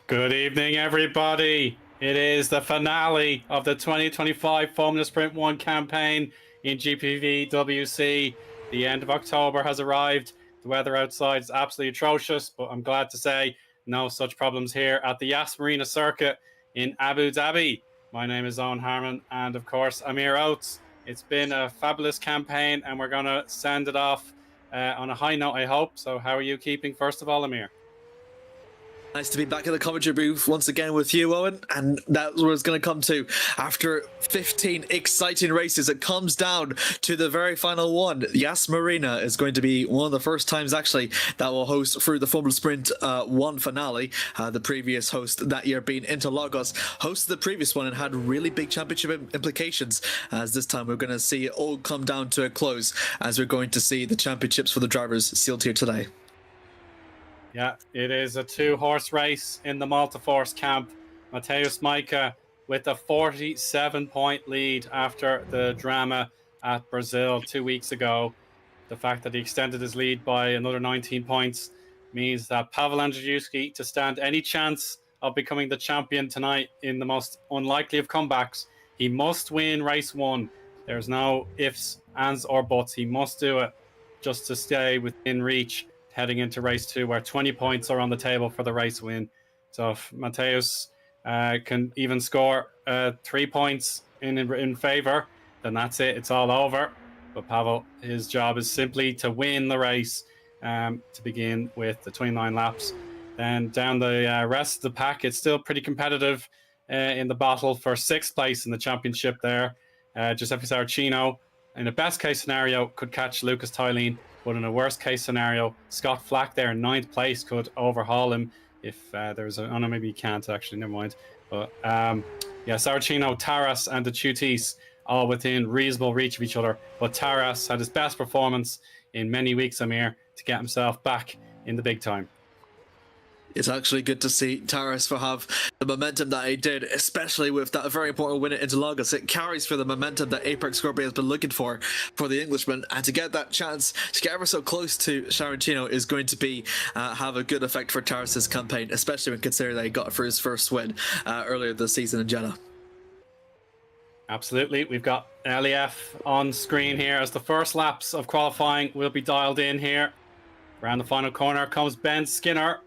Good evening, everybody. It is the finale of the 2025 Formula Sprint 1 campaign in GPVWC. The end of October has arrived. The weather outside is absolutely atrocious, but I'm glad to say no such problems here at the Yas Marina circuit in Abu Dhabi. My name is Eoin Harmon, and of course, Amir Oates. It's been a fabulous campaign, and we're going to send it off on a high note, I hope. So how are you keeping, first of all, Amir? Nice to be back in the commentary booth once again with you, Eoin, and that's what it's going to come to. After 15 exciting races, it comes down to the very final one. Yas Marina is going to be one of the first times, actually, that will host through the Formula Sprint 1 finale. The previous host that year being Interlagos hosted the previous one and had really big championship implications, as this time we're going to see it all come down to a close, as we're going to see the championships for the drivers sealed here today. Yeah, it is a two-horse race in the Multiforce camp. Mateusz Majka with a 47-point lead after the drama at Brazil 2 weeks ago. The fact that he extended his lead by another 19 points means that Pavel Andrzejewski, to stand any chance of becoming the champion tonight in the most unlikely of comebacks, he must win race 1. There's no ifs, ands, or buts. He must do it just to stay within reach heading into race 2, where 20 points are on the table for the race win. So if Mateusz can even score 3 points in favour, then that's it. It's all over. But Pavel, his job is simply to win the race to begin with the 29 laps. Then down the rest of the pack, it's still pretty competitive in the battle for 6th place in the championship there. Giuseppe Saracino, in a best case scenario, could catch Lucas Tyleen. But in a worst case scenario, Scott Flack there in 9th place could overhaul him if there's a... Oh, no, maybe he can't, actually. Never mind. But, yeah, Saracino, Taras, and the Oates all within reasonable reach of each other. But Taras had his best performance in many weeks, Amir, to get himself back in the big time. It's actually good to see Taras for have the momentum that he did, especially with that very important win at Interlagos. It carries for the momentum that Apex Scorpio has been looking for the Englishman, and to get that chance to get ever so close to Saracino is going to be have a good effect for Taras's campaign, especially when considering that he got it for his first win earlier this season in Jeddah. Absolutely. We've got LEF on screen here as the first laps of qualifying will be dialed in here. Around the final corner comes Ben Skinner.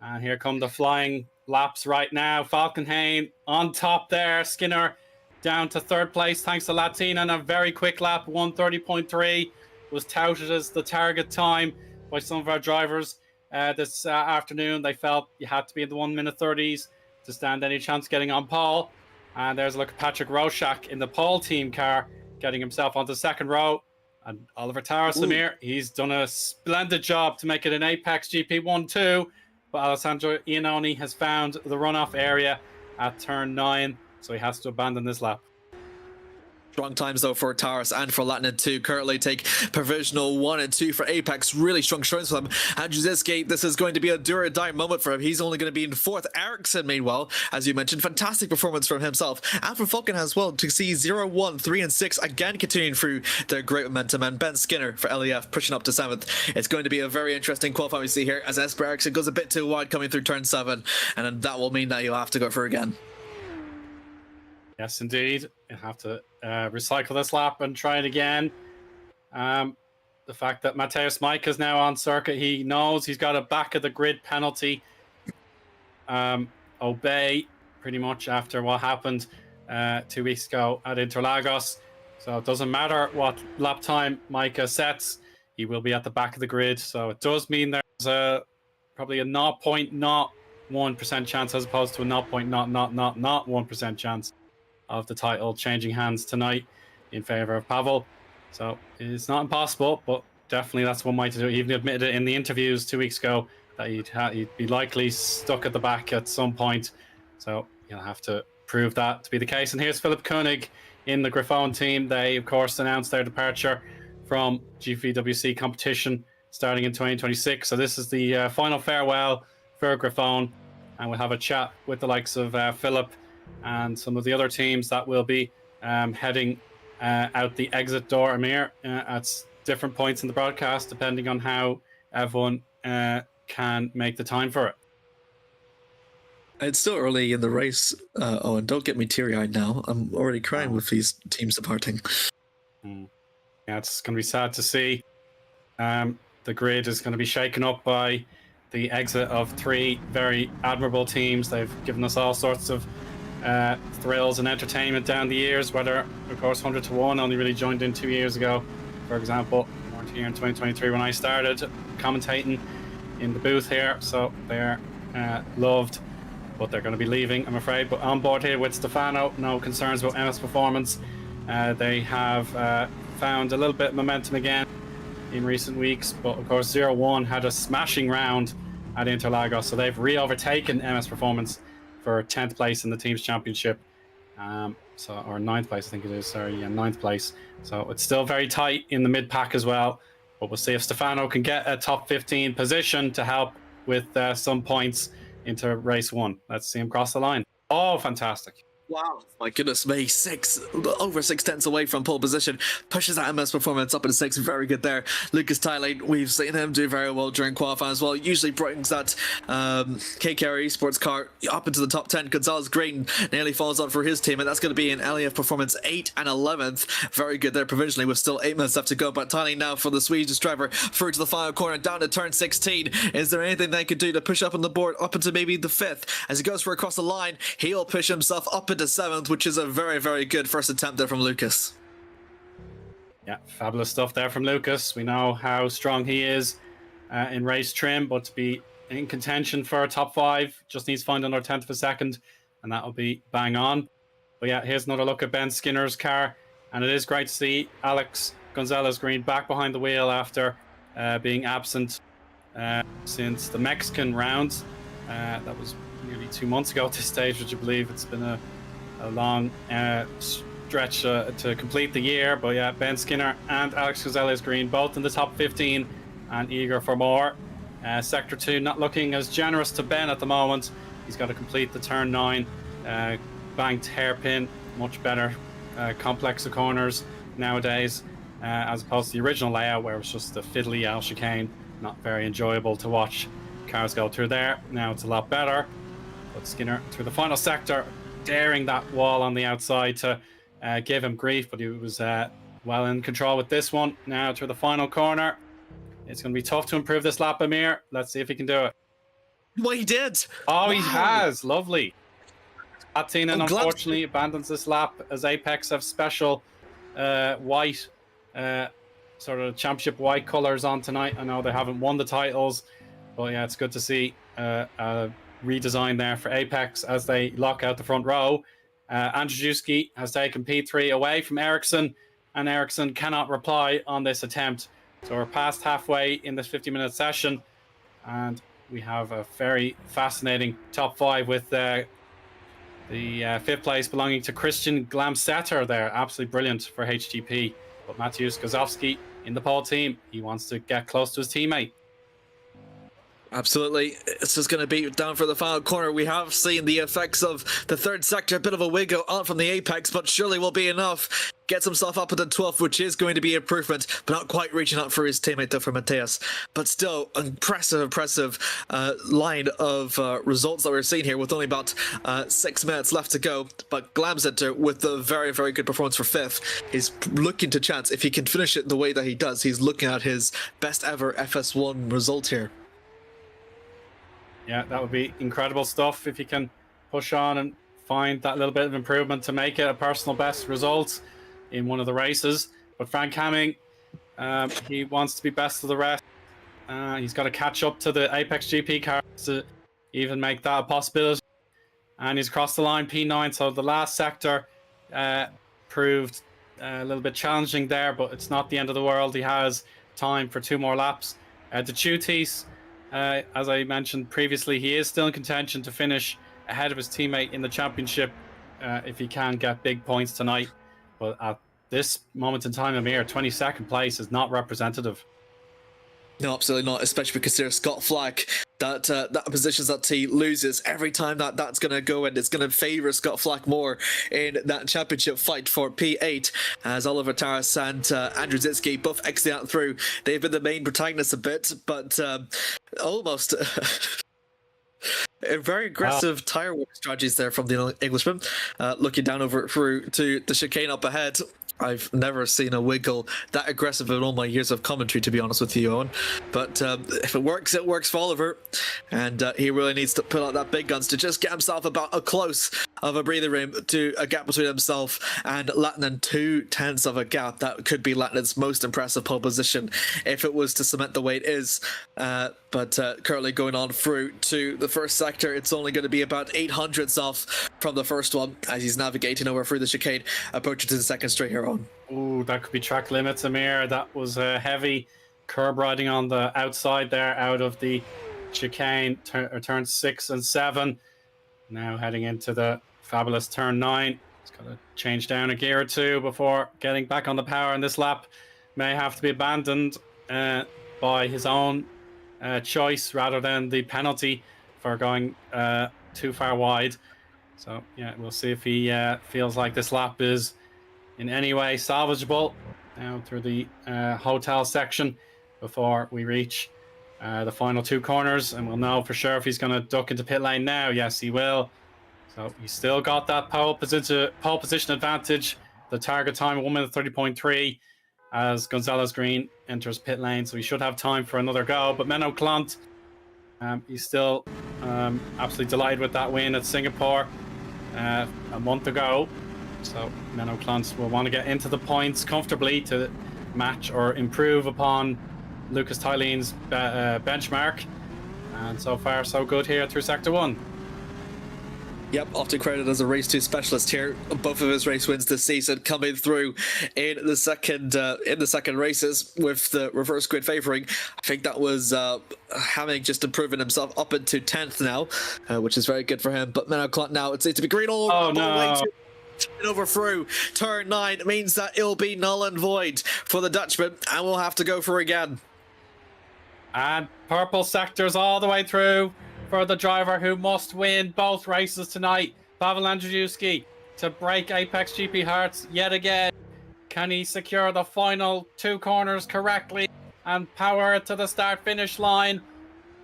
And here come the flying laps right now. Falkenhayn on top there. Skinner down to 3rd place thanks to Latina, and a very quick lap. 1:30.3 was touted as the target time by some of our drivers this afternoon. They felt you had to be in the 1:30 to stand any chance getting on pole. And there's a look at Patrick Roszak in the pole team car, getting himself onto 2nd row. And Oliver Taras, Amir, he's done a splendid job to make it an Apex GP1-2. But Alessandro Iannone has found the runoff area at turn 9, so he has to abandon this lap. Strong times though for Taras and for Latin too. Currently take provisional 1 and 2 for Apex. Really strong showings for them. Andrew Ziske, this is going to be a do or die moment for him. He's only going to be in 4th. Ericsson, meanwhile, as you mentioned, fantastic performance from himself. And for Falken as well, to see 0, 1, 3, and 6 again continuing through their great momentum. And Ben Skinner for LEF pushing up to 7th. It's going to be a very interesting qualifying we see here as Esper Ericsson goes a bit too wide coming through turn 7. And then that will mean that you'll have to go for again. Yes, indeed. You have to recycle this lap and try it again. The fact that Mateusz Majka is now on circuit, he knows he's got a back of the grid penalty. Obey pretty much after what happened 2 weeks ago at Interlagos. So it doesn't matter what lap time Majka sets, he will be at the back of the grid. So it does mean there's probably a 0.01% chance as opposed to a 0.00001% chance of the title changing hands tonight in favour of Pavel. So it's not impossible, but definitely that's one way to do it. He even admitted it in the interviews 2 weeks ago that he'd be likely stuck at the back at some point. So you'll have to prove that to be the case. And here's Philip Koenig in the Grifone team. They, of course, announced their departure from GPVWC competition starting in 2026. So this is the final farewell for Grifone. And we'll have a chat with the likes of Philip and some of the other teams that will be heading out the exit door, Amir, at different points in the broadcast, depending on how everyone can make the time for it. It's still early in the race, Owen. Don't get me teary-eyed now. I'm already crying with these teams departing. Yeah, it's going to be sad to see. The grid is going to be shaken up by the exit of 3 very admirable teams. They've given us all sorts of thrills and entertainment down the years, whether, of course, 100 to 1 only really joined in 2 years ago, for example. We weren't here in 2023 when I started commentating in the booth here, so they're loved, but they're going to be leaving, I'm afraid. But on board here with Stefano, no concerns about Emma's performance. They have found a little bit of momentum again in recent weeks, but of course 0-1 had a smashing round at Interlagos, so they've re-overtaken Emma's performance for 10th place in the team's championship, or 9th place I think it is, sorry, yeah, 9th place. So it's still very tight in the mid-pack as well, but we'll see if Stefano can get a top 15 position to help with some points into race 1. Let's see him cross the line. Oh, fantastic. Wow, my goodness me, over 6 tenths away from pole position, pushes that MS performance up into 6, very good there. Lucas Tyling, we've seen him do very well during qualifying as well, usually brings that KKR Esports car up into the top 10. Gonzalez Green nearly falls on for his team, and that's going to be an LEF performance 8 and 11th, very good there provisionally with still 8 minutes left to go. But Tyling now for the Swedish driver through to the final corner, down to turn 16. Is there anything they could do to push up on the board up into maybe the 5th? As he goes for across the line, he'll push himself up into 7th, which is a very, very good first attempt there from Lucas. Yeah, fabulous stuff there from Lucas. We know how strong he is in race trim, but to be in contention for a top 5, just needs to find under 10th of a second, and that'll be bang on. But yeah, here's another look at Ben Skinner's car, and it is great to see Alex Gonzalez Green back behind the wheel after being absent since the Mexican round. That was nearly 2 months ago at this stage, would you believe? It's been a long stretch to complete the year. But yeah, Ben Skinner and Alex Gonzalez Green both in the top 15 and eager for more. Sector 2 not looking as generous to Ben at the moment. He's got to complete the turn 9 banked hairpin, much better complex of corners nowadays, as opposed to the original layout where it was just a fiddly L chicane, not very enjoyable to watch cars go through there. Now it's a lot better. But Skinner through the final sector, daring that wall on the outside to give him grief, but he was well in control with this one. Now through the final corner, it's going to be tough to improve this lap, Amir. Let's see if he can do it. Well, he did. Oh, wow. He has. Lovely. Attinen unfortunately abandons this lap as Apex have special white, sort of championship white colours on tonight. I know they haven't won the titles, but yeah, it's good to see redesign there for Apex as they lock out the front row. Andrzejewski has taken P3 away from Ericsson, and Ericsson cannot reply on this attempt. So we're past halfway in this 50-minute session, and we have a very fascinating top 5 with the 5th place belonging to Christian Glamsetter there. Absolutely brilliant for HGP. But Mateusz Gozowski in the pole team, he wants to get close to his teammate. Absolutely. It's just going to be down for the final corner. We have seen the effects of the 3rd sector, a bit of a wiggle out from the apex, but surely will be enough. Gets himself up at the 12th, which is going to be improvement, but not quite reaching out for his teammate though, for Mateus. But still, impressive line of results that we're seeing here with only about 6 minutes left to go. But Glamsetter with the very, very good performance for 5th is looking to chance, if he can finish it the way that he does, he's looking at his best ever FS1 result here. Yeah, that would be incredible stuff if he can push on and find that little bit of improvement to make it a personal best result in one of the races. But Frank Hamming, he wants to be best of the rest. He's got to catch up to the Apex GP cars to even make that a possibility. And he's crossed the line, P9. So the last sector proved a little bit challenging there, but it's not the end of the world. He has time for 2 more laps. De Chutis, as I mentioned previously, he is still in contention to finish ahead of his teammate in the championship if he can get big points tonight. But at this moment in time, Amir, 22nd place is not representative. No, absolutely not, especially because there's Scott Flack. That positions that he loses every time that's going to go, and it's going to favour Scott Flack more in that championship fight for P8, as Oliver Taras and Andrew Zitsky both exit out through. They've been the main protagonists a bit, but almost Very aggressive tire work strategies there from the Englishman. Looking down over through to the chicane up ahead. I've never seen a wiggle that aggressive in all my years of commentary, to be honest with you, Eoin. But if it works for Oliver. And he really needs to pull out that big guns to just get himself about a close of a breathing room to a gap between himself and Lattinen. 2/10 of a gap. That could be Lattinen's most impressive pole position if it was to cement the way it is. But currently going on through to the first sector, it's only going to be about 800ths off from the first one as he's navigating over through the chicane, approaching to the second straight here on. Ooh, that could be track limits, Amir. That was a heavy curb riding on the outside there out of the chicane, turn 6 and 7. Now heading into the fabulous turn 9. He's got to change down a gear or two before getting back on the power, and this lap may have to be abandoned by his own choice rather than the penalty for going too far wide. So yeah, we'll see if he feels like this lap is in any way salvageable down through the hotel section before we reach the final 2 corners, and we'll know for sure if he's going to duck into pit lane now. Yes, he will. So he's still got that pole position advantage. The target time 1:30.3 as Gonzalez Green enters pit lane, so he should have time for another go. But Menno Clant, he's still absolutely delighted with that win at Singapore a month ago. So Menno Clant will want to get into the points comfortably to match or improve upon Lucas Tylene's benchmark. And so far, so good here through Sector 1. Yep, often credited as a race 2 specialist here. Both of his race wins this season coming through in the second races with the reverse grid favouring. I think that was having just improving himself up into 10th now, which is very good for him. But Menno Clant now, it seems to be green all the way over through turn 9. It means that it'll be null and void for the Dutchman, and we'll have to go for again. And purple sectors all the way through for the driver who must win both races tonight, Pavel Andrzejewski, to break Apex GP hearts yet again. Can he secure the final 2 corners correctly and power it to the start-finish line?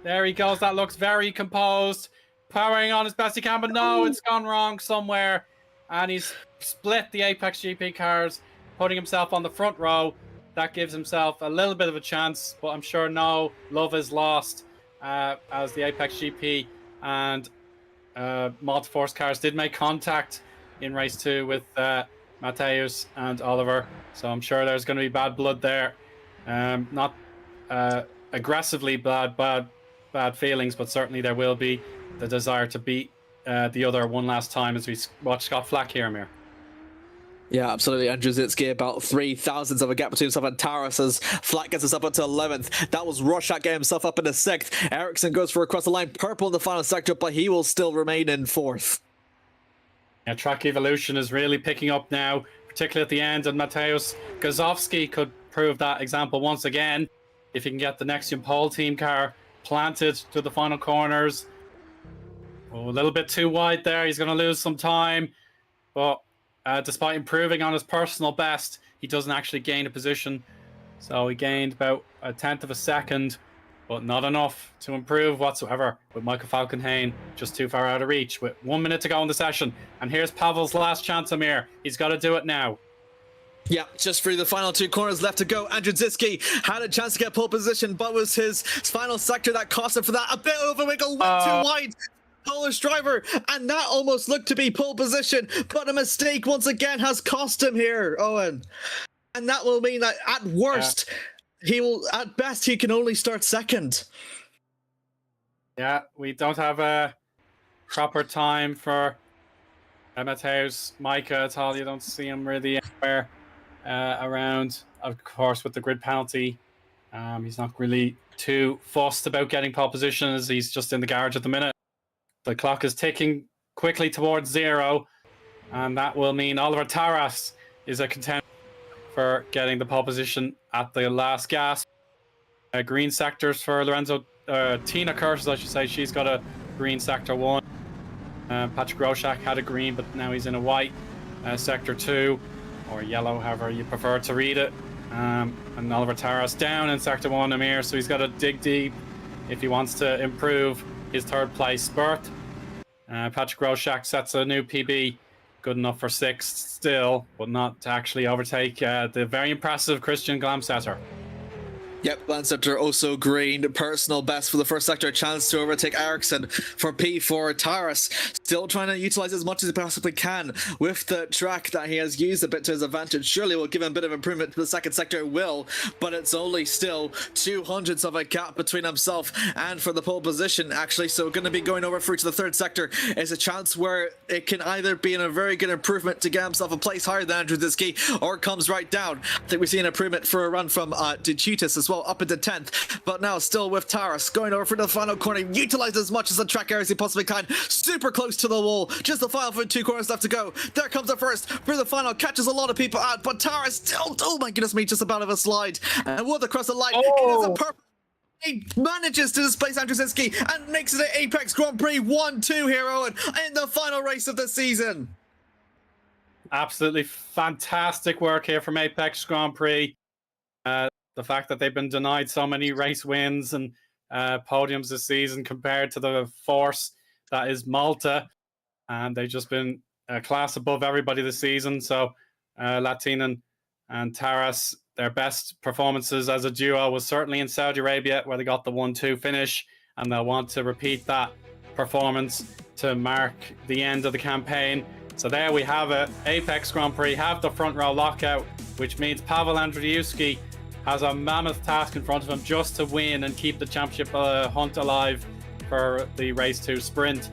There he goes. That looks very composed. Powering on as best he can, but no, it's gone wrong somewhere. And he's split the Apex GP cars, putting himself on the front row. That gives himself a little bit of a chance, but I'm sure no love is lost. As the Apex GP and Multiforce cars did make contact in race 2 with Mateusz and Oliver, so I'm sure there's going to be bad blood there. Not aggressively bad feelings, but certainly there will be the desire to beat the other one last time as we watch Scott Flack here, Amir. Yeah, absolutely. Andrzejewski about 3,000ths of a gap between himself and Taras as Flack gets us up into 11th. That was Rorschach getting himself up into 6th. Ericsson goes for across the line, purple in the final sector, but he will still remain in 4th. Yeah, track evolution is really picking up now, particularly at the end, and Mateusz Gazowski could prove that example once again if he can get the Nexium pole team car planted to the final corners. Oh, a little bit too wide there. He's going to lose some time, but despite improving on his personal best, he doesn't actually gain a position. So he gained about 1/10 of a second, but not enough to improve whatsoever, with Michael Falkenhayn just too far out of reach with 1 minute to go in the session. And here's Pavel's last chance, Amir. He's got to do it now. Yeah, just through the final 2 corners left to go. Andrzejewski had a chance to get pole position, but it was his final sector that cost him for that. A bit of a wiggle, went too wide. Polish driver, and that almost looked to be pole position, but a mistake once again has cost him here, Eoin. And that will mean that at worst, at best, he can only start 2nd. Yeah, we don't have a proper time for Mateusz Micah at all. You don't see him really anywhere around, of course, with the grid penalty. He's not really too fussed about getting pole position as he's just in the garage at the minute. The clock is ticking quickly towards 0, and that will mean Oliver Taras is a contender for getting the pole position at the last gasp. Green sectors for Lorenzo, Tina Curtis, I should say. She's got a green sector 1. Patrick Rorschach had a green, but now he's in a white sector 2, or yellow, however you prefer to read it. And Oliver Taras down in sector 1, Amir, so he's got to dig deep if he wants to improve his third place spurt. Patrick Roszak sets a new PB, good enough for 6th still, but not to actually overtake the very impressive Christian Glamsetter. Yep, Glamsetter also green, personal best for the first sector, chance to overtake Ericsson for P4. Taras still trying to utilize as much as he possibly can with the track that he has used a bit to his advantage. Surely will give him a bit of improvement to the second sector, it will, but it's only still 200ths of a gap between himself and for the pole position, actually. So going to be going over through to the third sector is a chance where it can either be in a very good improvement to get himself a place higher than Andrew Diski, or it comes right down. I think we see an improvement for a run from Duchutis as well, up into 10th, but now still with Taras going over for the final corner, utilize as much as the track area as he possibly can, super close to the wall, just the final for 2 corners left to go. There comes the first for the final, catches a lot of people out, but Taras still, oh my goodness me, just about of a slide, and would across the line. It is a perfect. He manages to displace Andrew Zinsky and makes it an Apex Grand Prix 1-2 here, Eoin, in the final race of the season. Absolutely fantastic work here from Apex Grand Prix. The fact that they've been denied so many race wins and podiums this season compared to the force that is Malta, and they've just been a class above everybody this season. So Latinen and Taras, their best performances as a duo was certainly in Saudi Arabia, where they got the 1-2 finish, and they'll want to repeat that performance to mark the end of the campaign. So there we have it. Apex Grand Prix have the front row lockout, which means Pavel Andrzejewski has a mammoth task in front of him just to win and keep the championship hunt alive for the race 2 sprint.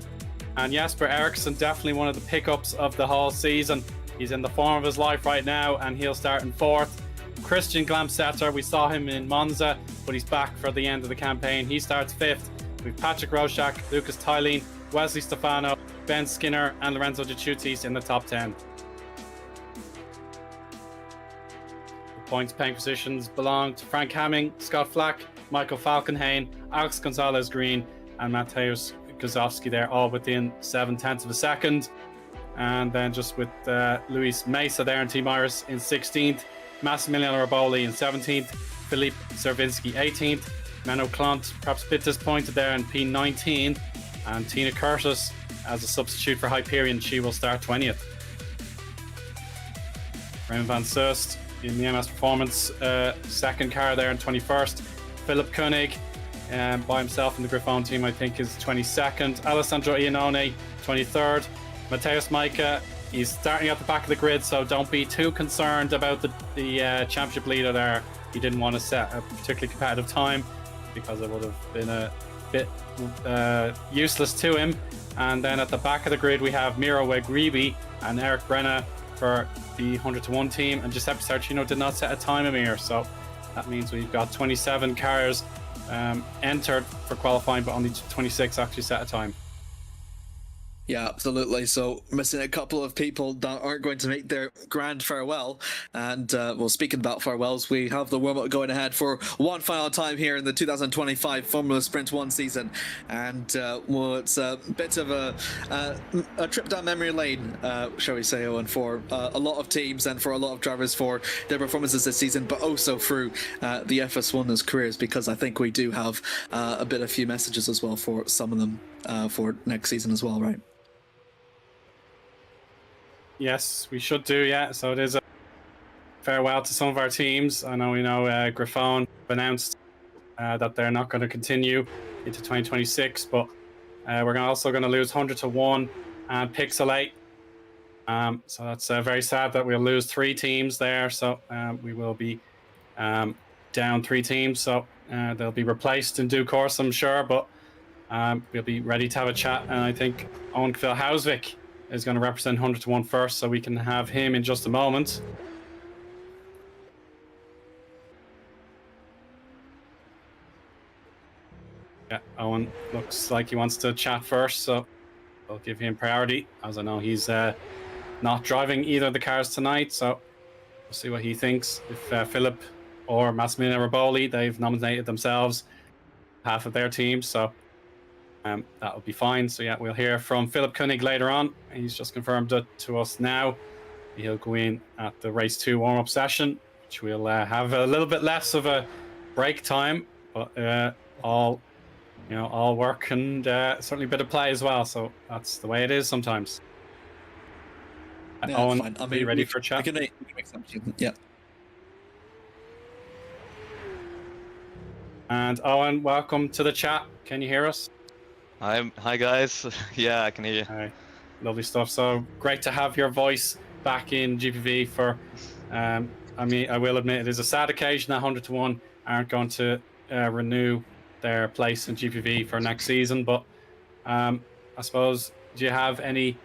And Jesper Eriksson, definitely one of the pickups of the whole season. He's in the form of his life right now, and he'll start in 4th. Christian Glamsetter, we saw him in Monza, but he's back for the end of the campaign. He starts 5th. We've Patrick Roszak, Lucas Tylien, Wesley Stefano, Ben Skinner, and Lorenzo Duchutis in the top 10. Points paying positions belong to Frank Hamming, Scott Flack, Michael Falkenhayn, Alex Gonzalez Green, and Mateusz Gazowski there, all within 0.7 of a second. And then just with Luis Mesa there and Team Iris in 16th, Massimiliano Raboli in 17th, Philippe Servinski 18th, Menno Klont perhaps a bit disappointed there in P19, and Tina Curtis as a substitute for Hyperion, she will start 20th. Raymond van Soest in the MS Performance, second car there in 21st. Philip Koenig by himself in the Griffon team, I think, is 22nd. Alessandro Iannone, 23rd. Mateusz Maika, he's starting at the back of the grid, so don't be too concerned about the championship leader there. He didn't want to set a particularly competitive time because it would have been a bit useless to him. And then at the back of the grid, we have Miro Wegribi and Eric Brenna for the 100-to-1 team, and Giuseppe Sarcino did not set a time, Amir, so that means we've got 27 cars entered for qualifying, but only 26 actually set a time. Yeah, absolutely. So missing a couple of people that aren't going to make their grand farewell. And well, speaking about farewells, we have the warm-up going ahead for one final time here in the 2025 Formula Sprint 1 season. And well, it's a bit of a trip down memory lane, shall we say, Eoin, for a lot of teams and for a lot of drivers for their performances this season, but also through the FS1's careers, because I think we do have a few messages as well for some of them for next season as well, right? Yes, we should do, yeah. So it is a farewell to some of our teams. I know we know Griffon announced that they're not going to continue into 2026, but we're also going to lose 100-to-1 and Pixelate. So that's very sad that we'll lose 3 teams there. So we will be down 3 teams. So they'll be replaced in due course, I'm sure, but we'll be ready to have a chat. And I think Owen Hausvik is going to represent 100-to-1 first, so we can have him in just a moment. Yeah, Owen looks like he wants to chat first, so I'll give him priority, as I know he's not driving either of the cars tonight, so we'll see what he thinks. If Philip or Massimiliano Raboli, they've nominated themselves, half of their team, so that will be fine. So yeah, we'll hear from Philip Koenig later on. He's just confirmed it to us now. He'll go in at the race 2 warm-up session, which we'll have a little bit less of a break time, but all all work and certainly a bit of play as well. So that's the way it is sometimes. Yeah, Owen, fine. I are mean, you ready for a chat? we can make some. Yeah. And Owen, welcome to the chat. Can you hear us? Hi guys. Yeah, I can hear you. Hi. Lovely stuff. So great to have your voice back in GPV for. I mean, I will admit it is a sad occasion that 100 to 1 aren't going to renew their place in GPV for next season. But I suppose, do you have any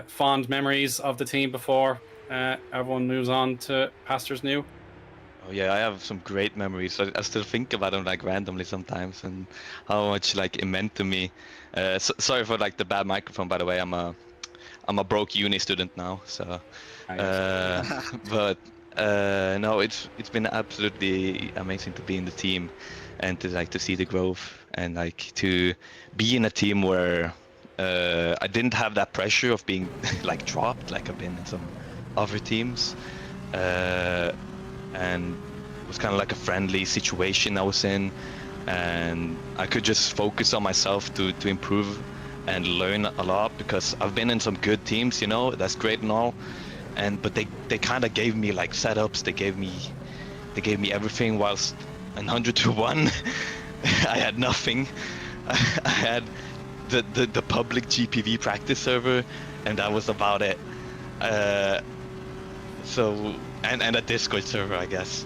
fond memories of the team before everyone moves on to pastures new? Oh yeah, I have some great memories. I still think about them like randomly sometimes, and how much like it meant to me. Sorry for like the bad microphone, by the way. I'm a broke uni student now, so. But no, it's been absolutely amazing to be in the team, and to see the growth, and like to be in a team where I didn't have that pressure of being like dropped like I've been in some other teams. And it was kind of like a friendly situation I was in, and I could just focus on myself to improve and learn a lot, because I've been in some good teams, that's great and all, but they kind of gave me like setups, they gave me everything, whilst in 100 to 1 I had nothing. I had the public GPV practice server, and that was about it. So and a Discord server, I guess.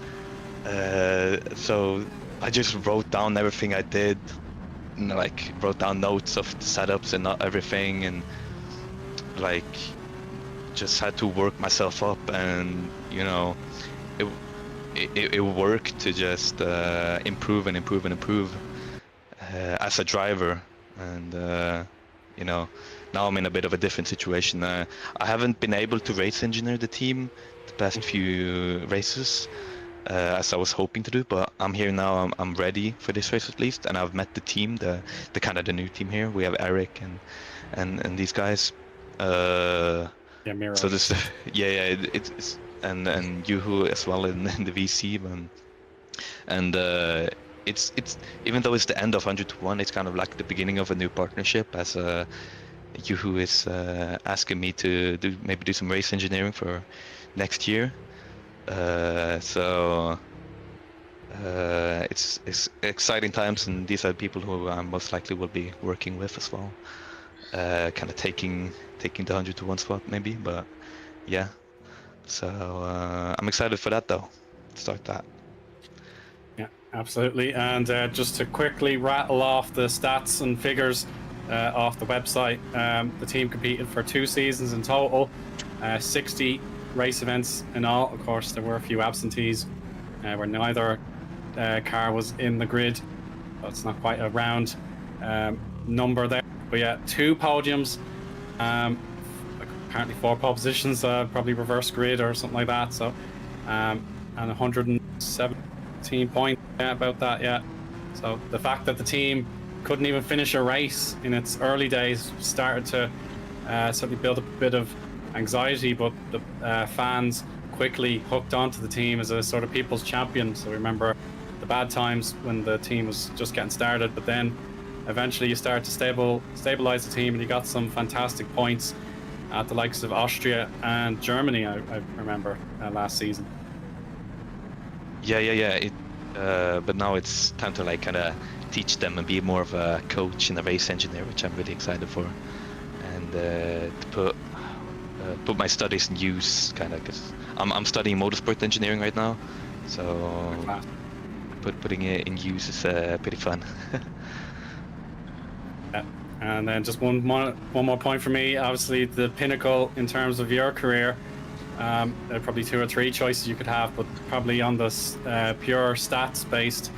So I just wrote down everything I did, like wrote down notes of the setups and everything, and like just had to work myself up, and it worked to just improve and improve and improve as a driver, and now I'm in a bit of a different situation. I haven't been able to race engineer the team the past few races as I was hoping to do, but I'm here now. I'm ready for this race at least, and I've met the team, the kind of the new team here. We have Eric and these guys. Yeah, Miro. So this, it's and Yuhu as well in the VC, and it's even though it's the end of 100 to 1, it's kind of like the beginning of a new partnership, as Yuhu is asking me to do some race engineering for next year. So it's exciting times, and these are people who I most likely will be working with as well. Kind of taking the 100 to 1 spot maybe, but yeah. So I'm excited for that though. Start that. Yeah, absolutely. And just to quickly rattle off the stats and figures off the website, the team competed for 2 seasons in total, 60 race events in all. Of course, there were a few absentees where neither car was in the grid. So it's not quite a round number there. But yeah, 2 podiums, apparently 4 pole positions, probably reverse grid or something like that. So, and 117 points, about that, yeah. So the fact that the team couldn't even finish a race in its early days started to certainly build a bit of anxiety, but the fans quickly hooked onto the team as a sort of people's champion. So remember the bad times when the team was just getting started, but then eventually you start to stabilize the team, and you got some fantastic points at the likes of Austria and Germany, I remember last season. Yeah. But now it's time to like kind of teach them and be more of a coach and a race engineer, which I'm really excited for, and to put my studies in use, kind of, because I'm studying motorsport engineering right now, so putting it in use is pretty fun. Yeah. And then just one more point for me. Obviously, the pinnacle in terms of your career. There are probably 2 or 3 choices you could have, but probably on this pure stats based,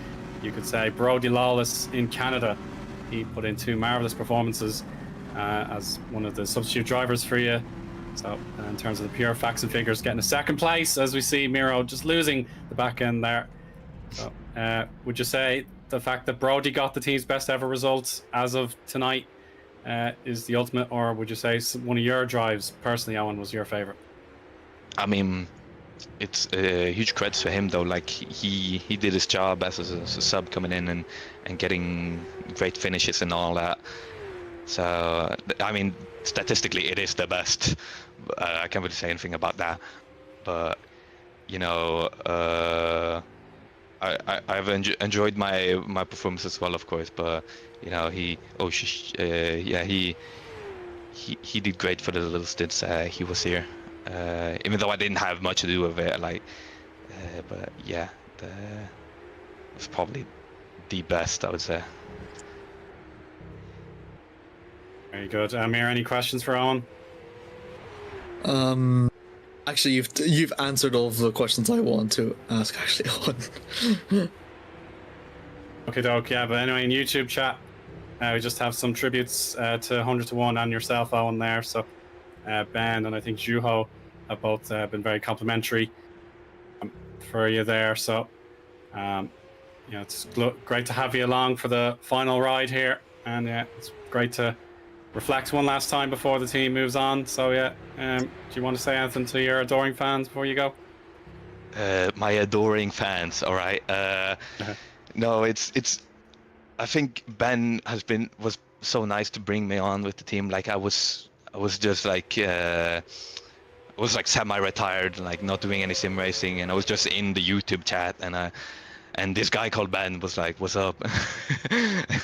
you could say Brodie Lawless in Canada. He put in 2 marvelous performances as one of the substitute drivers for you. So in terms of the pure facts and figures, getting a 2nd place, as we see Miro just losing the back end there. So would you say the fact that Brodie got the team's best ever results as of tonight is the ultimate, or would you say one of your drives personally, Eoin, was your favorite? I mean, it's huge credits to him though. Like he did his job as a sub coming in and getting great finishes and all that. So I mean, statistically, it is the best. I can't really say anything about that, but you know, I've enjoyed my performance as well, of course. But you know, yeah, he did great for the little stints he was here. Even though I didn't have much to do with it, like, but yeah, it was probably the best, I would say. Very good. Amir, any questions for Eoin? Actually, you've answered all of the questions I want to ask. Actually, Owen. Okay, doke. Yeah, but anyway, in YouTube chat, we just have some tributes to 100 to 1 and yourself, Eoin, there. So Ben and I think Zeeuw have both been very complimentary for you there. So yeah, it's great to have you along for the final ride here, and yeah, it's great to reflect one last time before the team moves on. So yeah, do you want to say anything to your adoring fans before you go? My adoring fans, all right. No, it's. I think Ben was so nice to bring me on with the team. Like I was just like I was like semi-retired, like not doing any sim racing, and I was just in the YouTube chat, and this guy called Ben was like, "What's up?"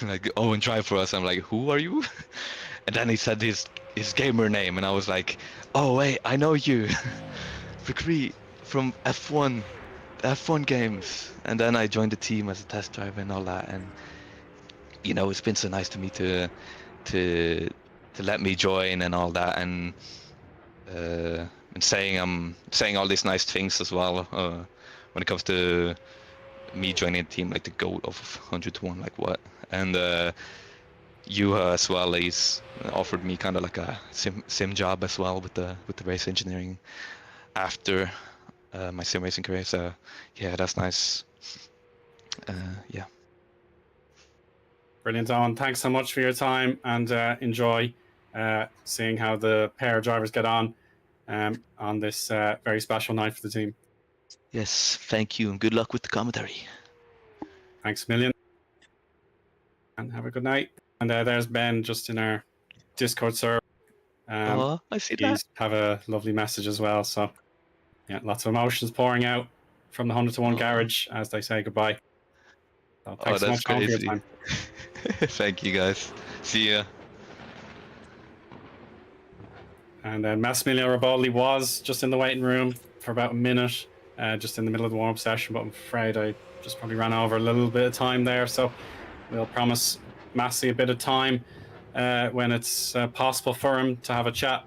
Like, "Oh, and try for us." I'm like, "Who are you?" And then he said his gamer name, and I was like, "Oh wait, I know you, Prix from F1 games." And then I joined the team as a test driver and all that, and you know, it's been so nice to me to let me join and all that, and saying all these nice things as well when it comes to me joining a team, like the goal of 100 to 1, like what. And you as well, he's offered me kind of like a sim job as well with the race engineering after my sim racing career. So yeah, that's nice. Yeah. Brilliant, Eoin. Thanks so much for your time, and enjoy seeing how the pair of drivers get on this very special night for the team. Yes, thank you, and good luck with the commentary. Thanks a million, and have a good night. And there's Ben just in our Discord server. I see that. He's have a lovely message as well. So yeah, lots of emotions pouring out from the 100 to 1 garage as they say goodbye. So thanks so much, Eoin, for your time. Thank you, guys. See ya. And Massimiliano Riboldi was just in the waiting room for about a minute, just in the middle of the warm-up session, but I'm afraid I just probably ran over a little bit of time there. So we'll promise Massey a bit of time when it's possible for him to have a chat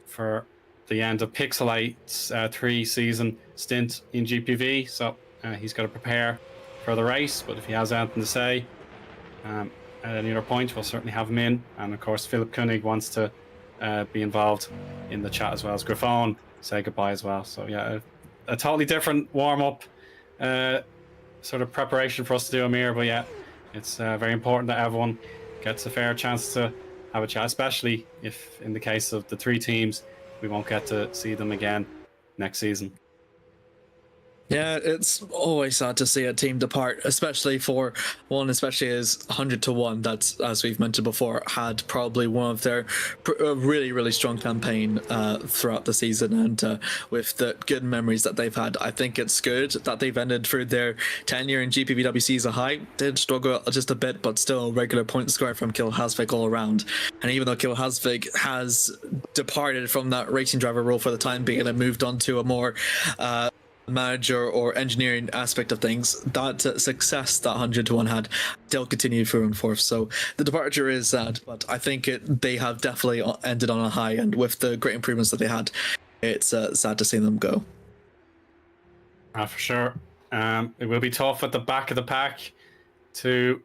for the end of Pixelate's 3-season stint in GPV. So he's got to prepare for the race, but if he has anything to say at any other point, we'll certainly have him in. And of course, Philip Koenig wants to be involved in the chat as well as Griffon say goodbye as well. So yeah, a totally different warm-up sort of preparation for us to do, Amir, but yeah, it's very important that everyone gets a fair chance to have a chat, especially if in the case of the 3 teams we won't get to see them again next season. Yeah, it's always sad to see a team depart, especially as 100 to 1 that's, as we've mentioned before, had probably one of their really, really strong campaign throughout the season, and with the good memories that they've had, I think it's good that they've ended through their tenure in GPVWC as a high. Did struggle just a bit, but still a regular point scorer from Kill Hasvik all around. And even though Kill Hasvik has departed from that racing driver role for the time being and moved on to a more manager or engineering aspect of things, that success that 100 to 1 had still continued through and forth. So the departure is sad, but I think they have definitely ended on a high, and with the great improvements that they had, it's sad to see them go. For sure. It will be tough at the back of the pack to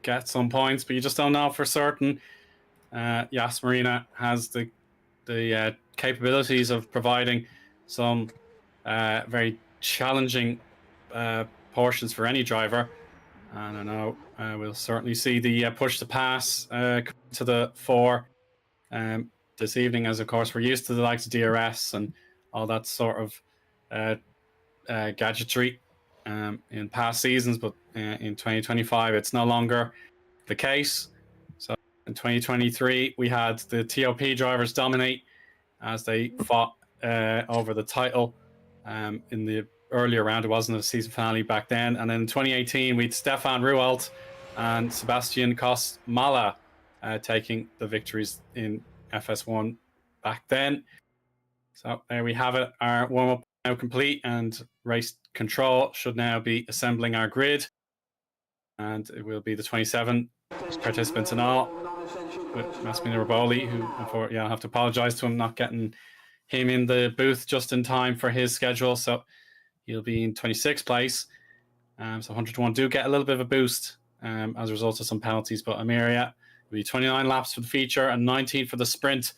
get some points, but you just don't know for certain. Yas Marina has the capabilities of providing some very challenging portions for any driver, and I know we'll certainly see the push to pass to the 4 this evening, as of course we're used to the likes of DRS and all that sort of gadgetry in past seasons, but in 2025 it's no longer the case. So in 2023 we had the TOP drivers dominate as they fought over the title in the earlier round. It wasn't a season finale back then. And then in 2018 we had Stefan Ruwalt and Sebastian Kosmala taking the victories in FS1 back then. So there we have it. Our warm-up now complete, and race control should now be assembling our grid. And it will be the 27 participants in all, with Massimiliano Riboli, who I'll have to apologise to him not getting him in the booth just in time for his schedule. So he'll be in 26th place. So 100 to 1 do get a little bit of a boost as a result of some penalties. But Amir, it'll be 29 laps for the feature and 19 for the sprint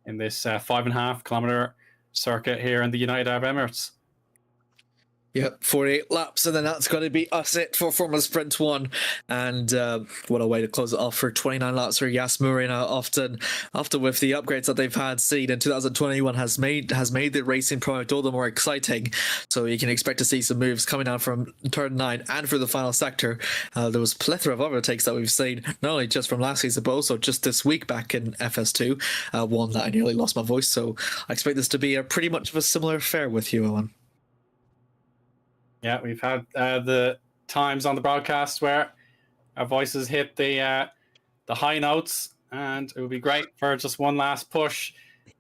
in this 5.5 kilometer circuit here in the United Arab Emirates. Yep, 48 laps, and then that's going to be us it for Formula Sprint 1. And what a way to close it off for 29 laps for Yas Marina. Often with the upgrades that they've had seen in 2021 has made the racing product all the more exciting. So you can expect to see some moves coming out from turn 9 and for the final sector. There was a plethora of overtakes that we've seen, not only just from last season, but also just this week back in FS2. One that I nearly lost my voice, so I expect this to be a pretty much of a similar affair with you, Eoin. Yeah, we've had the times on the broadcast where our voices hit the high notes, and it would be great for just one last push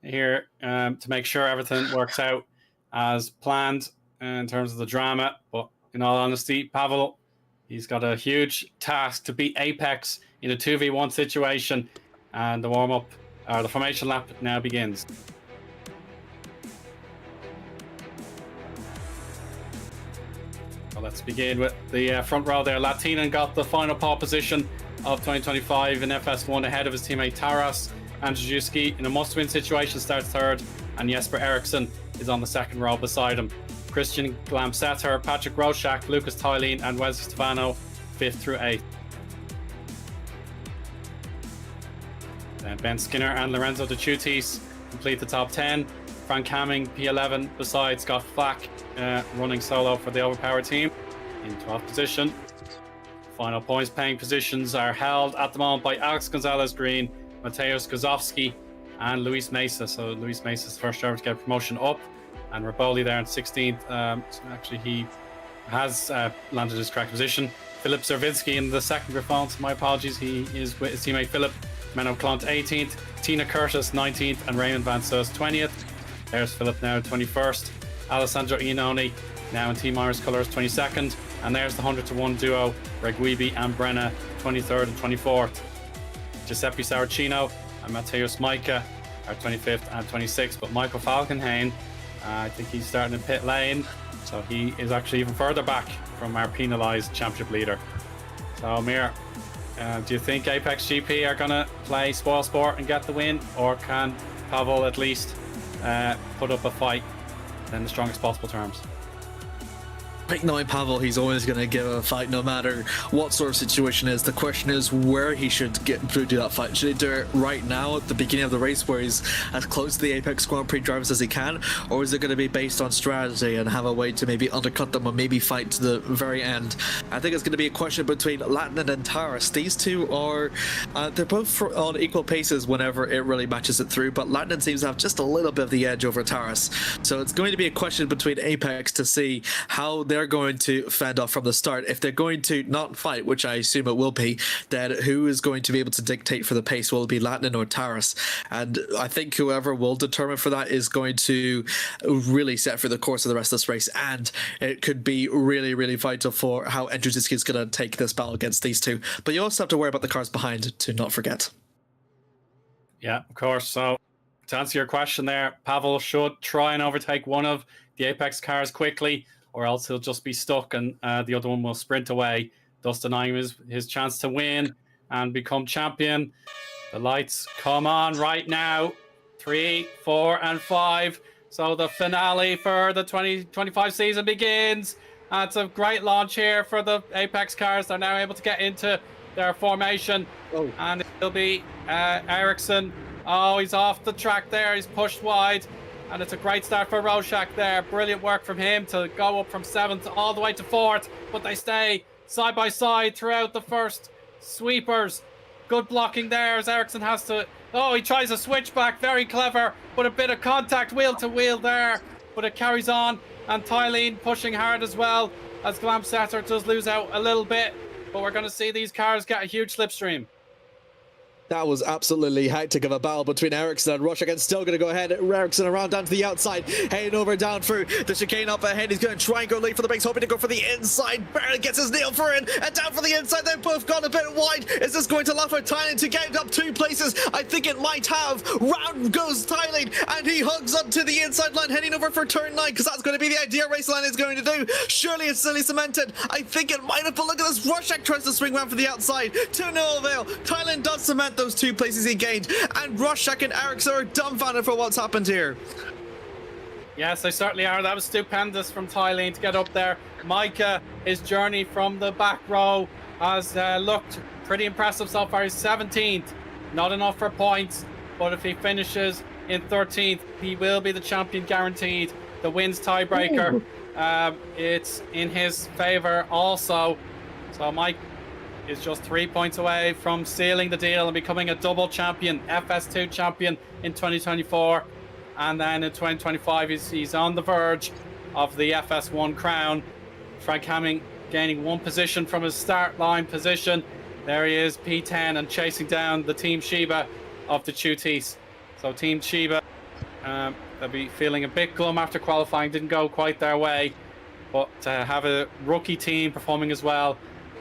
here to make sure everything works out as planned in terms of the drama. But in all honesty, Pavel, he's got a huge task to beat Apex in a 2v1 situation, and the warm-up, or the formation lap now begins. So let's begin with the front row there. Latinen got the final pole position of 2025 in FS1 ahead of his teammate Taras. Andrzejewski in a must-win situation starts third, and Jesper Eriksson is on the second row beside him. Christian Glamsetter, Patrick Roszak, Lucas Tylene and Wesley Stefano 5th through 8th. Then Ben Skinner and Lorenzo De Chutis complete the top 10. Frank Hamming P11 beside Scott Flack running solo for the overpowered team in 12th position. Final points paying positions are held at the moment by Alex Gonzalez Green, Mateusz Kozowski and Luis Mesa. So Luis Mesa is the first driver to get a promotion up, and Riboli there in 16th. So actually he has landed his correct position. Philip Zervinski in the second Griffon, my apologies, he is with his teammate Philip. Menno Klont 18th, Tina Curtis 19th and Raymond Van Sus 20th. There's Philip now 21st. Alessandro Iannone now in Team Irish colours 22nd. And there's the 100 to 1 duo, Reguibi and Brenna 23rd and 24th. Giuseppe Saracino and Mateusz Majka are 25th and 26th. But Michael Falkenhayn, I think he's starting in pit lane. So he is actually even further back from our penalised championship leader. So Amir, do you think Apex GP are going to play spoil sport and get the win? Or can Pavel at least put up a fight in the strongest possible terms? I think knowing Pavel, he's always going to give a fight no matter what sort of situation it is. The question is where he should get through to that fight. Should he do it right now at the beginning of the race where he's as close to the Apex Grand Prix drivers as he can? Or is it going to be based on strategy and have a way to maybe undercut them or maybe fight to the very end? I think it's going to be a question between Latinen and Taras. These two are, they're both on equal paces whenever it really matches it through, but Latinen seems to have just a little bit of the edge over Taras. So it's going to be a question between Apex to see how they're going to fend off from the start. If they're going to not fight, which I assume it will be, then who is going to be able to dictate for the pace? Will it be Latinen or Taras? And I think whoever will determine for that is going to really set for the course of the rest of this race, and it could be really, really vital for how Andrzejewski is going to take this battle against these two. But you also have to worry about the cars behind to not forget. Yeah, of course. So to answer your question there, Pavel should try and overtake one of the Apex cars quickly, or else he'll just be stuck and the other one will sprint away, thus denying his chance to win and become champion. The lights come on right now. 3, 4, and 5. So the finale for the 2025 season begins. It's a great launch here for the Apex cars. They're now able to get into their formation. Oh. And it'll be Eriksson. Oh, he's off the track there. He's pushed wide. And it's a great start for Roshak there. Brilliant work from him to go up from 7th all the way to 4th. But they stay side by side throughout the first sweepers. Good blocking there as Ericsson has to... Oh, he tries a switchback. Very clever. But a bit of contact wheel to wheel there. But it carries on. And Tylene pushing hard as well, as Glamsetter does lose out a little bit. But we're going to see these cars get a huge slipstream. That was absolutely hectic of a battle between Ericsson and Roshak, and still going to go ahead. Ericsson around down to the outside, heading over down through the chicane up ahead. He's going to try and go late for the brakes, hoping to go for the inside. Barely gets his nail for in, and down for the inside. They've both gone a bit wide. Is this going to allow for Tylene to get up 2 places? I think it might have. Round goes Tylene, and he hugs onto the inside line, heading over for turn 9, because that's going to be the idea race line is going to do. Surely it's silly cemented. I think it might have, but look at this. Roshak tries to swing round for the outside. To no avail. Tylene does cement those 2 places he gained, and Roshak and Ericsson are dumbfounded for what's happened here. Yes, they certainly are. That was stupendous from Tylene to get up there. Micah, his journey from the back row has looked pretty impressive so far. He's 17th, not enough for points, but if he finishes in 13th, he will be the champion guaranteed. The wins tiebreaker, it's in his favor also. So Mike is just 3 points away from sealing the deal and becoming a double champion, FS2 champion in 2024. And then in 2025, he's on the verge of the FS1 crown. Frank Hamming gaining 1 position from his start line position. There he is, P10, and chasing down the Team Sheba of the Oates. So Team Sheba, they'll be feeling a bit glum after qualifying. Didn't go quite their way. But to have a rookie team performing as well,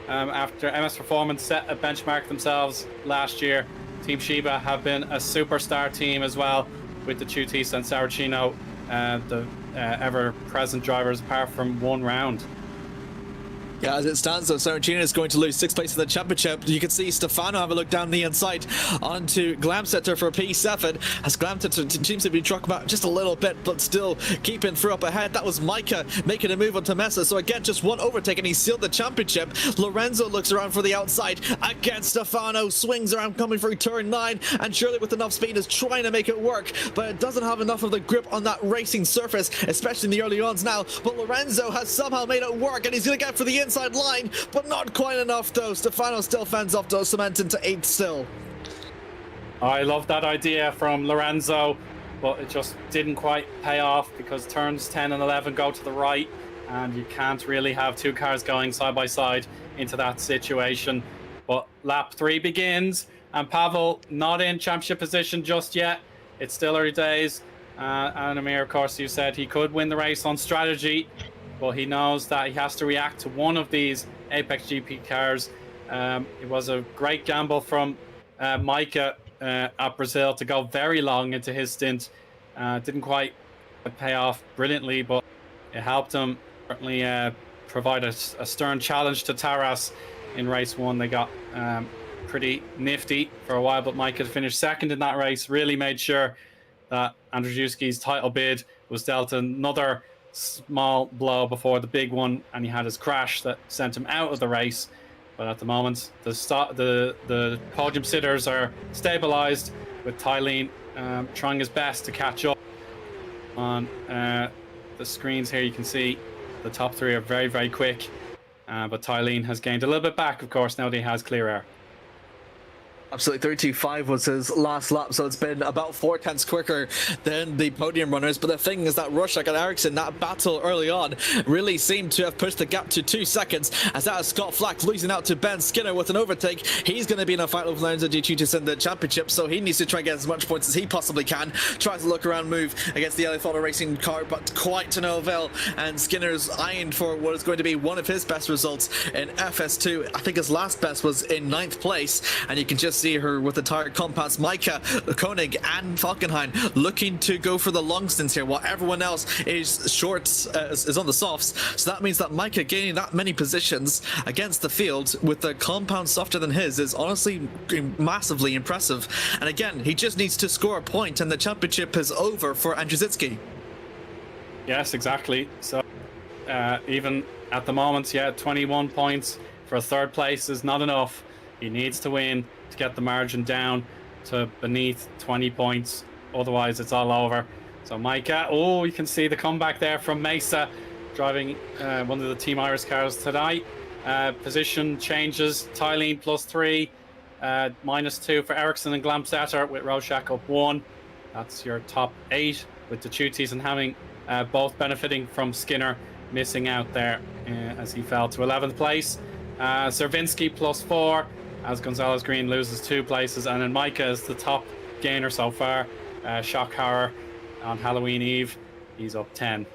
after MS Performance set a benchmark themselves last year, Team Sheba have been a superstar team as well, with the Oates and Saracino, the ever-present drivers, apart from 1 round. Yeah, as it stands though, Saracino is going to lose 6th place in the championship. You can see Stefano have a look down the inside onto Glamsetter for P7, as Glamsetter seems to be dropping back just a little bit, but still keeping through up ahead. That was Micah making a move onto Mesa, so again, just 1 overtake and he sealed the championship. Lorenzo looks around for the outside. Again, Stefano swings around coming through turn 9, and surely with enough speed is trying to make it work, but it doesn't have enough of the grip on that racing surface, especially in the early runs now. But Lorenzo has somehow made it work, and he's going to get for the inside line, but not quite enough though. Stefano still fends off cement into 8th still. I love that idea from Lorenzo, but it just didn't quite pay off because turns 10 and 11 go to the right, and you can't really have 2 cars going side by side into that situation. But lap 3 begins, and Pavel not in championship position just yet. It's still early days, and Amir, of course, you said he could win the race on strategy, but he knows that he has to react to one of these Apex GP cars. It was a great gamble from Micah at Brazil to go very long into his stint. Didn't quite pay off brilliantly, but it helped him certainly provide a stern challenge to Taras in race 1. They got pretty nifty for a while, but Micah finished 2nd in that race. Really made sure that Andrzejewski's title bid was dealt another small blow before the big one, and he had his crash that sent him out of the race. But at the moment, the podium sitters are stabilized, with Tylene trying his best to catch up. On the screens here, you can see the top 3 are very, very quick, but Tylene has gained a little bit back, of course, now that he has clear air. Absolutely, 32.5 was his last lap, so it's been about 4 tenths quicker than the podium runners. But the thing is that Roshak and Ericsson, that battle early on, really seemed to have pushed the gap to 2 seconds, as that is Scott Flack losing out to Ben Skinner with an overtake. He's going to be in a fight with Lorenzo Di Chutis in the championship, so he needs to try and get as much points as he possibly can. Tries to look around move against the LA Photo Racing car, but quite to no avail, and Skinner's eyeing for what is going to be one of his best results in FS2. I think his last best was in 9th place, and you can just see her with the tire compass. Micah, Koenig and Falkenhayn looking to go for the long stints here, while everyone else is shorts, is on the softs. So that means that Micah gaining that many positions against the field with the compound softer than his is honestly massively impressive. And again, he just needs to score a point and the championship is over for Andrzejewski. Yes, exactly. So even at the moment, 21 points for a 3rd place is not enough. He needs to win to get the margin down to beneath 20 points. Otherwise, it's all over. So Micah, oh, you can see the comeback there from Mesa, driving one of the Team Iris cars tonight. Position changes, Tylene +3, -2 for Ericsson and Glamsetter, with Rorschach up 1. That's your top 8, with the Tutis and Hamming both benefiting from Skinner missing out there as he fell to 11th place. Servinski +4, as Gonzalez Green loses 2 places, and then Micah is the top gainer so far. Shock Horror on Halloween Eve, he's up 10.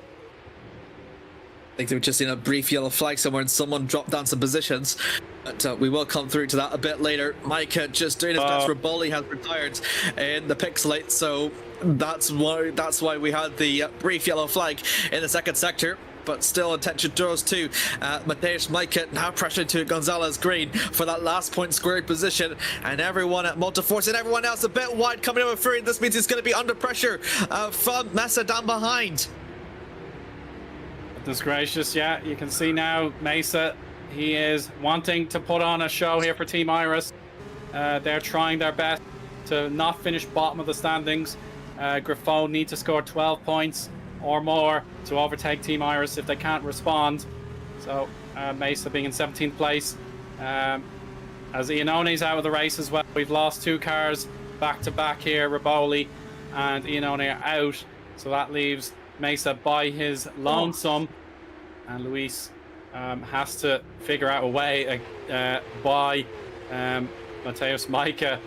I think we've just seen a brief yellow flag somewhere and someone dropped down some positions, but we will come through to that a bit later. Micah just doing his best. Raboli has retired in the Pixelate, so that's why we had the brief yellow flag in the second sector. But still, attention draws to Mateusz Micah, now pressured to Gonzalez Green for that last point squared position, and everyone at Multiforce and everyone else a bit wide coming over free. This means he's going to be under pressure from Mesa down behind. Goodness gracious, yeah, you can see now Mesa, he is wanting to put on a show here for Team Iris. They're trying their best to not finish bottom of the standings. Griffon need to score 12 points or more to overtake Team Iris if they can't respond. So Mesa being in 17th place. As Eoin's out of the race as well. We've lost 2 cars back to back here. Raboli and Eoin are out. So that leaves Mesa by his lonesome. And Luis has to figure out a way by Mateusz Micah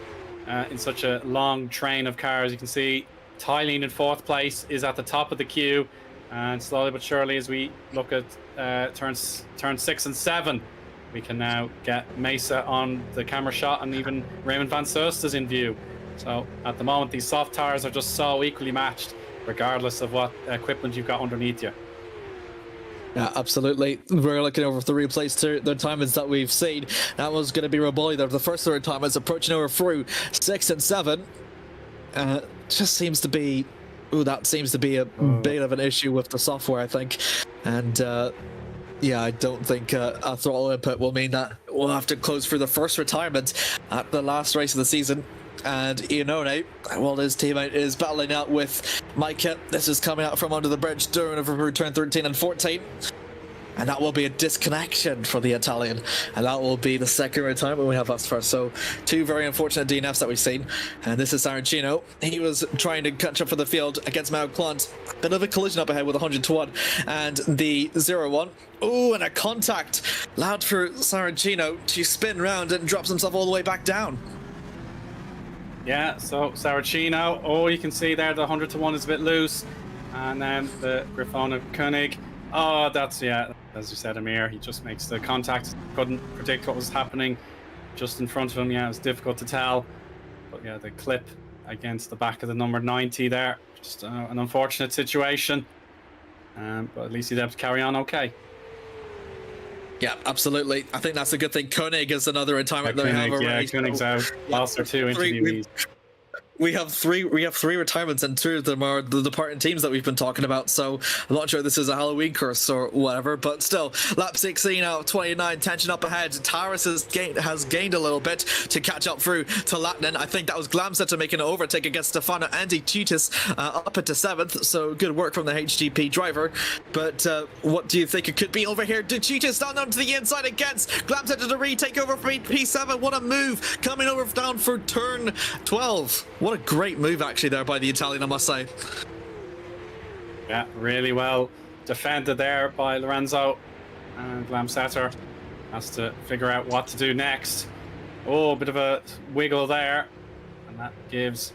in such a long train of cars. You can see Tylene in 4th place is at the top of the queue, and slowly but surely as we look at turns 6 and 7, we can now get Mesa on the camera shot, and even Raymond van Soest is in view. So at the moment these soft tires are just so equally matched regardless of what equipment you've got underneath you. Yeah, absolutely. We're looking over the replays to the retirements that we've seen. That was going to be Raboli there. The first retirements approaching over through 6 and 7. Just seems to be, that seems to be a bit of an issue with the software, I think. And yeah, I don't think a throttle input will mean that we'll have to close for the first retirement at the last race of the season. And Eoin, while his teammate is battling out with Micah, this is coming out from under the bridge during turn 13 and 14. And that will be a disconnection for the Italian. And that will be the second retirement we have thus far. So 2 very unfortunate DNFs that we've seen. And this is Saracino. He was trying to catch up for the field against Mao Clant. Bit of a collision up ahead with 100 to 1. And the 0-1. Oh, and a contact. Loud for Saracino to spin round and drops himself all the way back down. Yeah, so Saracino, oh, you can see there the 100 to 1 is a bit loose. And then the Griffon of Koenig. Oh, that's, yeah, as you said, Amir, he just makes the contact. Couldn't predict what was happening just in front of him. Yeah, it was difficult to tell. But yeah, the clip against the back of the number 90 there. Just an unfortunate situation. But at least he'd have to carry on okay. Yeah, absolutely. I think that's a good thing. Koenig is another retirement that we have already. Yeah, Koenig's out. Lost our 2 interviewees. We have three retirements, and 2 of them are the departing teams that we've been talking about. So I'm not sure this is a Halloween curse or whatever, but still, lap 16 out of 29, tension up ahead. Taris has gained a little bit to catch up through to Latinen. I think that was Glamsetter making an overtake against Stefano Andy Tutis up into 7th. So good work from the HGP driver. But what do you think it could be over here? Did Tutis down onto the inside against Glamsetter to retake over for P7? What a move coming over down for turn 12. What a great move, actually, there by the Italian, I must say. Yeah, really well defended there by Lorenzo. And Glamsetter has to figure out what to do next. Oh, a bit of a wiggle there. And that gives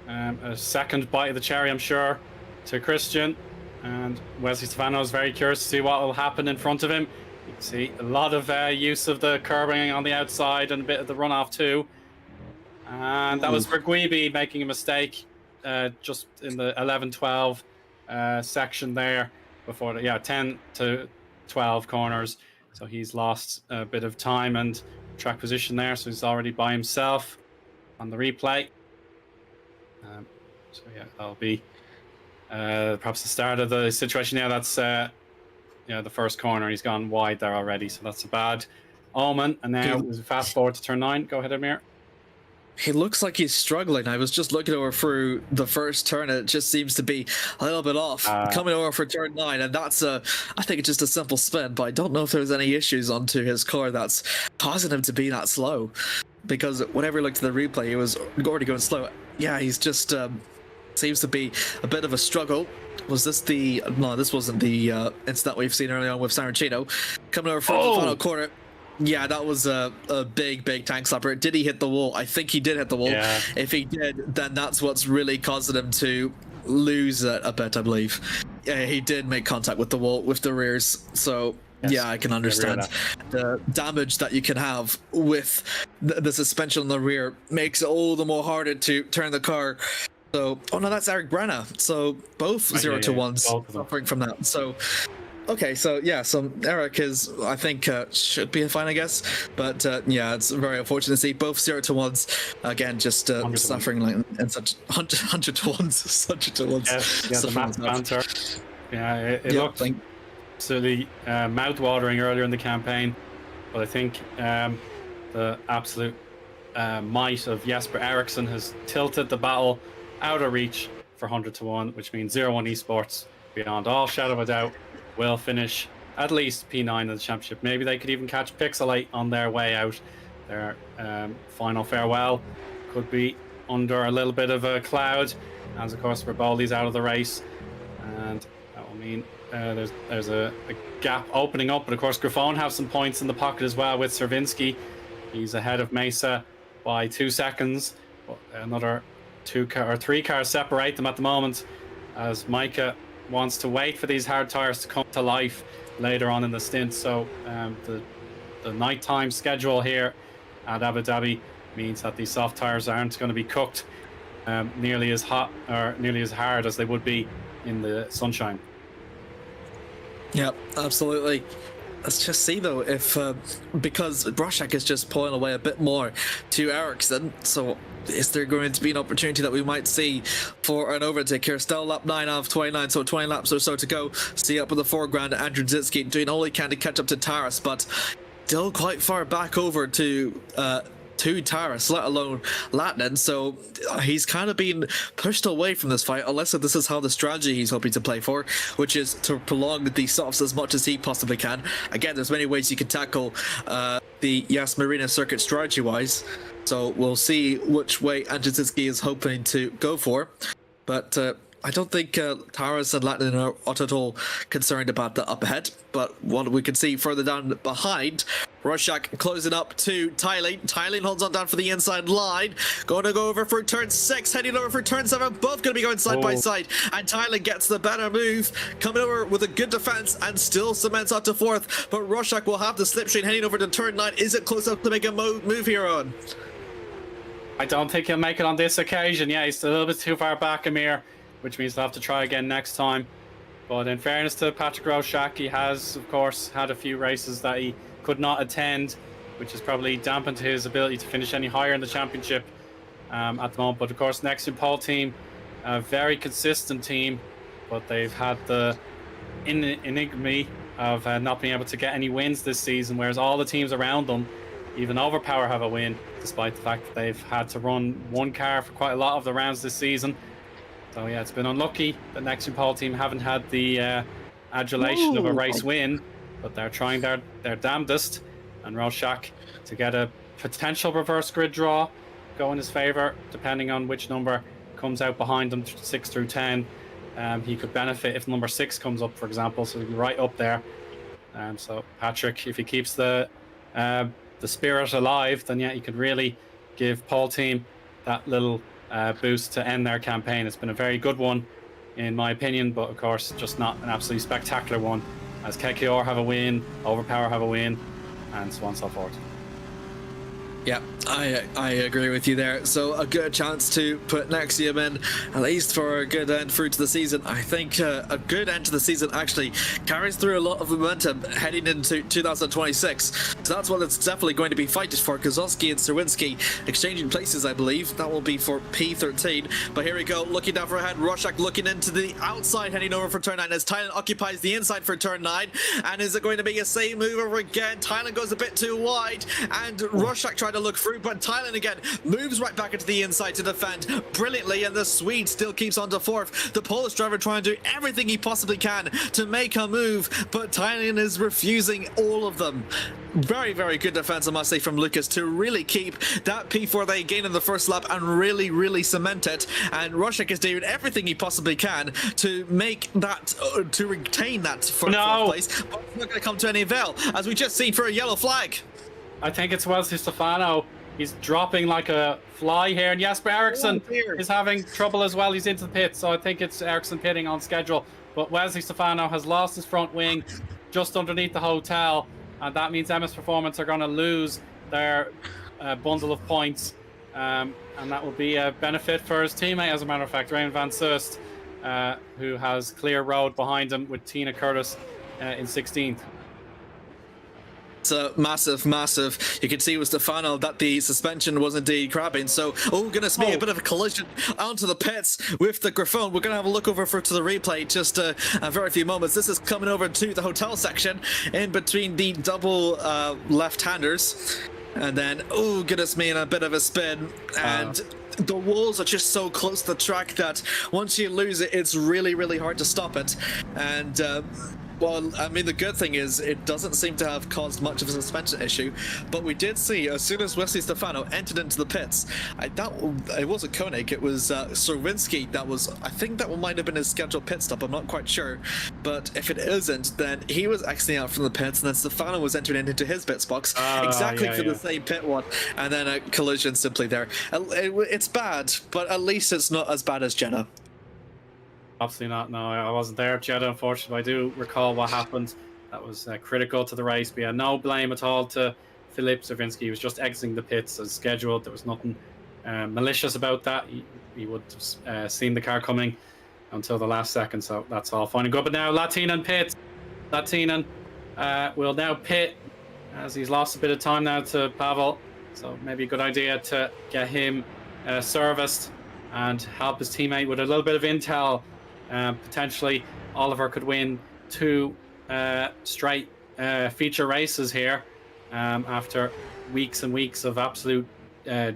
a second bite of the cherry, I'm sure, to Christian. And Wesley Stefano is very curious to see what will happen in front of him. You can see a lot of use of the curbing on the outside and a bit of the runoff too. And that was Berguibi making a mistake just in the 11-12 section there before the 10 to 12 corners. So he's lost a bit of time and track position there. So he's already by himself on the replay. So yeah, that'll be perhaps the start of the situation. Yeah, that's the first corner. He's gone wide there already. So that's a bad omen. And now we fast forward to turn 9. Go ahead, Amir. he looks like he's struggling. I was just looking over through the first turn, and it just seems to be a little bit off. Coming over for turn 9, and that's I think it's just a simple spin, but I don't know if there's any issues onto his car that's causing him to be that slow. Because whenever he looked at the replay, he was already going slow. Yeah, he's just seems to be a bit of a struggle. Was this the... No, this wasn't the incident we've seen early on with Saracino. Coming over from the final corner. Yeah, that was a big tank slapper. Did he hit the wall? I think he did hit the wall. Yeah. If he did, then that's what's really causing him to lose it a bit, I believe. Yeah, he did make contact with the wall, with the rears. So... Yes, yeah, I can understand the damage that you can have with the suspension on the rear makes it all the more harder to turn the car. So, oh no, that's Eric Brenna. So both 0 to 1s suffering from that. So, okay, so yeah, so Eric is, I think, should be fine, I guess. But yeah, it's very unfortunate to see both 0 to 1s again, just suffering like in such 100 to 1s, such to 1s. Yes, the math banter. Yeah, it looked absolutely mouth-watering earlier in the campaign, but I think the absolute might of Jesper Eriksson has tilted the battle out of reach for 100 to 1, which means 0-1 Esports, beyond all shadow of a doubt, will finish at least P9 in the championship. Maybe they could even catch Pixelate on their way out. Their final farewell could be under a little bit of a cloud, as of course Riboldi's out of the race, and that will mean there's a gap opening up, but of course Grafone have some points in the pocket as well with Cervinski. He's ahead of Mesa by 2 seconds, but another 3 cars separate them at the moment, as Micah wants to wait for these hard tires to come to life later on in the stint. So the nighttime schedule here at Abu Dhabi means that these soft tires aren't going to be cooked nearly as hot or nearly as hard as they would be in the sunshine. Yeah, absolutely. Let's just see though if because Roszak is just pulling away a bit more to Eriksson, so is there going to be an opportunity that we might see for an overtake here? Still lap 9 out of 29, so 20 laps or so to go. See up in the foreground, Andrew Zitsky doing all he can to catch up to Taras, but still quite far back over to Taras, let alone Latnin, so he's kind of been pushed away from this fight, unless this is how the strategy he's hoping to play for, which is to prolong the softs as much as he possibly can. Again, there's many ways you can tackle the Yas Marina circuit strategy-wise, so we'll see which way Andrzejczycki is hoping to go for, but I don't think Taras and Latnin are at all concerned about the up ahead, but what we can see further down behind, Roszak closing up to Tylene. Tylene holds on down for the inside line. Going to go over for turn 6, heading over for turn 7. Both going to be going side by side. And Tylene gets the better move. Coming over with a good defense and still cements out to 4th. But Roszak will have the slipstream heading over to turn 9. Is it close enough to make a move here on? I don't think he'll make it on this occasion. Yeah, he's a little bit too far back, Amir, which means they'll have to try again next time. But in fairness to Patrick Roszak, he has, of course, had a few races that he could not attend, which has probably dampened his ability to finish any higher in the championship at the moment. But of course, next in pole team, a very consistent team, but they've had the enigma of not being able to get any wins this season, whereas all the teams around them, even Overpower, have a win, despite the fact that they've had to run one car for quite a lot of the rounds this season. So yeah, it's been unlucky that next in pole team haven't had the adulation of a race win, but they're trying their damnedest, and Roszak to get a potential reverse grid draw go in his favor, depending on which number comes out behind them, 6 through 10. He could benefit if number 6 comes up, for example, so he'd be right up there. So Patrick, if he keeps the spirit alive, then yeah, he could really give pole team that little boost to end their campaign. It's been a very good one, in my opinion, but of course, just not an absolutely spectacular one, as KKR have a win, Overpower have a win, and so on and so forth. Yeah, I agree with you there. So a good chance to put Nexium in, at least for a good end through to the season. I think a good end to the season actually carries through a lot of momentum heading into 2026. So that's what it's definitely going to be fighting for. Kozowski and Serwinski exchanging places, I believe. That will be for P13. But here we go, looking down for ahead. Roszak looking into the outside, heading over for turn 9 as Thailand occupies the inside for turn 9. And is it going to be a same move over again? Thailand goes a bit too wide, and Roszak tried to look through through, but Thailand again moves right back into the inside to defend brilliantly, and the Swede still keeps on to fourth. The Polish driver trying to do everything he possibly can to make a move, but Thailand is refusing all of them. Very, very good defense, I must say, from Lucas to really keep that P4 they gained in the first lap and really, really cement it. And Roshek is doing everything he possibly can to make that, to retain that fourth place. But it's not going to come to any avail, as we just seen for a yellow flag. I think it's Wesley Stefano. He's dropping like a fly here, and Jesper Eriksson is having trouble as well. He's into the pit, so I think it's Eriksson pitting on schedule. But Wesley Stefano has lost his front wing just underneath the hotel, and that means MS Performance are going to lose their bundle of points, and that will be a benefit for his teammate, as a matter of fact, Raymond Van Soest, who has clear road behind him with Tina Curtis in 16th. Massive. You can see with Stefano that the suspension was indeed crabbing. So, goodness me, a bit of a collision onto the pits with the Griffon. We're going to have a look over to the replay just a very few moments. This is coming over to the hotel section in between the double left-handers. And then, goodness me, and a bit of a spin. And the walls are just so close to the track that once you lose it, it's really, really hard to stop it. And well, I mean, the good thing is it doesn't seem to have caused much of a suspension issue, but we did see as soon as Wesley Stefano entered into the pits, it wasn't Koenig, it was Serwinski. I think that might have been his scheduled pit stop. I'm not quite sure, but if it isn't, then he was exiting out from the pits, and then Stefano was entering into his pits box exactly for the same pit one, and then a collision simply there. It's bad, but at least it's not as bad as Jeddah. Absolutely not. No, I wasn't there at Jeddah, unfortunately. I do recall what happened. That was critical to the race. We had no blame at all to Filip Serwinski. He was just exiting the pits as scheduled. There was nothing malicious about that. He would have seen the car coming until the last second, so that's all fine and good. But now Latinen pits. Latinen will now pit, as he's lost a bit of time now to Pavel. So maybe a good idea to get him serviced and help his teammate with a little bit of intel. Potentially Oliver could win 2 straight feature races here after weeks and weeks of absolute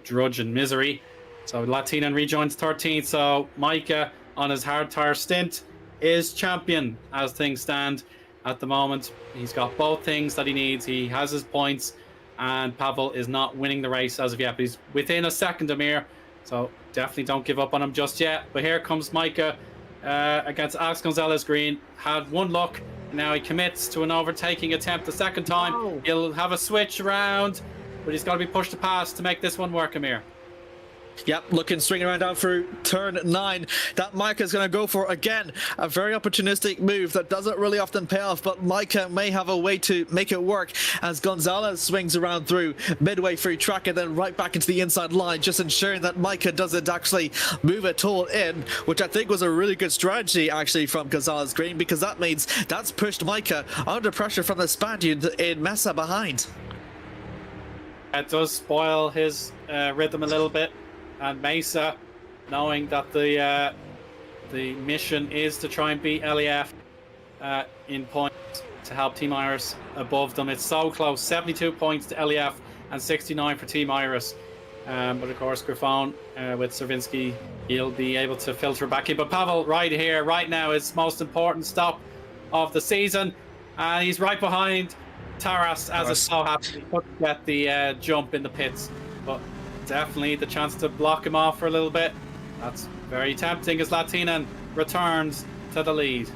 drudge and misery. So Latinen rejoins 13th. So Micah on his hard tire stint is champion as things stand at the moment. He's got both things that he needs. He has his points, and Pavel is not winning the race as of yet, but he's within a second, Amir. So definitely don't give up on him just yet. But here comes Micah against Alex Gonzalez Green. Had one look, and now he commits to an overtaking attempt the second time. Wow. He'll have a switch around, but he's got to be pushed to pass to make this one work, Amir. Yep, looking swinging around down through turn 9. That Micah is going to go for, again, a very opportunistic move that doesn't really often pay off, but Micah may have a way to make it work as Gonzalez swings around through midway through track and then right back into the inside line, just ensuring that Micah doesn't actually move at all in, which I think was a really good strategy actually from Gonzalez Green, because that means that's pushed Micah under pressure from the Spaniard in Mesa behind. It does spoil his rhythm a little bit. And Mesa, knowing that the mission is to try and beat LEF in points to help Team Iris above them. It's so close, 72 points to LEF and 69 for Team Iris. But of course, Griffon with Serwinski, he'll be able to filter back in. But Pavel, right here, right now, is most important stop of the season. And he's right behind Taras, as it so happens. He couldn't get the jump in the pits. But definitely the chance to block him off for a little bit. That's very tempting as Latinen returns to the lead.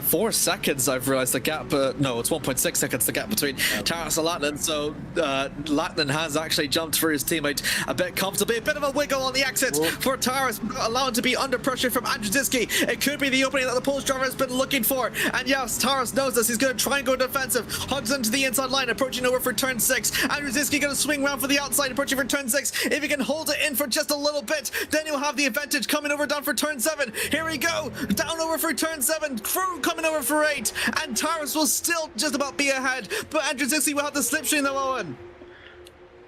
4 seconds, I've realized the gap. No, it's 1.6 seconds, the gap between Taras and Latinen. So Latinen has actually jumped for his teammate a bit comfortably. A bit of a wiggle on the exit for Taras, allowed to be under pressure from Andrzejewski. It could be the opening that the Polish driver has been looking for. And yes, Taras knows this. He's going to try and go defensive. Hugs into the inside line, approaching over for turn 6. Andrzejewski going to swing around for the outside, approaching for turn 6. If he can hold it in for just a little bit, then he'll have the advantage coming over down for turn 7. Here we go, down over for turn 7. Coming over for 8, and Taras will still just about be ahead, but Andrzejewski will have the slipstream though, Eoin.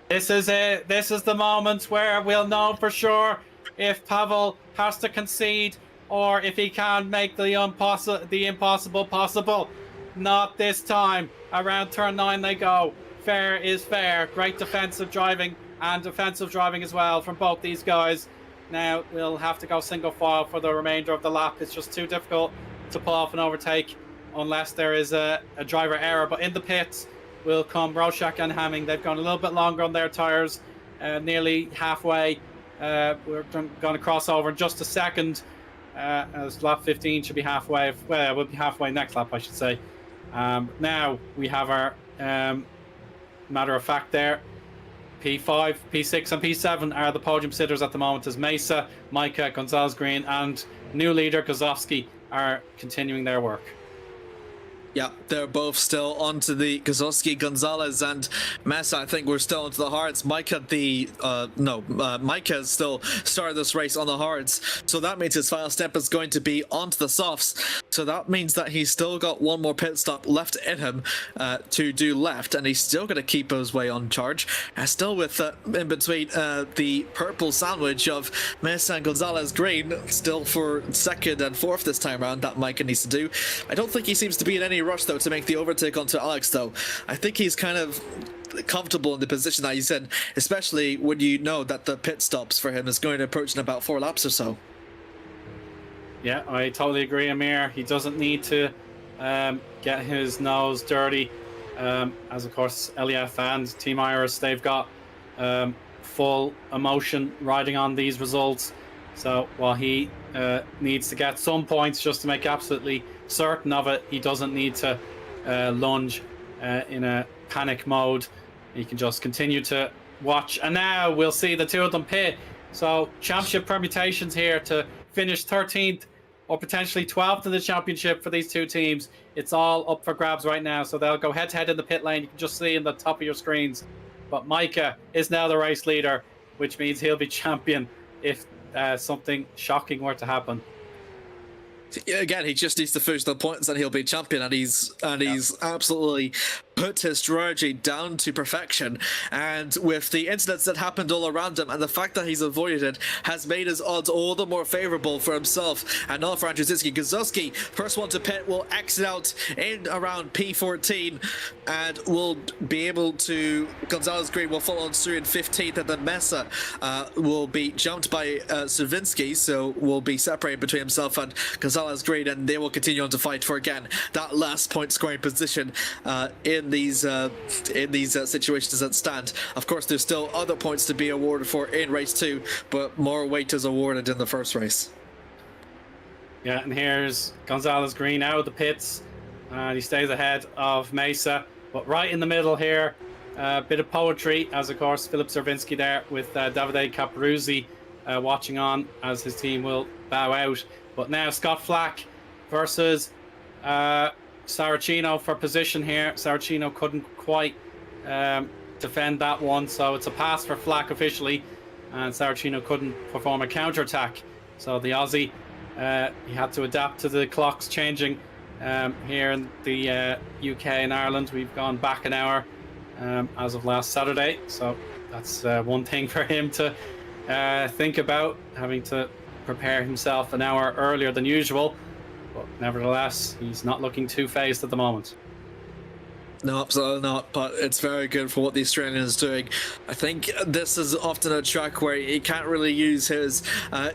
This is it. This is the moment where we'll know for sure if Pavel has to concede or if he can make the impossible possible. Not this time. Around turn 9 they go. fair is fair. Great defensive driving and offensive driving as well from both these guys. Now we'll have to go single file for the remainder of the lap. It's just too difficult to pull off an overtake unless there is a driver error. But in the pits will come Rorschach and Hamming. They've gone a little bit longer on their tyres, nearly halfway. We're going to cross over in just a second, as lap 15 should be halfway. Well, we'll be halfway next lap, I should say. Now we have our matter of fact there. P5, P6 and P7 are the podium sitters at the moment, as Mesa, Micah, Gonzalez-Green and new leader Gazowski are continuing their work. Yeah, they're both still onto the Gazowski, Gonzalez, and Mesa. I think we're still onto the hards. Micah, Micah still started this race on the hards, so that means his final step is going to be onto the softs. So that means that he's still got one more pit stop left in him to do left, and he's still going to keep his way on charge. Still with in between the purple sandwich of Mesa and Gonzalez Green, still for second and fourth this time around. That Micah needs to do. I don't think he seems to be in any rush though to make the overtake onto Alex though. I think he's kind of comfortable in the position that he's in, especially when you know that the pit stops for him is going to approach in about 4 laps or so. Yeah, I totally agree, Amir. He doesn't need to get his nose dirty, as of course Eliaf and Team Iris, they've got full emotion riding on these results. So while he needs to get some points just to make absolutely certain of it, he doesn't need to lunge in a panic mode. He can just continue to watch, and now we'll see the two of them pit. So championship permutations here to finish 13th or potentially 12th in the championship for these two teams. It's all up for grabs right now, so they'll go head to head in the pit lane. You can just see in the top of your screens, but Micah is now the race leader, which means he'll be champion if something shocking were to happen. Again, he just needs to finish the points and he'll be champion, and he's absolutely put his strategy down to perfection. And with the incidents that happened all around him and the fact that he's avoided it has made his odds all the more favorable for himself and not for Andrzejewski. Gazowski, first one to pit, will exit out in around P14 and will be able to, Gonzalez Green will follow on through in 15th, and then Mesa will be jumped by Savinsky, so will be separated between himself and Gonzalez Green, and they will continue on to fight for again that last point scoring position in these situations that stand. Of course, there's still other points to be awarded for in race 2, but more weight is awarded in the first race. Yeah, and here's Gonzalez Green out of the pits, and he stays ahead of Mesa, but right in the middle here, a bit of poetry, as of course Filip Czerwinski there with Davide Caparuzzi watching on as his team will bow out. But now Scott Flack versus Saracino for position here. Saracino couldn't quite defend that one, so it's a pass for Flack officially, and Saracino couldn't perform a counter-attack. So the Aussie, he had to adapt to the clocks changing here in the UK and Ireland. We've gone back an hour as of last Saturday, so that's one thing for him to think about, having to prepare himself an hour earlier than usual. But nevertheless, he's not looking too phased at the moment. No, absolutely not, but it's very good for what the Australian is doing. I think this is often a track where he can't really use his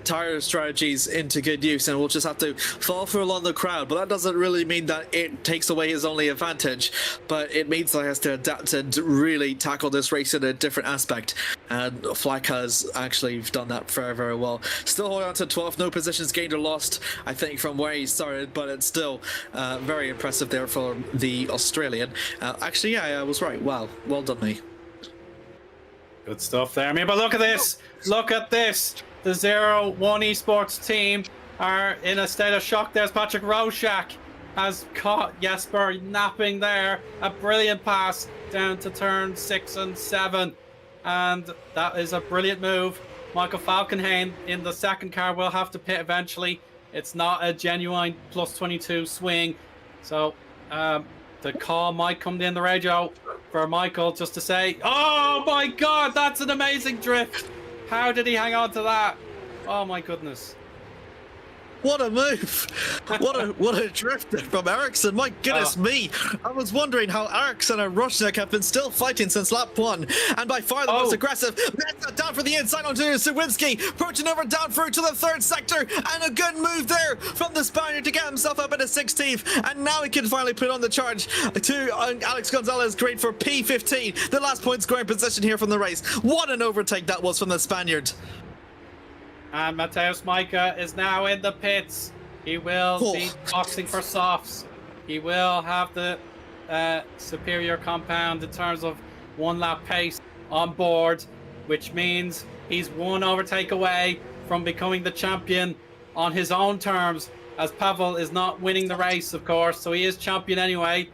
tyre strategies into good use, and we'll just have to fall through along the crowd. But that doesn't really mean that it takes away his only advantage, but it means that he has to adapt and really tackle this race in a different aspect. And Flack has actually done that very, very well. Still holding on to 12th, no positions gained or lost, I think, from where he started, but it's still very impressive there for the Australian. Actually, yeah, I was right. Wow, well done, me. Good stuff there, I mean, but look at this. Look at this. The 0-1 esports team are in a state of shock. There's Patrick Rorschach has caught Jesper napping there. A brilliant pass down to turn 6 and 7. And that is a brilliant move. Michael Falkenhayn in the second car will have to pit eventually. It's not a genuine plus 22 swing. So, the call might come in the radio for Michael just to say, oh my God, that's an amazing drift. How did he hang on to that? Oh my goodness. What a move! What a drift from Ericsson. My goodness me! I was wondering how Ericsson and Roshnik have been still fighting since lap 1, and by far the most aggressive. That's down for the inside onto Sawinski, approaching over down through to the 3rd sector, and a good move there from the Spaniard to get himself up into 16th, and now he can finally put on the charge to Alex Gonzalez. Great for P15, the last point scoring position here from the race. What an overtake that was from the Spaniard. And Mateusz Majka is now in the pits. He will be boxing for softs. He will have the superior compound in terms of 1 lap pace on board, which means he's 1 overtake away from becoming the champion on his own terms, as Pavel is not winning the race, of course, so he is champion anyway.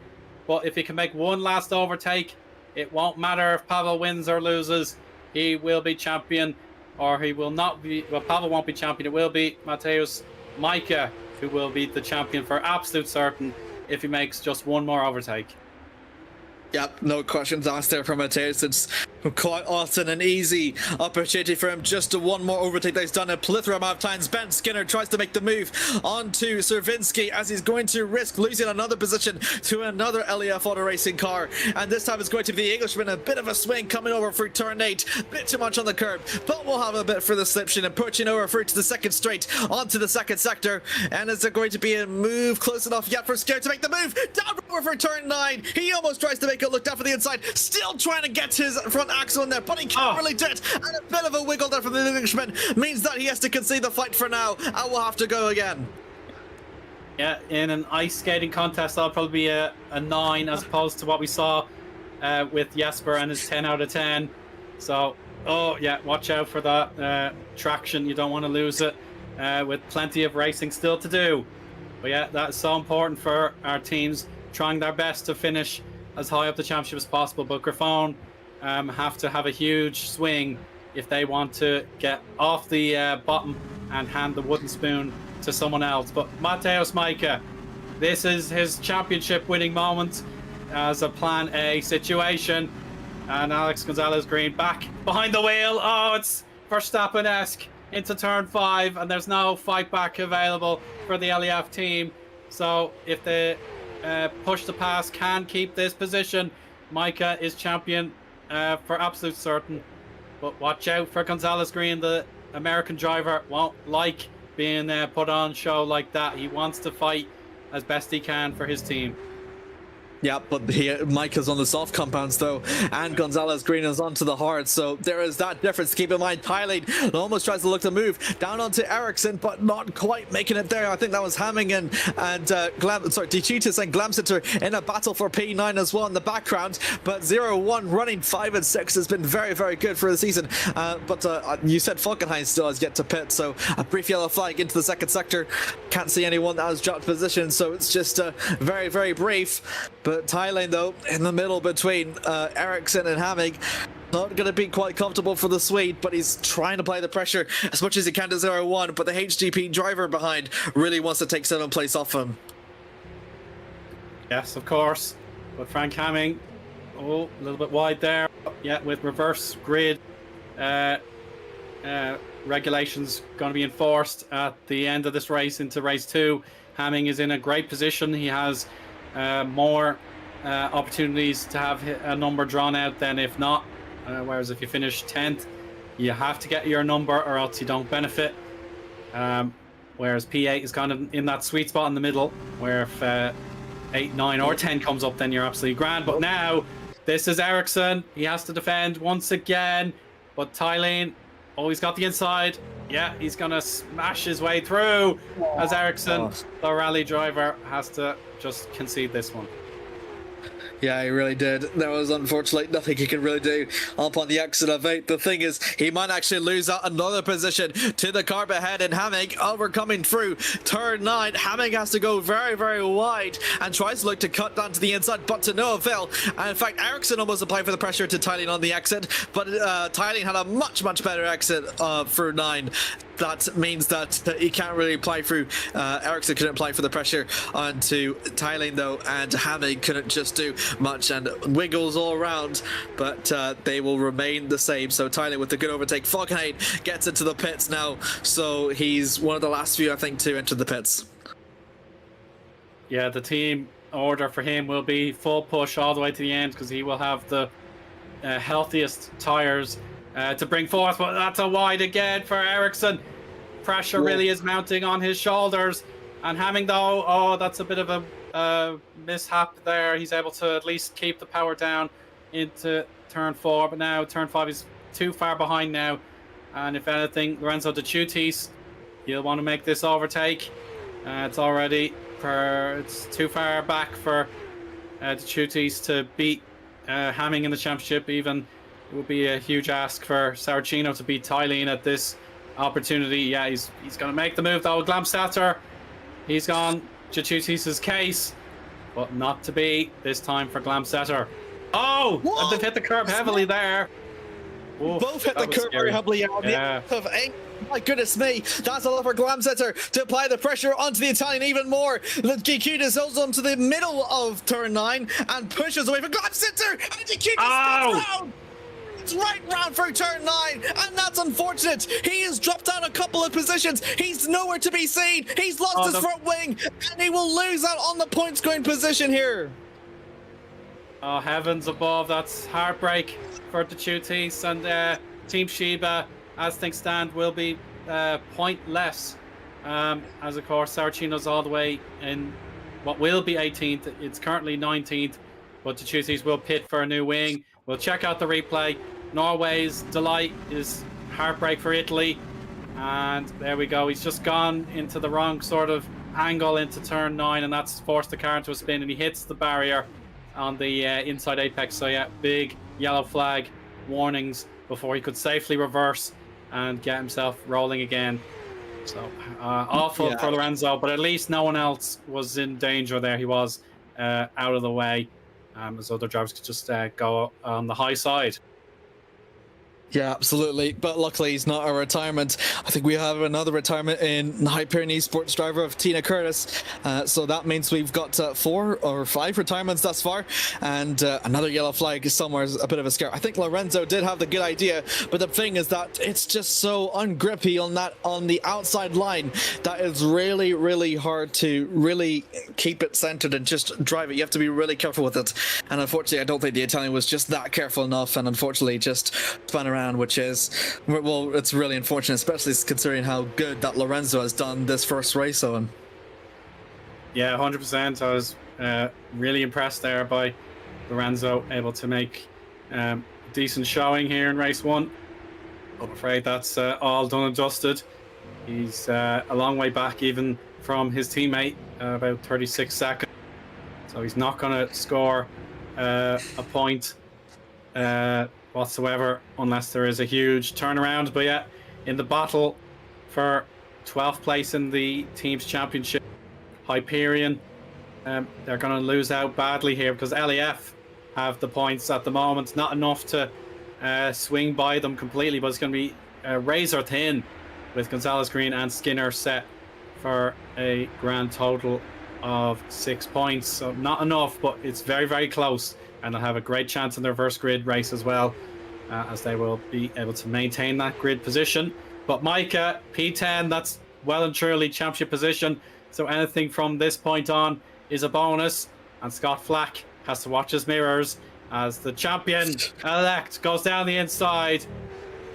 But if he can make 1 last overtake, it won't matter if Pavel wins or loses. He will be champion. Or he will not be. Well, Pavel won't be champion. It will be Mateusz Majka who will be the champion for absolute certain if he makes just 1 more overtake. Yep, no questions asked there from Oates. It's quite often an easy opportunity for him. Just to 1 more overtake that he's done a plethora of times. Ben Skinner tries to make the move onto Cervinski as he's going to risk losing another position to another LEF Auto Racing car. And this time it's going to be the Englishman. A bit of a swing coming over through turn 8. Bit too much on the curb, but we'll have a bit for the slipstream and pushing over through to the 2nd straight onto the 2nd sector. And is there going to be a move close enough yet for Skinner to make the move? Down over for turn 9. He almost tries to make it look down for the inside, still trying to get his front axle in there, but he can't really do it, and a bit of a wiggle there from the Englishman means that he has to concede the fight for now, and will have to go again. Yeah, in an ice skating contest, that'll probably be a 9 as opposed to what we saw with Jesper and his 10 out of 10. So, oh yeah, watch out for that traction. You don't want to lose it with plenty of racing still to do. But yeah, that's so important for our teams, trying their best to finish as high up the championship as possible. But Grafone have to have a huge swing if they want to get off the bottom and hand the wooden spoon to someone else. But Mateusz Majka, this is his championship winning moment as a plan A situation. And Alex Gonzalez Green back behind the wheel. Oh, it's Verstappen-esque into turn 5, and there's no fight back available for the LEF team. So if the push to pass can keep this position, Majka is champion for absolute certain. But watch out for Gonzalez Green. The American driver won't like being put on show like that. He wants to fight as best he can for his team. Yeah, but Majka's on the soft compounds though, and Gonzalez Green is onto the hard, so there is that difference to keep in mind. Thailand almost tries to look to move down onto Ericsson, but not quite making it there. I think that was Hamming and Dichitis and Glamsitter in a battle for P9 as well in the background, but 0-1 running 5 and 6 has been very, very good for the season. But you said Falkenhayn still has yet to pit, so a brief yellow flag into the 2nd sector. Can't see anyone that has dropped position, so it's just very, very brief. But Thailand, though, in the middle between Ericsson and Hamming, not going to be quite comfortable for the Swede, but he's trying to play the pressure as much as he can to 0-1. But the HGP driver behind really wants to take 7th place off him. Yes, of course. But Frank Hamming, oh, a little bit wide there. Yeah, with reverse grid regulations going to be enforced at the end of this race into race 2. Hamming is in a great position. He has more opportunities to have a number drawn out than if not. Whereas if you finish 10th, you have to get your number or else you don't benefit. Whereas P8 is kind of in that sweet spot in the middle, where if 8, 9 or 10 comes up, then you're absolutely grand. But now, this is Ericsson. He has to defend once again. But Thailand, oh, he's got the inside. Yeah, he's going to smash his way through as Ericsson, the rally driver, has to just concede this one. Yeah, he really did. There was unfortunately nothing he could really do up on the exit of 8. The thing is, he might actually lose out another position to the car ahead, and Hamming overcoming through turn 9. Hamming has to go very, very wide and tries to look to cut down to the inside, but to no avail. And in fact, Ericsson almost applied for the pressure to Thailand on the exit, but Thailand had a much, much better exit through 9. that means that he can't really apply through. Ericsson couldn't apply for the pressure onto Thailand though, and Hamid couldn't just do much, and wiggles all around, but they will remain the same. So Thailand with the good overtake. Falkenhayn gets into the pits now, so he's one of the last few, I think, to enter the pits. Yeah, the team order for him will be full push all the way to the end, because he will have the healthiest tyres to bring forth. But that's a wide again for Ericsson. Pressure really is mounting on his shoulders. And Hamming, though, oh, that's a bit of a mishap there. He's able to at least keep the power down into turn 4. But now turn 5 is too far behind now. And if anything, Lorenzo De Ciutis, he'll want to make this overtake. It's already it's too far back for De Ciutis to beat Hamming in the championship. Even it would be a huge ask for Saracino to beat Thailand at this opportunity. Yeah, he's going to make the move though. Glamstetter, he's gone De Ciutis' case, but not to be this time for Glamstetter. Oh, and they've hit the curb heavily there. Oof, both hit the curb very heavily. Yeah. My goodness me, that's a lot for Glamstetter to apply the pressure onto the Italian even more. Gicutis holds on to the middle of turn 9 and pushes away from Glamstetter, and Gicutis round. It's right round through turn 9, and that's unfortunate. He has dropped down a couple of positions. He's nowhere to be seen. He's lost his front wing, and he will lose out on the point scoring position here. Oh, heavens above, that's heartbreak for De Ciutis, and Team Sheba, as things stand, will be pointless. As of course, Saracino's all the way in what will be 18th. It's currently 19th, but De Ciutis will pit for a new wing. We'll check out the replay. Norway's delight is heartbreak for Italy. And there we go. He's just gone into the wrong sort of angle into turn 9, and that's forced the car into a spin, and he hits the barrier on the inside apex. So yeah, big yellow flag warnings before he could safely reverse and get himself rolling again. So awful for Lorenzo, but at least no one else was in danger there. He was out of the way, as other drivers could just go on the high side. Yeah, absolutely. But luckily, he's not a retirement. I think we have another retirement in Hyperion Esports driver of Tina Curtis. So that means we've got 4 or 5 retirements thus far. And another yellow flag is somewhere is a bit of a scare. I think Lorenzo did have the good idea, but the thing is that it's just so ungrippy on the outside line that is really, really hard to really keep it centered and just drive it. You have to be really careful with it. And unfortunately, I don't think the Italian was just that careful enough, and unfortunately just spun around, which is, well, it's really unfortunate, especially considering how good that Lorenzo has done this first race on. Yeah, 100%. I was really impressed there by Lorenzo, able to make a decent showing here in race 1. I'm afraid that's all done and dusted. He's a long way back even from his teammate, about 36 seconds. So he's not going to score a point whatsoever unless there is a huge turnaround. But yeah, in the battle for 12th place in the team's championship, Hyperion, they're going to lose out badly here because LAF have the points at the moment. Not enough to swing by them completely, but it's going to be razor thin with Gonzalez Green and Skinner set for a grand total of 6 points. So not enough, but it's very, very close. And they'll have a great chance in the reverse grid race as well, as they will be able to maintain that grid position. But Micah, P10, that's well and truly championship position. So anything from this point on is a bonus. And Scott Flack has to watch his mirrors as the champion-elect goes down the inside,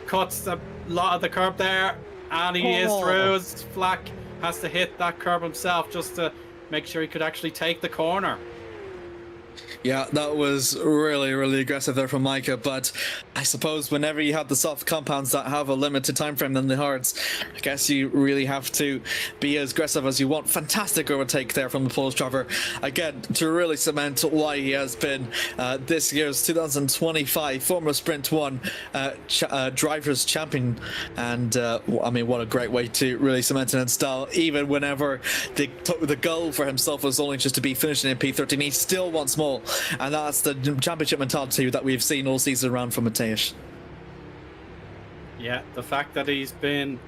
cuts a lot of the curb there, and he is through. As Flack has to hit that curb himself just to make sure he could actually take the corner. Yeah, that was really, really aggressive there from Micah, but I suppose whenever you have the soft compounds that have a limited time frame than the hards, I guess you really have to be as aggressive as you want. Fantastic overtake there from the Polish driver, again, to really cement why he has been this year's 2025 Formula Sprint 1 Drivers' Champion. And I mean, what a great way to really cement it in style. Even whenever the goal for himself was only just to be finishing in P13, he still wants more. And that's the championship mentality that we've seen all season around from Mateusz. Yeah, the fact that he's been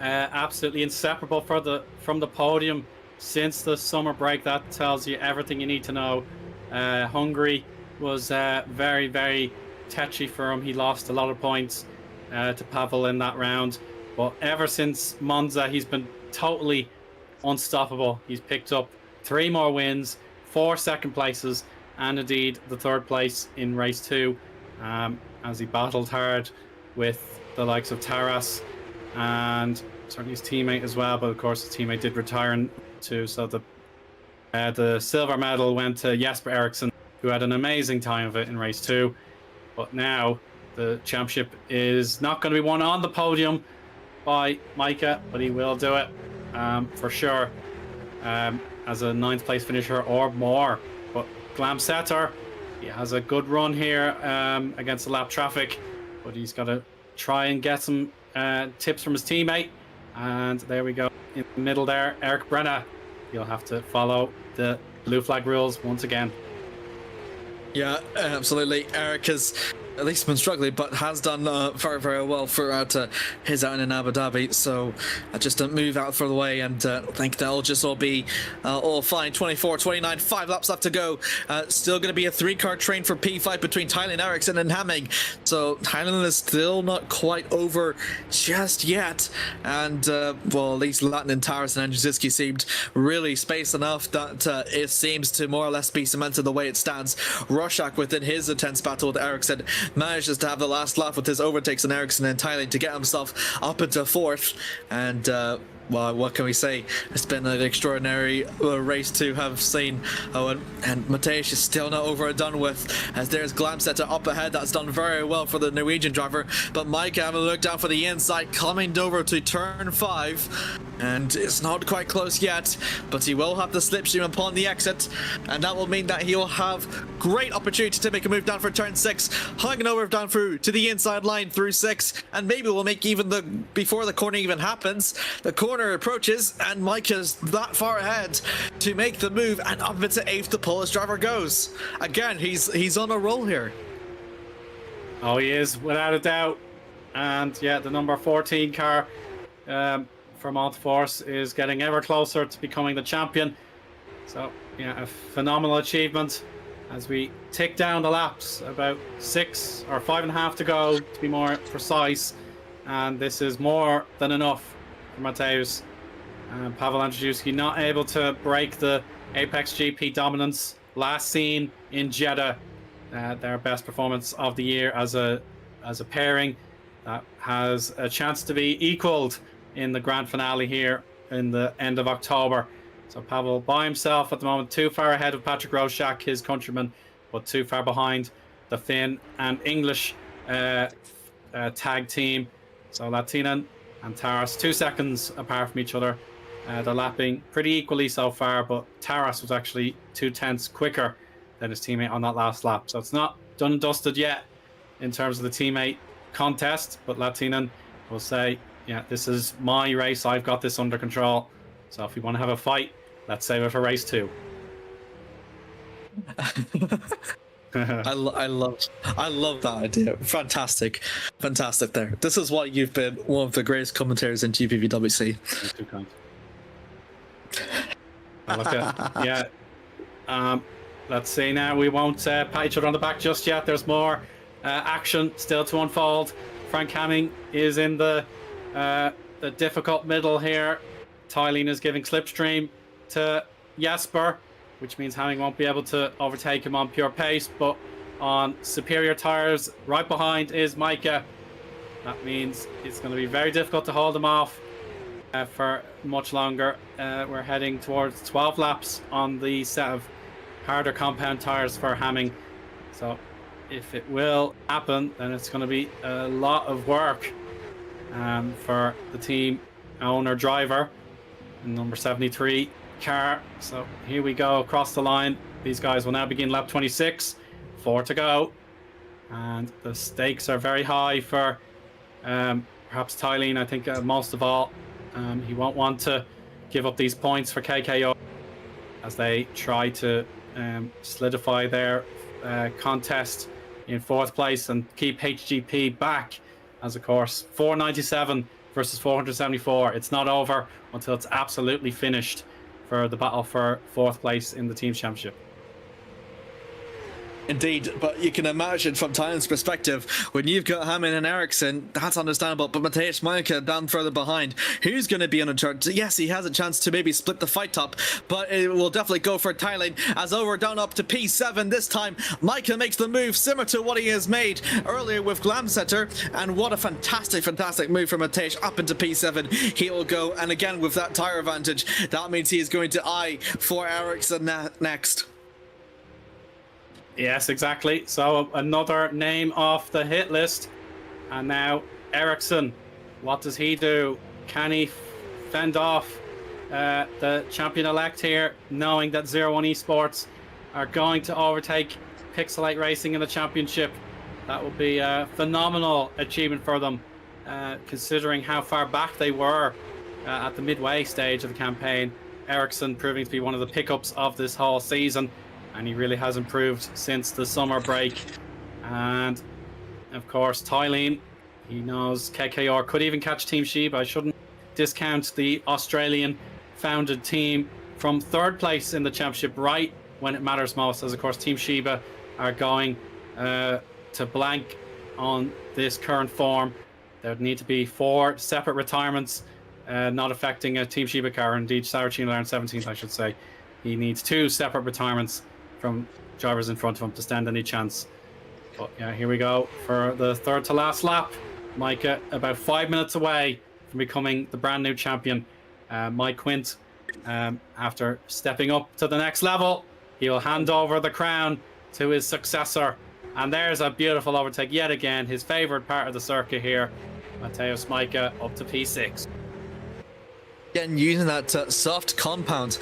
absolutely inseparable from the podium since the summer break. That tells you everything you need to know. Hungary was very, very tetchy for him. He lost a lot of points to Pavel in that round. But ever since Monza, he's been totally unstoppable. He's picked up 3 more wins, 4 second places, and indeed the 3rd place in race 2, as he battled hard with the likes of Taras and certainly his teammate as well. But of course, his teammate did retire too. So the silver medal went to Jesper Eriksson, who had an amazing time of it in race 2. But now the championship is not going to be won on the podium by Micah, but he will do it for sure as a 9th place finisher or more. But Glamsetter, he has a good run here against the lap traffic, but he's got to try and get some tips from his teammate. And there we go in the middle there, Eric Brenna. He'll have to follow the blue flag rules once again. Yeah, absolutely. Eric has at least been struggling, but has done very, very well throughout his outing in Abu Dhabi. So just to move out for the way, and I think that'll just all be all fine. 24, 29, 5 laps left to go. Still going to be a 3-car train for P5 between Thailand, Eriksson, and Hamming. So Thailand is still not quite over just yet. And well, at least Latin and Taras and Andrzejewski seemed really spaced enough that it seems to more or less be cemented the way it stands. Roshak, within his intense battle with Eriksson, manages to have the last laugh with his overtakes on Eriksson and Thailand to get himself up into 4th. And well, what can we say? It's been an extraordinary race to have seen. Owen, and Mateusz is still not over and done with, as there's Glamsetter up ahead. That's done very well for the Norwegian driver, but Mike having a look down for the inside, coming over to turn 5, and it's not quite close yet, but he will have the slipstream upon the exit, and that will mean that he'll have great opportunity to make a move down for turn 6, hanging over down through to the inside line through 6, and maybe we'll make even before the corner even happens. The corner approaches, and Mike is that far ahead to make the move, and up into 8th the Polish driver goes. Again, he's on a roll here. Oh, he is, without a doubt. And yeah, the number 14 car from Oates is getting ever closer to becoming the champion. So yeah, a phenomenal achievement as we tick down the laps, about 6 or 5.5 to go to be more precise, and this is more than enough for Mateusz. Pavel Andrzejewski not able to break the Apex GP dominance last seen in Jeddah, their best performance of the year as a pairing. That has a chance to be equaled in the grand finale here in the end of October. So Pavel by himself at the moment, too far ahead of Patrick Roszak, his countryman, but too far behind the Finn and English tag team. So Latinen and Taras 2 seconds apart from each other. They're lapping pretty equally so far, but Taras was actually 0.2 quicker than his teammate on that last lap. So it's not done and dusted yet in terms of the teammate contest, but Latinen will say, yeah, this is my race, I've got this under control. So if we want to have a fight, let's save it for race 2. I love that idea. Fantastic there. This is why you've been one of the greatest commentators in GPVWC. That's too kind. Look at, yeah. Let's see now. We won't pat each other on the back just yet. There's more action still to unfold. Frank Hamming is in the difficult middle here. Thailand is giving slipstream to Jesper, which means Hamming won't be able to overtake him on pure pace, but on superior tires right behind is Micah. That means it's going to be very difficult to hold him off for much longer. We're heading towards 12 laps on the set of harder compound tires for Hamming. So if it will happen, then it's going to be a lot of work for the team owner driver, number 73 car. So here we go across the line. These guys will now begin lap 26, 4 to go, and the stakes are very high for perhaps Thailand. I think most of all, he won't want to give up these points for KKO as they try to solidify their contest in 4th place and keep HGP back, as of course 497 versus 474. It's not over until it's absolutely finished for the battle for 4th place in the Teams Championship. Indeed, but you can imagine from Thailand's perspective, when you've got Harmon and Ericsson, that's understandable, but Mateusz Majka down further behind, who's going to be on a turn? Yes, he has a chance to maybe split the fight up, but it will definitely go for Thailand, as over down up to P7 this time. Majka makes the move similar to what he has made earlier with Glamsetter, and what a fantastic move from Mateusz up into P7. He will go, and again with that tire advantage, that means he is going to eye for Ericsson next. Yes, exactly. So another name off the hit list. And now Ericsson, what does he do? Can he fend off the champion-elect here, knowing that 01 Esports are going to overtake Pixelate Racing in the championship? That would be a phenomenal achievement for them, considering how far back they were at the midway stage of the campaign. Ericsson proving to be one of the pickups of this whole season, and he really has improved since the summer break. And of course, Thailand, he knows KKR could even catch Team Sheba. I shouldn't discount the Australian founded team from 3rd place in the championship right when it matters most, as of course Team Sheba are going to blank on this current form. There would need to be 4 separate retirements, not affecting a Team Sheba car. Indeed, Saracino around 17th, I should say. He needs 2 separate retirements from drivers in front of him to stand any chance. But yeah, here we go for the 3rd to last lap. Majka about 5 minutes away from becoming the brand new champion. Mike Quint, after stepping up to the next level, he'll hand over the crown to his successor. And there's a beautiful overtake yet again, his favourite part of the circuit here. Mateusz Majka up to P6. Again, using that soft compound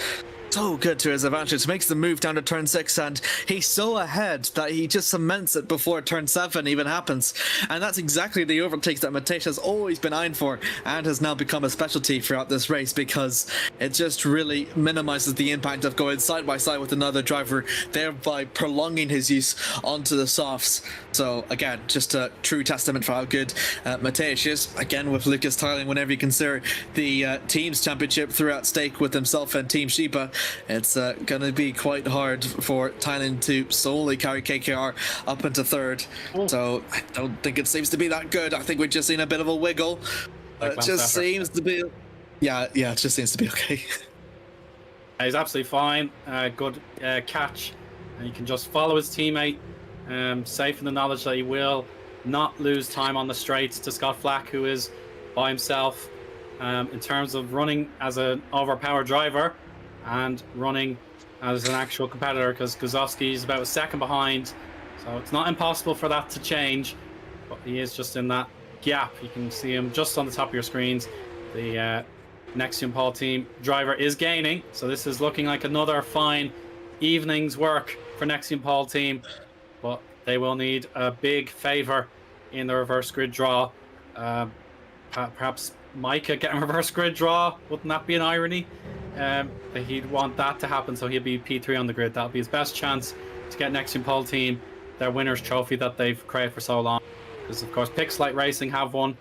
so good to his advantage, makes the move down to turn 6, and he's so ahead that he just cements it before turn 7 even happens. And that's exactly the overtakes that Mateusz has always been eyeing for, and has now become a specialty throughout this race, because it just really minimizes the impact of going side by side with another driver, thereby prolonging his use onto the softs. So again, just a true testament for how good Mateusz is. Again, with Lucas Thailand, whenever you consider the teams championship throughout stake with himself and Team Sheba, it's going to be quite hard for Thailand to solely carry KKR up into 3rd. So I don't think it seems to be that good. I think we've just seen a bit of a wiggle. It just seems to be... Yeah, it just seems to be okay. He's absolutely fine. Good catch. And you can just follow his teammate, safe in the knowledge that he will not lose time on the straights to Scott Flack, who is by himself. In terms of running as an overpowered driver and running as an actual competitor, because Guzowski is about a second behind, so it's not impossible for that to change, but he is just in that gap. You can see him just on the top of your screens. The Nexium Paul team driver is gaining, so this is looking like another fine evening's work for Nexium Paul team, but they will need a big favor in the reverse grid draw. Perhaps Majka getting reverse grid draw, wouldn't that be an irony? He'd want that to happen, so he'll be P3 on the grid. That'll be his best chance to get Nexium Pole team their winner's trophy that they've created for so long. Because of course Pixelite Racing have won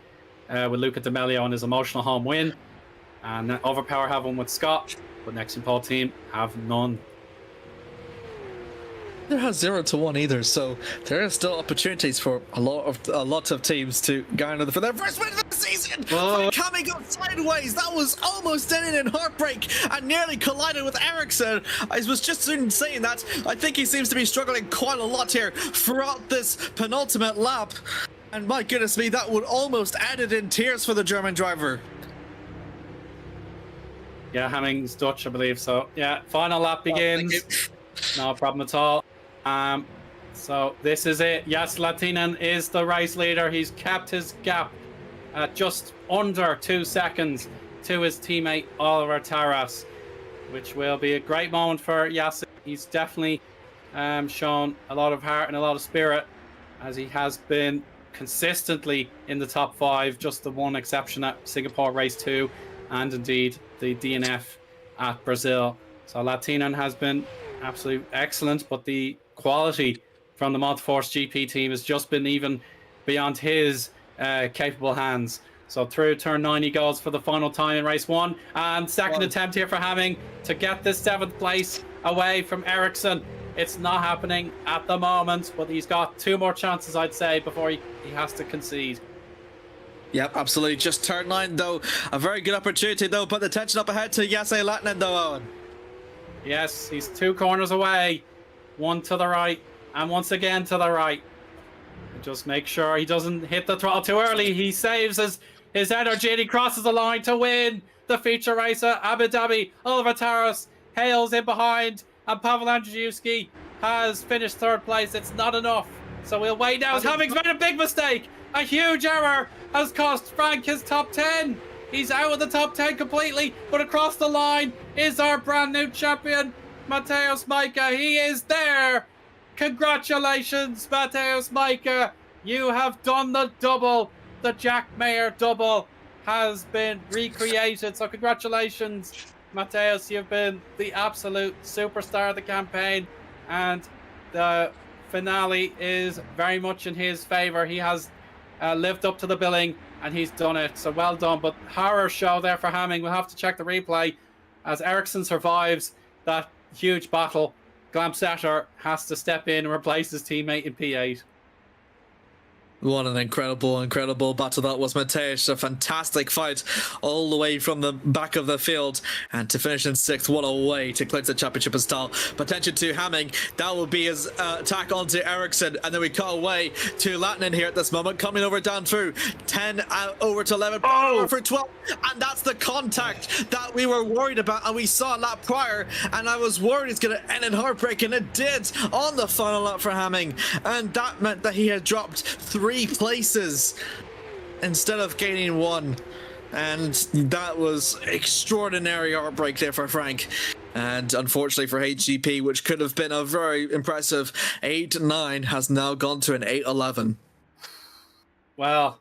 with Luca D'Amelio and his emotional home win, and Overpower have one with Scott, but Nexium Pole team have none. There has 0 to 1 either, so there are still opportunities for a lot of teams to garner for their first win of the season. Coming up sideways, that was almost ending in heartbreak and nearly collided with Ericsson. I was just saying that I think he seems to be struggling quite a lot here throughout this penultimate lap, and my goodness me, that would almost end it in tears for the German driver. Yeah, Hemming's Dutch, I believe. So yeah, final lap begins. No problem at all. So this is it. Yes, Latinen is the race leader. He's kept his gap at just under 2 seconds to his teammate Oliver Taras, which will be a great moment for Yassin. He's definitely shown a lot of heart and a lot of spirit, as he has been consistently in the top 5, just the one exception at Singapore Race 2 and indeed the DNF at Brazil. So Latinen has been absolutely excellent, but the quality from the Multiforce GP team has just been even beyond his capable hands. So through turn 9 he goes for the final time in race 1. And second attempt here for Hamming to get this 7th place away from Ericsson. It's not happening at the moment, but he's got 2 more chances, I'd say, before he has to concede. Yep, absolutely. Just turn 9, though. A very good opportunity, though. Put the tension up ahead to Jesse Lattinen, though, Owen. Yes, he's 2 corners away. 1 to the right, and once again to the right. Just make sure he doesn't hit the throttle too early. He saves his energy and he crosses the line to win the feature race at Abu Dhabi. Oliver Taras hails in behind, and Pavel Andrzejewski has finished 3rd place. It's not enough, so we'll wait now. Hamming's made a big mistake. A huge error has cost Frank his top 10. He's out of the top 10 completely, but across the line is our brand new champion, Mateusz Majka. He is there. Congratulations, Mateusz Majka. You have done the double. The Jack Mayer double has been recreated. So congratulations, Mateusz. You've been the absolute superstar of the campaign. And the finale is very much in his favor. He has lived up to the billing and he's done it. So well done. But horror show there for Hamming. We'll have to check the replay as Ericsson survives that huge battle. Glamsetter has to step in and replace his teammate in P8. What an incredible battle that was, Mateusz. A fantastic fight all the way from the back of the field. And to finish in 6th, what a way to clinch the championship in style. Attention to Hamming. That will be his attack onto Ericsson. And then we cut away to Lattinen here at this moment. Coming over down through 10 over to 11. Over for 12. And that's the contact that we were worried about. And we saw a lap prior. And I was worried it's going to end in heartbreak. And it did on the final lap for Hamming. And that meant that he had dropped 3 places instead of gaining 1, and that was extraordinary heartbreak there for Frank. And unfortunately for HGP, which could have been a very impressive 8-9, has now gone to an 8-11. Well,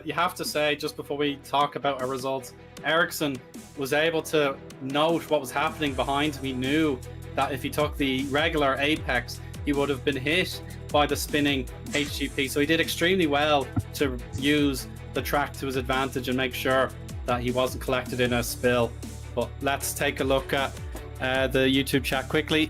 you have to say, just before we talk about our results, Ericsson was able to note what was happening behind him. He knew that if he took the regular apex, he would have been hit by the spinning HGP. So he did extremely well to use the track to his advantage and make sure that he wasn't collected in a spill. But let's take a look at the YouTube chat quickly.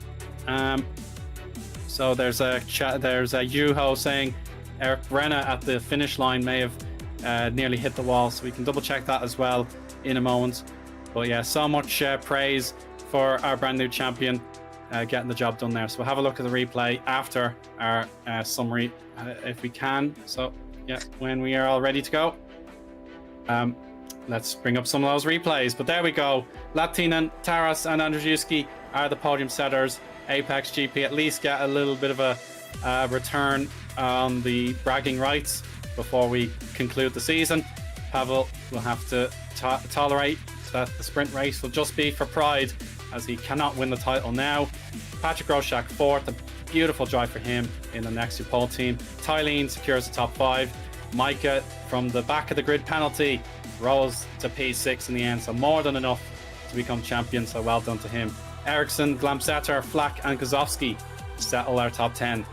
So there's a chat. There's a Yuho saying Eric Brenna at the finish line may have nearly hit the wall. So we can double check that as well in a moment. But yeah, so much praise for our brand new champion. Getting the job done there. So we'll have a look at the replay after our summary if we can. So yeah, when we are all ready to go, let's bring up some of those replays. But there we go. Lattinen, Taras and Andrzejewski are the podium setters. Apex GP at least get a little bit of a return on the bragging rights before we conclude the season. Pavel will have to tolerate that the sprint race will just be for pride, as he cannot win the title now. Patrick Roszak 4th, a beautiful drive for him in the next pole team. Tylene secures the top 5. Majka from the back of the grid penalty rose to P6 in the end, so more than enough to become champion, so well done to him. Ericsson, Glamsetter, Flack and Kozowski settle our top 10.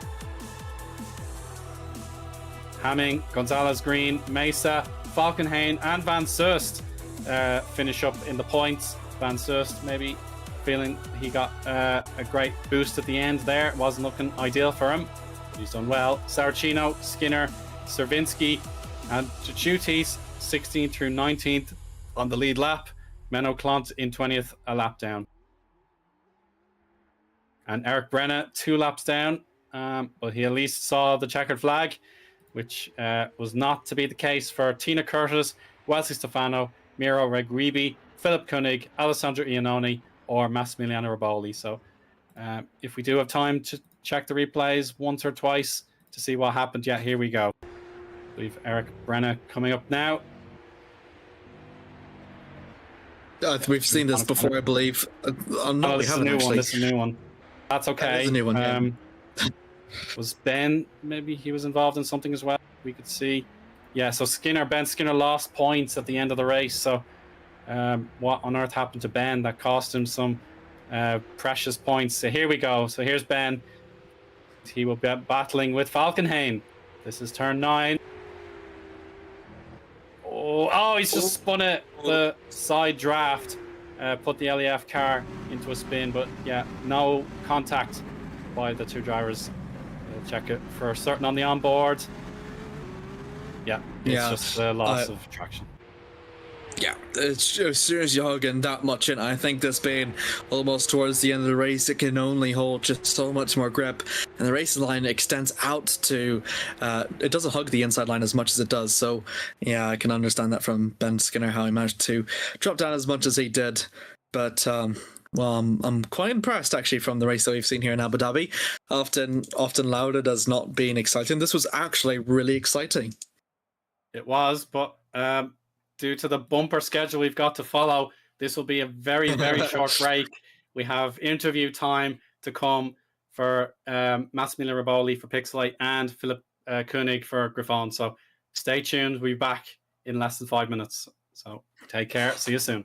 Hamming, Gonzalez Green, Mesa, Falkenhayn and Van Soest finish up in the points. Van Soest maybe feeling he got a great boost at the end there. It wasn't looking ideal for him, but he's done well. Saracino, Skinner, Servinsky and Chutis 16th through 19th on the lead lap. Menno Klont in 20th, a lap down. And Eric Brenna 2 laps down, but he at least saw the checkered flag, which was not to be the case for Tina Curtis, Wesley Stefano, Miro Regribi, Philip Koenig, Alessandro Iannone or Massimiliano Riboli. So if we do have time to check the replays once or twice to see what happened, yeah, here we go. We've Eric Brenna coming up now. We've seen this before, I believe. No, we haven't actually. This is a new one. That's okay. That is a new one, yeah. Was Ben, maybe he was involved in something as well? We could see. Yeah, so Ben Skinner lost points at the end of the race. So what on earth happened to Ben that cost him some precious points? So here we go. So here's Ben. He will be battling with Falkenhayn. This is turn 9. Oh, Oh, he's just spun it. The side draft put the LEF car into a spin, but yeah, no contact by the two drivers. Check it for certain on the onboard. Yeah, it's just a loss of traction. Yeah, it's as soon as you're hugging that much in, I think this being almost towards the end of the race, it can only hold just so much more grip, and the racing line extends out to, it doesn't hug the inside line as much as it does, so yeah, I can understand that from Ben Skinner, how he managed to drop down as much as he did, but well, I'm quite impressed actually from the race that we've seen here in Abu Dhabi, often lauded as not being exciting. This was actually really exciting. It was, but due to the bumper schedule we've got to follow, this will be a very, very short break. We have interview time to come for Massimiliano Riboli for Pixelate and Philip Koenig for Griffon. So stay tuned. We'll be back in less than 5 minutes. So take care. See you soon.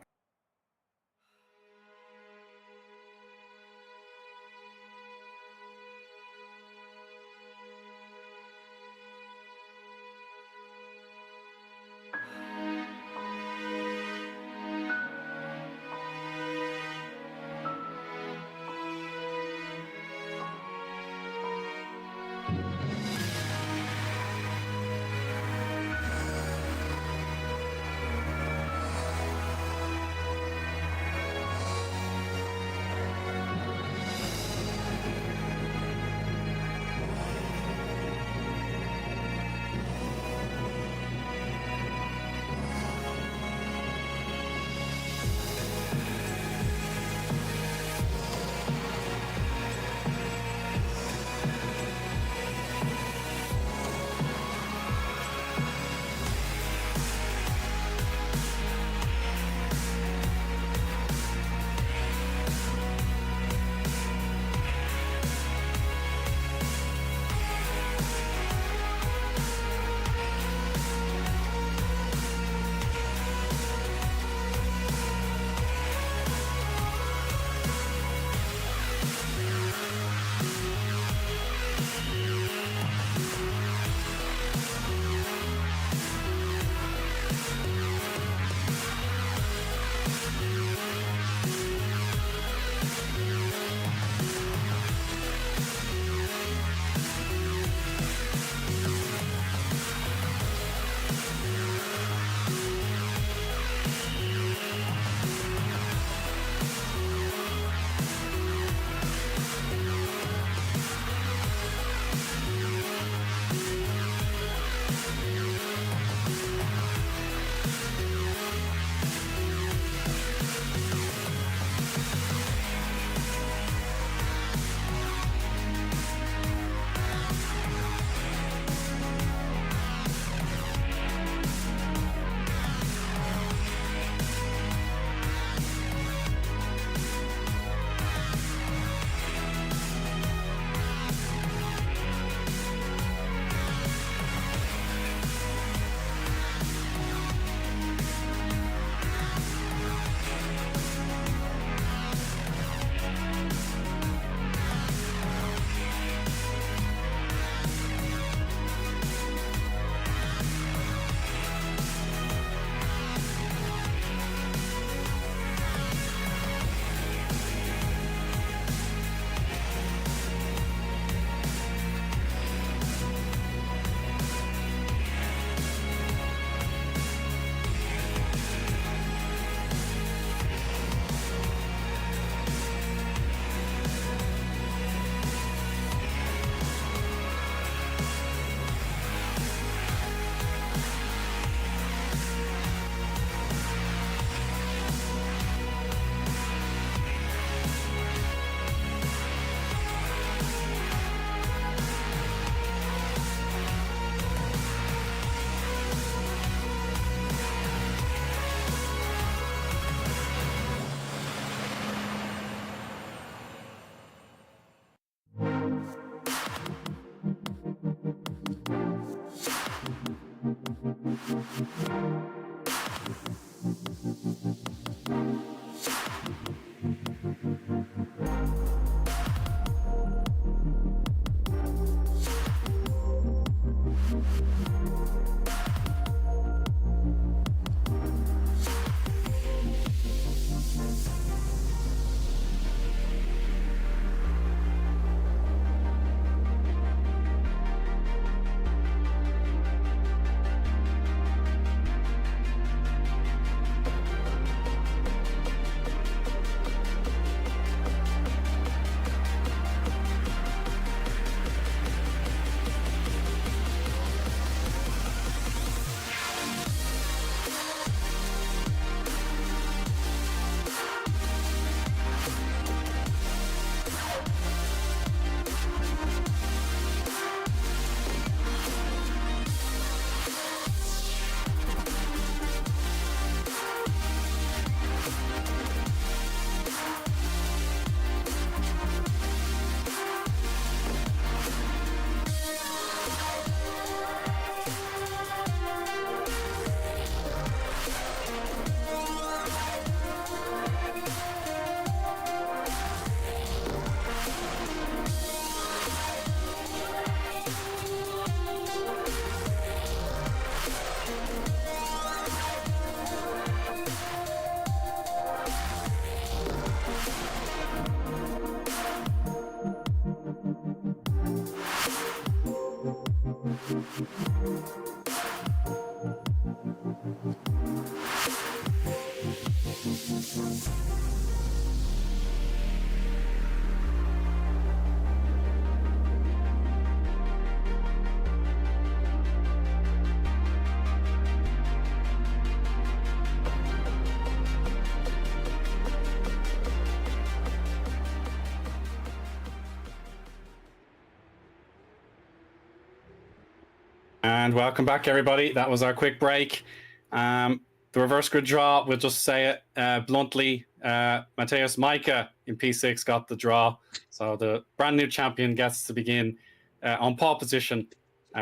And welcome back, everybody. That was our quick break. The reverse grid draw, we'll just say it bluntly. Mateusz Majka in P6 got the draw. So the brand new champion gets to begin on pole position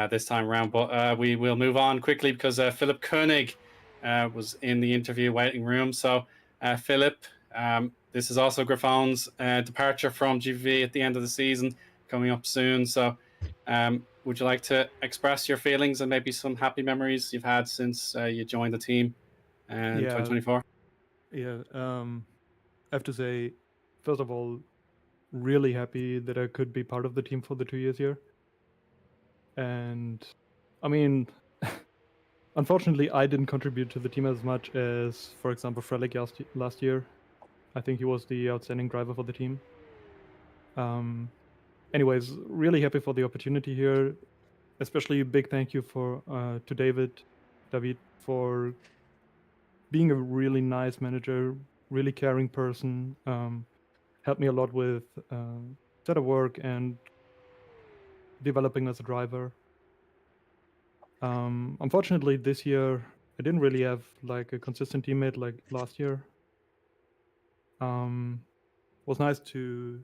this time around. But we will move on quickly because Philip Koenig was in the interview waiting room. So Philip, this is also Griffon's departure from GPV at the end of the season, coming up soon. So would you like to express your feelings and maybe some happy memories you've had since you joined the team in 2024? Yeah, I have to say, first of all, really happy that I could be part of the team for the 2 years here. And I mean, unfortunately, I didn't contribute to the team as much as, for example, Frelick last year. I think he was the outstanding driver for the team. Anyways, really happy for the opportunity here. Especially a big thank you to David for being a really nice manager, really caring person. Helped me a lot with setup work and developing as a driver. Unfortunately, this year I didn't really have like a consistent teammate like last year. Was nice to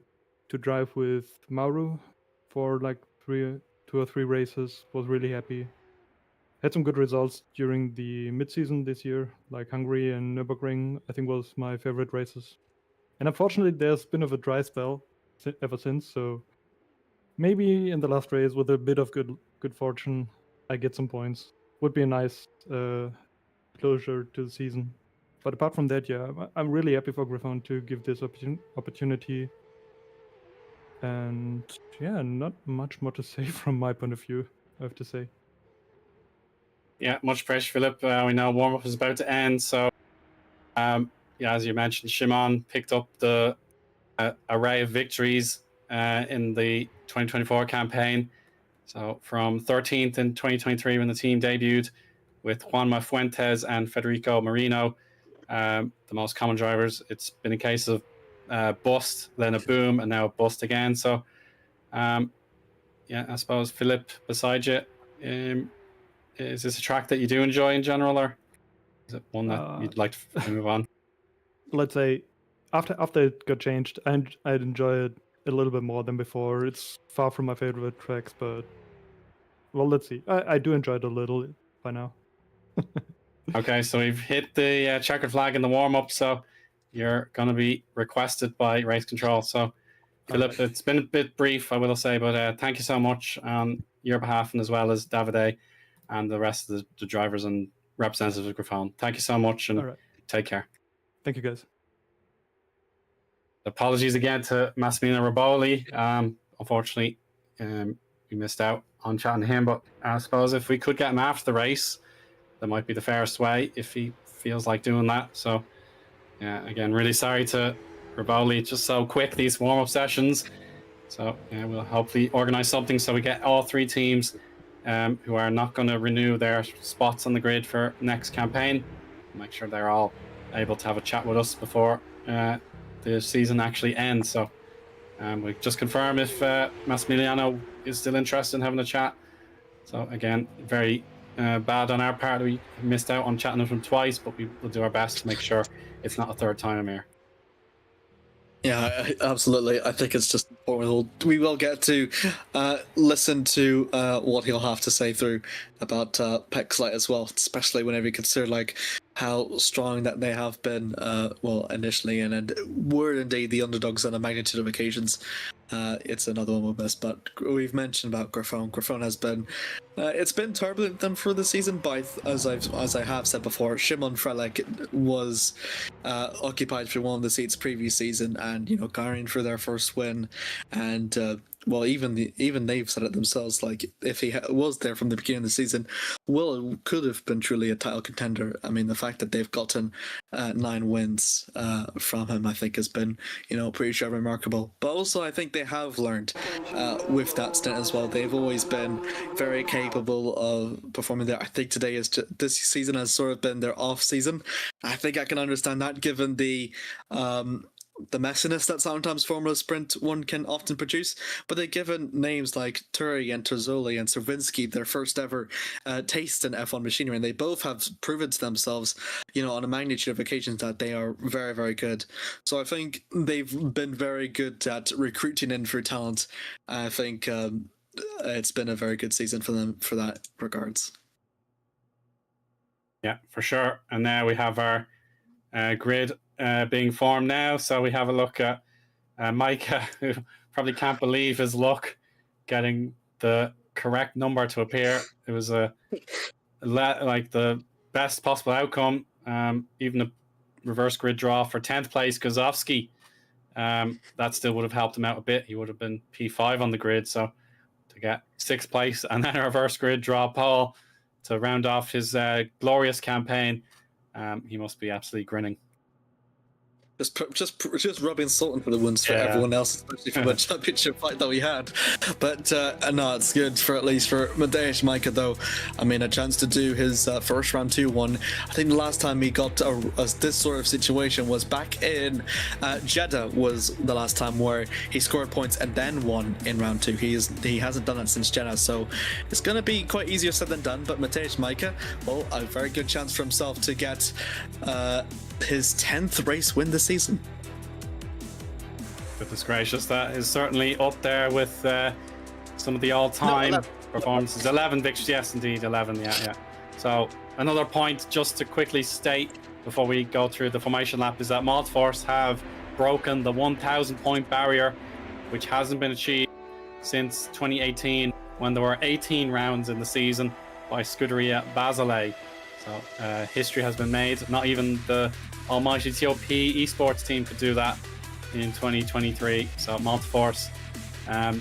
drive with Mauro for like 2 or 3 races. Was really happy. Had some good results during the mid-season this year, like Hungary and Nürburgring. I think was my favorite races. And unfortunately, there's been of a dry spell ever since. So maybe in the last race, with a bit of good fortune, I get some points. Would be a nice closure to the season. But apart from that, yeah, I'm really happy for Griffon to give this opportunity. And yeah, not much more to say from my point of view, I have to say. Yeah, much pressure, Philip. We know warm-up is about to end. So, yeah, as you mentioned, Shimon picked up the array of victories in the 2024 campaign. So from 13th in 2023 when the team debuted with Juanma Fuentes and Federico Marino, the most common drivers, it's been a case of bust, then a boom, and now a bust again. So, yeah, I suppose, Philip, beside you, is this a track that you do enjoy in general, or is it one that you'd like to move on? Let's say after it got changed, I'd enjoy it a little bit more than before. It's far from my favorite tracks, but well, let's see. I do enjoy it a little by now. Okay, so we've hit the checkered flag in the warm-up, so you're going to be requested by race control. So, Philip, It's been a bit brief, I will say, but thank you so much on your behalf and as well as Davide and the rest of the drivers and representatives of Griffon. Thank you so much and take care. Thank you, guys. Apologies again to Massimiliano Riboli. Unfortunately, we missed out on chatting to him, but I suppose if we could get him after the race, that might be the fairest way if he feels like doing that. So, yeah, again, really sorry to Riboli. It's just so quick, these warm-up sessions. So, yeah, we'll hopefully organise something so we get all 3 teams who are not going to renew their spots on the grid for next campaign. Make sure they're all able to have a chat with us before the season actually ends. So we just confirm if Massimiliano is still interested in having a chat. So again, very bad on our part. We missed out on chatting with him twice, but we will do our best to make sure it's not a third time, Amir. Yeah, absolutely. I think it's just important. We will get to listen to what he'll have to say through about Pexlight as well, especially whenever you consider like how strong that they have been, well, initially, and were indeed the underdogs on a magnitude of occasions. It's another one we'll miss, but we've mentioned about Griffon. Griffon has been, it's been turbulent them for the season, but as I have said before, Shimon Frelick was occupied for one of the seats previous season, and going for their first win, and well, even they've said it themselves. Like if he was there from the beginning of the season, well, it could have been truly a title contender. I mean, the fact that they've gotten 9 wins from him, I think, has been pretty sure remarkable. But also, I think they have learned with that stint as well. They've always been very capable of performing there. I think today this season has sort of been their off season. I think I can understand that given the the messiness that sometimes Formula Sprint 1 can often produce, but they've given names like Turi and Torzoli and Cervinski their first ever taste in F1 machinery, and they both have proven to themselves, on a magnitude of occasions that they are very, very good. So I think they've been very good at recruiting in for talent. I think it's been a very good season for them for that regards. Yeah, for sure. And now we have our grid being formed now. So we have a look at Micah, who probably can't believe his luck getting the correct number to appear. It was like the best possible outcome. Even a reverse grid draw for 10th place Kozovsky. That still would have helped him out a bit. He would have been P5 on the grid. So to get 6th place and then a reverse grid draw Paul to round off his glorious campaign, he must be absolutely grinning. Just rubbing salt into the wounds for everyone else, especially from the championship fight that we had. But no, it's good for at least for Mateusz Micah, though. I mean, a chance to do his first round 2-1. I think the last time he got this sort of situation was back in Jeddah, was the last time where he scored points and then won in round 2. He hasn't done that since Jeddah, so it's going to be quite easier said than done. But Mateusz Micah, well, a very good chance for himself to get his 10th race win this season. Goodness gracious, that is certainly up there with some of the all-time performances. 11 victories, yes indeed, 11, yeah. So another point just to quickly state before we go through the formation lap is that Maltforce have broken the 1,000 point barrier, which hasn't been achieved since 2018 when there were 18 rounds in the season by Scuderia Basile. So history has been made. Not even the almighty TOP esports team could do that in 2023. So Maltforce,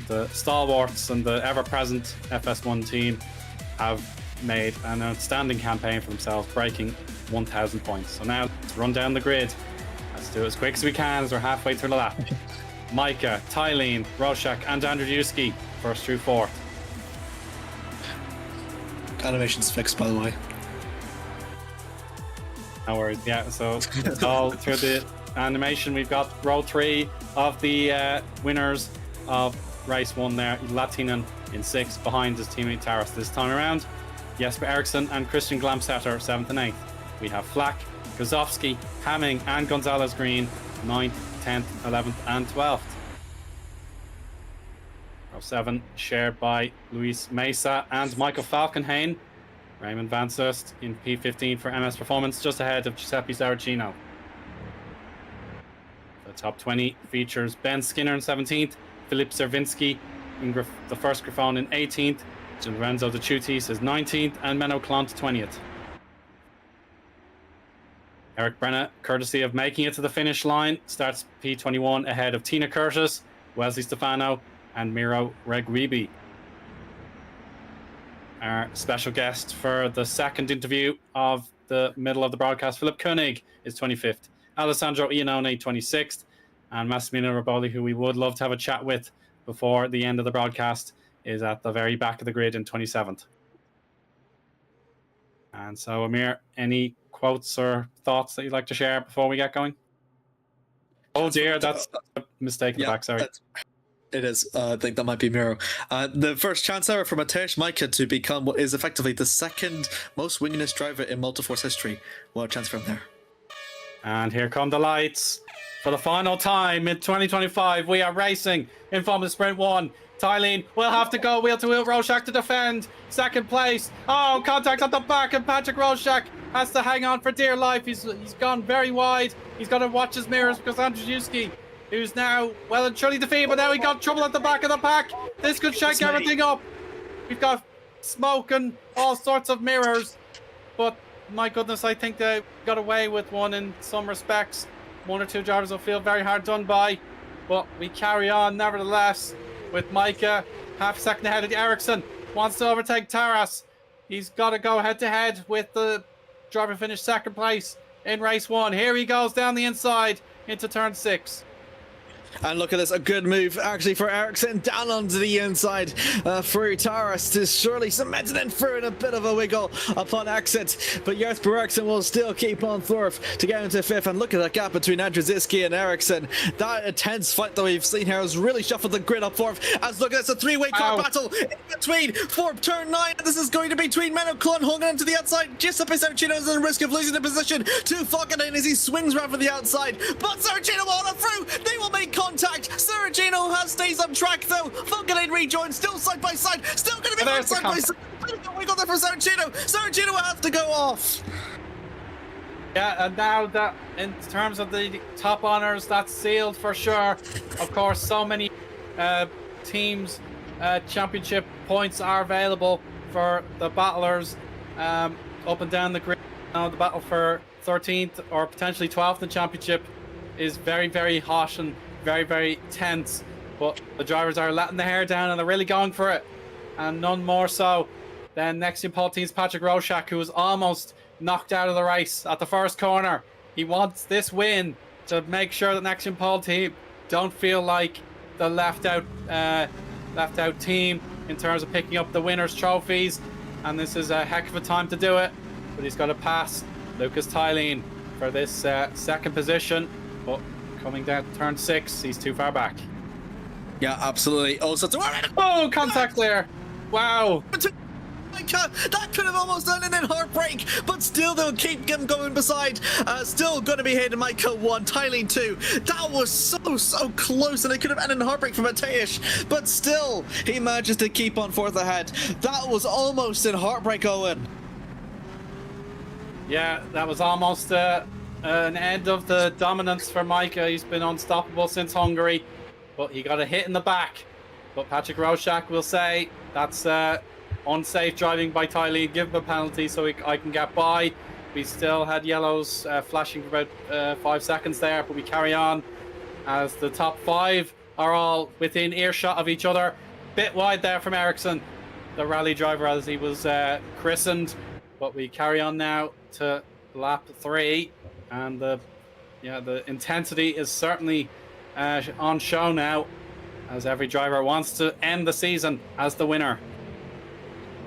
the stalwarts and the ever-present FS1 team have made an outstanding campaign for themselves, breaking 1,000 points. So now let's run down the grid. Let's do it as quick as we can as we're halfway through the lap. Micah, Tylene, Roszak and Andrzejewski first through fourth. Animation's fixed, by the way. No worries. Yeah, so it's all through the animation. We've got row 3 of the winners of race 1 there. Latinen in 6th behind his teammate Taras this time around. Jesper Eriksson and Christian Glamstetter 7th and 8th. We have Flack, Kozovsky, Hamming and Gonzalez Green 9th, 10th, 11th and 12th. Row 7 shared by Luis Mesa and Michael Falkenhayn. Raymond Van Sust in P15 for MS Performance, just ahead of Giuseppe Saracino. The top 20 features Ben Skinner in 17th, Filip Cervinski in the first Griffon in 18th, Lorenzo De Chutis is 19th, and Menno Klont 20th. Eric Brenna, courtesy of making it to the finish line, starts P21 ahead of Tina Curtis, Wesley Stefano, and Miro Regribi. Our special guest for the second interview of the middle of the broadcast, Philip Koenig, is 25th. Alessandro Iannone, 26th. And Massimiliano Raboli, who we would love to have a chat with before the end of the broadcast, is at the very back of the grid in 27th. And so, Amir, any quotes or thoughts that you'd like to share before we get going? Oh dear, that's a mistake in the back, sorry. It is. I think that might be Miro. The first chance ever for Mateusz Micah to become what is effectively the second most wingless driver in Multiforce history. What a chance for him there. And here come the lights. For the final time in 2025, we are racing in Formula Sprint 1. Tylene will have to go wheel to wheel. Roszak to defend. Second place. Oh, contact at the back, and Patrick Roszak has to hang on for dear life. He's gone very wide. He's got to watch his mirrors because Andrzejewski, who's now well and truly defeated, but now he got trouble at the back of the pack. This could shake everything up. We've got smoke and all sorts of mirrors, but my goodness, I think they got away with one in some respects. One or two drivers will feel very hard done by, but we carry on nevertheless with Micah half a second ahead of Ericsson. Wants to overtake Taras. He's got to go head to head with the driver finished second place in race 1. Here he goes down the inside into turn 6. And look at this, a good move actually for Ericsson down onto the inside through Taras to surely cement it in through in a bit of a wiggle upon exit. But Jesper Ericsson will still keep on fourth to get into fifth. And look at that gap between Andrzejewski and Ericsson. That intense fight that we've seen here has really shuffled the grid up fourth. As look at this, a three-way car battle in between for turn 9. This is going to be between Menno and holding into the outside. Giuseppe Saracino is at risk of losing the position to Fokkanen as he swings around for the outside. But Saracino will hold through. They will make contact. Saracino stays on track though. Fokkanen rejoins, still side by side. Still going to be side by side. We got there for Saracino. Saracino will have to go off. Yeah, and now that in terms of the top honors, that's sealed for sure. Of course, so many teams championship points are available for the battlers up and down the grid. Now the battle for 13th or potentially 12th in championship is very, very hot and very, very tense. But the drivers are letting the hair down and they're really going for it. And none more so than next in pole team's Patrick Roszak, who was almost knocked out of the race at the first corner. He wants this win to make sure that next in pole team don't feel like the left out team in terms of picking up the winners' trophies. And this is a heck of a time to do it. But he's got to pass Lucas Tylien for this second position. But coming down to turn 6, he's too far back. Yeah, absolutely. Also, oh, contact there. Wow. That could have almost done it in heartbreak, but still they'll keep him going beside. Still going to be hitting Micah 1, Tylien 2. That was so close, and it could have ended in heartbreak for Mateusz, but still he manages to keep on fourth ahead. That was almost in heartbreak, Owen. Yeah, that was almost an end of the dominance for Micah. He's been unstoppable since Hungary, but he got a hit in the back. But Patrick Roszak will say that's unsafe driving by Tylien. Give him a penalty so I can get by. We still had yellows flashing for about 5 seconds there, but we carry on as the top 5 are all within earshot of each other. Bit wide there from Ericsson, the rally driver as he was christened. But we carry on now to lap 3, and the intensity is certainly on show now, as every driver wants to end the season as the winner.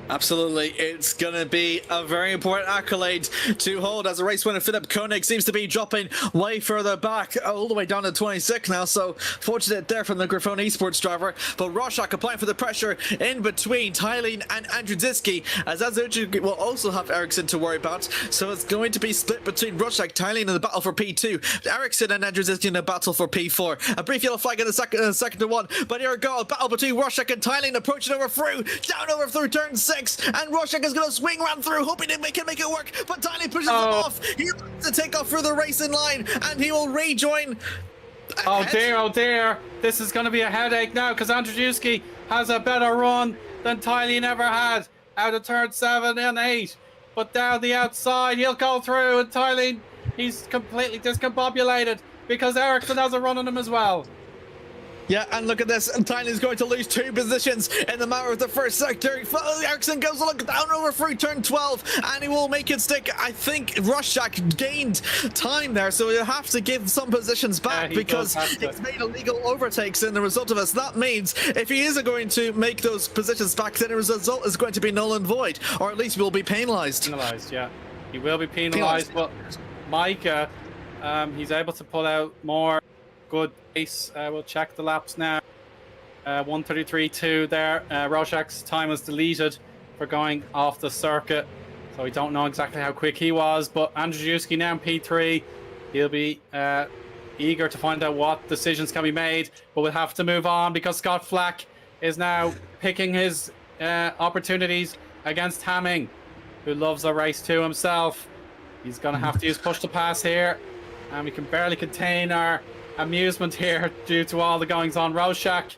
Absolutely, it's going to be a very important accolade to hold, as the race winner Philip Koenig seems to be dropping way further back, all the way down to 26 now, so fortunate there from the Grifone Esports driver. But Roszak applying for the pressure in between Tylien and Andrzejewski, as Andrzejewski will also have Ericsson to worry about, so it's going to be split between Roszak, Tylien in the battle for P2, Ericsson and Andrzejewski in the battle for P4. A brief yellow flag in the second to 1, but here we go, a battle between Roszak and Tylien approaching over through turn 6. And Roszak is going to swing round through, hoping they can make it work, but Tylien pushes him off. He wants to take off through the racing line, and he will rejoin. Oh dear, this is going to be a headache now, because Andrzejewski has a better run than Tylien ever had out of turn 7 and 8. But down the outside, he'll go through, and Tylien, he's completely discombobulated because Ericsson has a run on him as well. Yeah, and look at this. Tylien's going to lose 2 positions in the matter of the first sector. Ericsson goes a look down over through turn 12, and he will make it stick. I think Roszak gained time there, so he'll have to give some positions back because he's made illegal overtakes in the result of this. That means if he is going to make those positions back, then the result is going to be null and void, or at least will be penalised. Penalised, yeah. He will be penalised, but Micah, he's able to pull out more good pace. We'll check the laps now. 1:33.2 there. Roszak's time was deleted for going off the circuit, so we don't know exactly how quick he was. But Andrzejewski now in P3. He'll be eager to find out what decisions can be made, but we'll have to move on because Scott Flack is now picking his opportunities against Hamming, who loves a race to himself. He's going to have to use push to pass here, and we can barely contain our amusement here due to all the goings on. Roszak,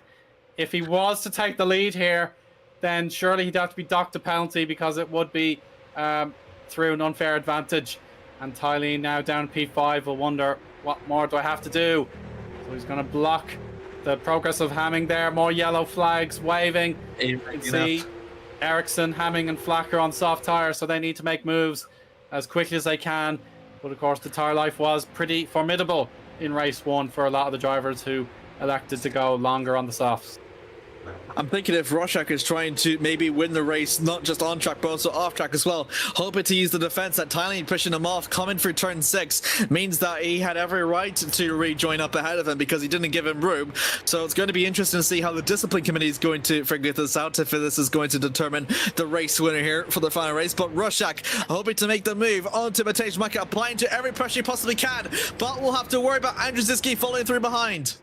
if he was to take the lead here, then surely he'd have to be docked a penalty because it would be through an unfair advantage. And Tylien now down P5 will wonder, what more do I have to do? So he's going to block the progress of Hamming there. More yellow flags waving. You can see Ericsson, Hamming and Flack are on soft tyres, so they need to make moves as quickly as they can. But of course the tyre life was pretty formidable in race 1 for a lot of the drivers who elected to go longer on the softs. I'm thinking if Rorschach is trying to maybe win the race, not just on track, but also off track as well, hoping to use the defense that Thailand pushing him off, coming for turn 6, means that he had every right to rejoin up ahead of him because he didn't give him room. So it's going to be interesting to see how the discipline committee is going to figure this out, if this is going to determine the race winner here for the final race. But Rorschach hoping to make the move onto Matej Micah, applying to every pressure he possibly can, but we'll have to worry about Andrew Ziski following through behind.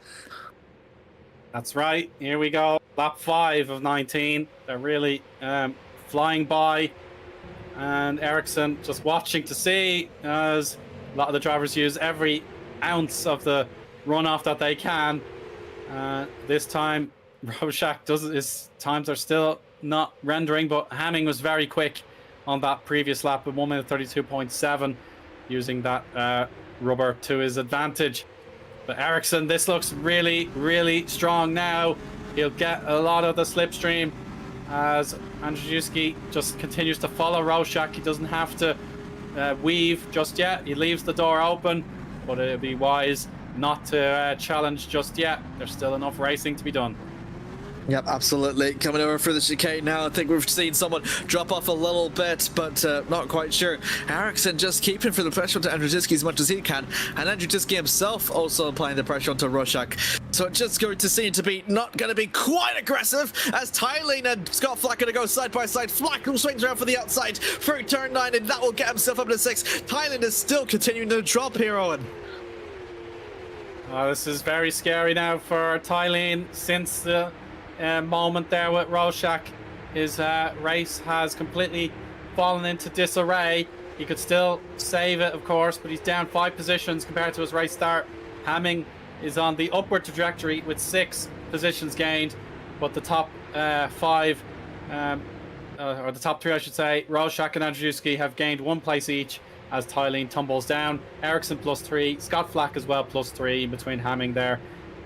That's right. Here we go. Lap 5 of 19. They're really flying by. And Ericsson just watching to see, as a lot of the drivers use every ounce of the runoff that they can. This time, Rorschach his times are still not rendering, but Hamming was very quick on that previous lap with 1 minute 32.7, using that rubber to his advantage. But Ericsson, this looks really, really strong now. He'll get a lot of the slipstream as Andrzejewski just continues to follow Rorschach. He doesn't have to weave just yet. He leaves the door open, but it'd be wise not to challenge just yet. There's still enough racing to be done. Yep, absolutely. Coming over for the chicane now. I think we've seen someone drop off a little bit, but not quite sure. Ericsson just keeping for the pressure onto Andrzejewski as much as he can, and Andrzejewski himself also applying the pressure onto Rorschach. So it's just going to seem to be not going to be quite aggressive, as Thailand and Scott Flack going to go side by side. Flack swings around for the outside through turn 9, and that will get himself up to 6. Thailand is still continuing to drop here, Eoin. Oh, this is very scary now for Thailand, since the moment there with Rorschach. His race has completely fallen into disarray. He could still save it, of course, but he's down 5 positions compared to his race start. Hamming is on the upward trajectory with 6 positions gained, but the top 5, or the top 3 I should say, Rorschach and Andrzejewski have gained 1 place each as Thailand tumbles down. Ericsson +3, Scott Flack as well +3 in between Hamming there.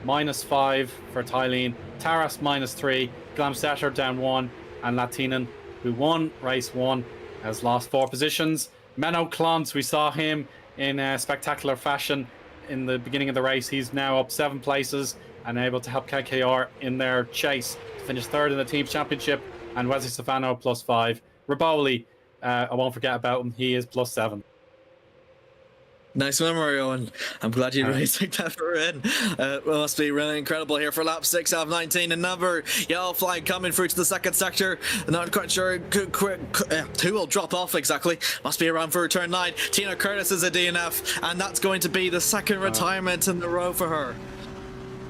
-5 for Thailand. Taras -3, Glamstetter down 1, and Latinen, who won race 1, has lost 4 positions. Menno Klontz, we saw him in spectacular fashion in the beginning of the race. He's now up 7 places and able to help KKR in their chase to finish 3rd in the team's championship. And Wesley Stefano +5. Riboli, I won't forget about him. He is +7. Nice memory, Eoin. I'm glad you really took that for in. It must be really incredible here for lap 6 out of 19. Another yellow flag coming through to the second sector. Not quite sure who will drop off exactly. Must be around for turn 9. Tina Curtis is a DNF, and that's going to be the second retirement in the row for her.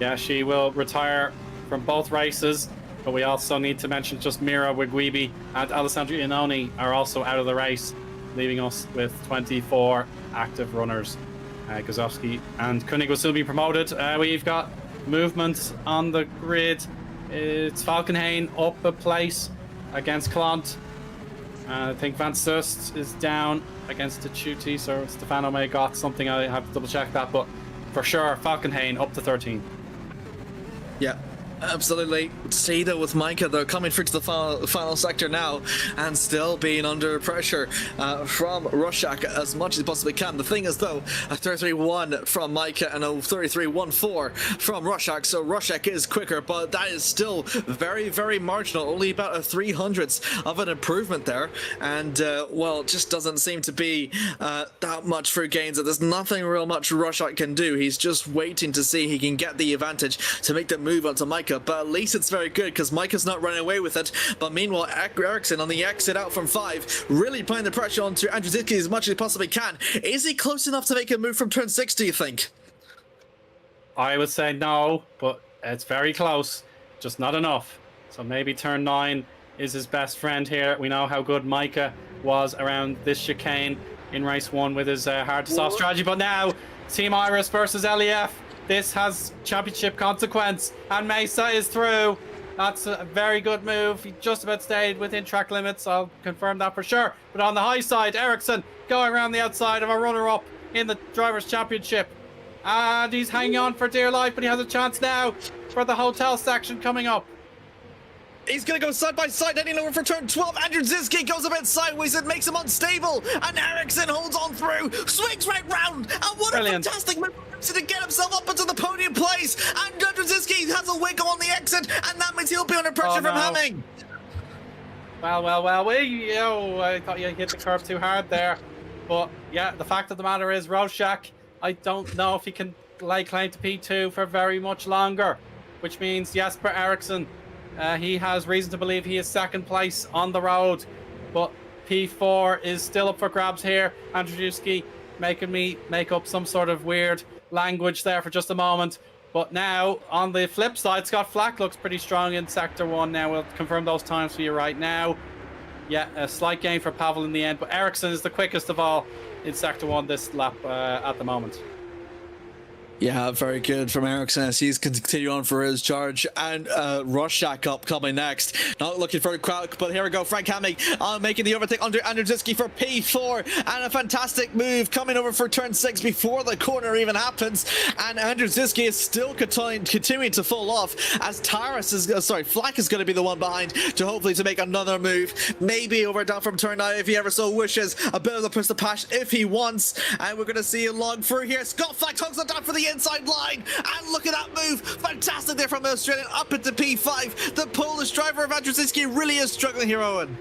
Yeah, she will retire from both races. But we also need to mention just Mira Wigwibi and Alessandro Iannone are also out of the race, leaving us with 24 active runners. Gazowski and Koenig will still be promoted. We've got movement on the grid. It's Falkenhayn up a place against Klont. I think Van Sust is down against the Chuti, so Stefano may have got something. I have to double check that, but for sure Falkenhayn up to 13. Yeah. Absolutely. See though with Micah, they're coming through to the final sector now and still being under pressure from Rorschach as much as possibly can. The thing is though, a 33-1 from Micah and a 33-1-4 from Rorschach, so Rorschach is quicker, but that is still very, very marginal, only about a 300th of an improvement there, and well, it just doesn't seem to be that much for gains. There's nothing real much Rorschach can do. He's just waiting to see he can get the advantage to make the move onto Micah. But at least it's very good because Micah's not running away with it. But meanwhile, Ericsson on the exit out from 5, really putting the pressure onto Andrzejewski as much as he possibly can. Is he close enough to make a move from turn 6, do you think? I would say no, but it's very close, just not enough. So maybe turn 9 is his best friend here. We know how good Micah was around this chicane in race 1 with his hard to soft strategy, but now Team Iris versus LEF. This has championship consequence, and Mesa is through. That's a very good move. He just about stayed within track limits. I'll confirm that for sure. But on the high side, Ericsson going around the outside of a runner-up in the Drivers' Championship. And he's hanging on for dear life, but he has a chance now for the hotel section coming up. He's going to go side by side, heading over for turn 12. Andrew Ziski goes a bit sideways. It makes him unstable. And Ericsson holds on through, swings right round. And what Brilliant. a fantastic move to get himself up into the podium place. And Andrew Ziski has a wiggle on the exit. And that means he'll be under pressure from Hamming. Well. I thought you hit the curb too hard there. But yeah, the fact of the matter is, Rorschach, I don't know if he can lay claim to P2 for very much longer. Which means Jesper Eriksson, he has reason to believe he is second place on the road. But P4 is still up for grabs here. Andrzejewski making me make up some sort of weird language there for just a moment. But now, on the flip side, Scott Flack looks pretty strong in Sector 1 now. We'll confirm those times for you right now. Yeah, a slight gain for Pavel in the end. But Eriksson is the quickest of all in Sector 1 this lap at the moment. Yeah, very good from Ericsson as he's continuing on for his charge. And Rorschach up coming next. Not looking for a crowd, but here we go. Frank Hamming making the overtake under Andrzejewski for P4. And a fantastic move coming over for turn 6 before the corner even happens. And Andrzejewski is still continuing to fall off as Flack is going to be the one behind to hopefully to make another move. Maybe over down from turn 9 if he ever so wishes. A bit of the push to pass if he wants. And we're going to see a long through here. Scott Flack tugs it down for the inside line, and look at that move, fantastic there from the Australian up into P5. The Polish driver of Andrzejewski really is struggling here, Owen.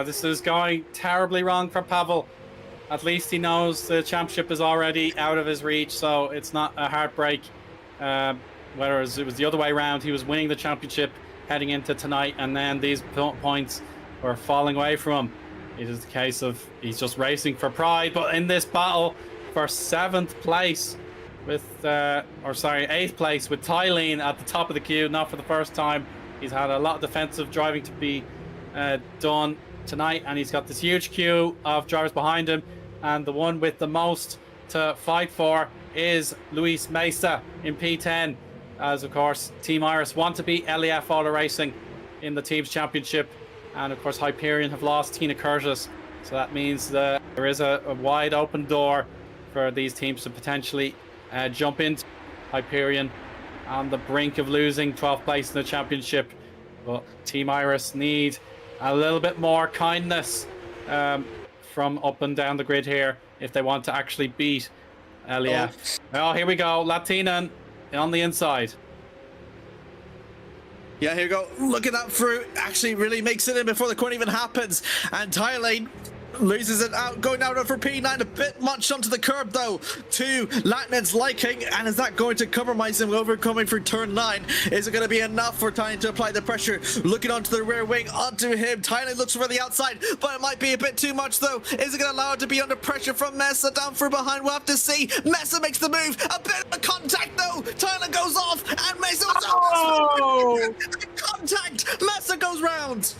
This is going terribly wrong for Pavel. At least he knows the championship is already out of his reach, so it's not a heartbreak. Whereas it was the other way around, he was winning the championship heading into tonight, and then these points were falling away from him. It is the case of he's just racing for pride, but in this battle for 7th place with, 8th place with Tylene at the top of the queue, not for the first time. He's had a lot of defensive driving to be done tonight, and he's got this huge queue of drivers behind him, and the one with the most to fight for is Luis Mesa in P10, as of course Team Iris want to beat LEF Auto Racing in the Teams Championship, and of course Hyperion have lost Tina Curtis, so that means that there is a wide open door for these teams to potentially jump into. Hyperion on the brink of losing 12th place in the championship, but Team Iris need a little bit more kindness from up and down the grid here if they want to actually beat LEF. Oh, here we go, Latina on the inside. Yeah, here we go. Look at that through. Actually really makes it in before the corner even happens. And Tylene loses it out, going out for P9, a bit much onto the curb though, to Latnin's liking. And is that going to compromise him overcoming for turn 9? Is it going to be enough for Tylene to apply the pressure? Looking onto the rear wing, onto him. Tylene looks for the outside, but it might be a bit too much though. Is it going to allow it to be under pressure from Mesa down for behind? We'll have to see. Mesa makes the move, a bit of a contact though. Tylene goes off, and Mesa was contact. Mesa goes round,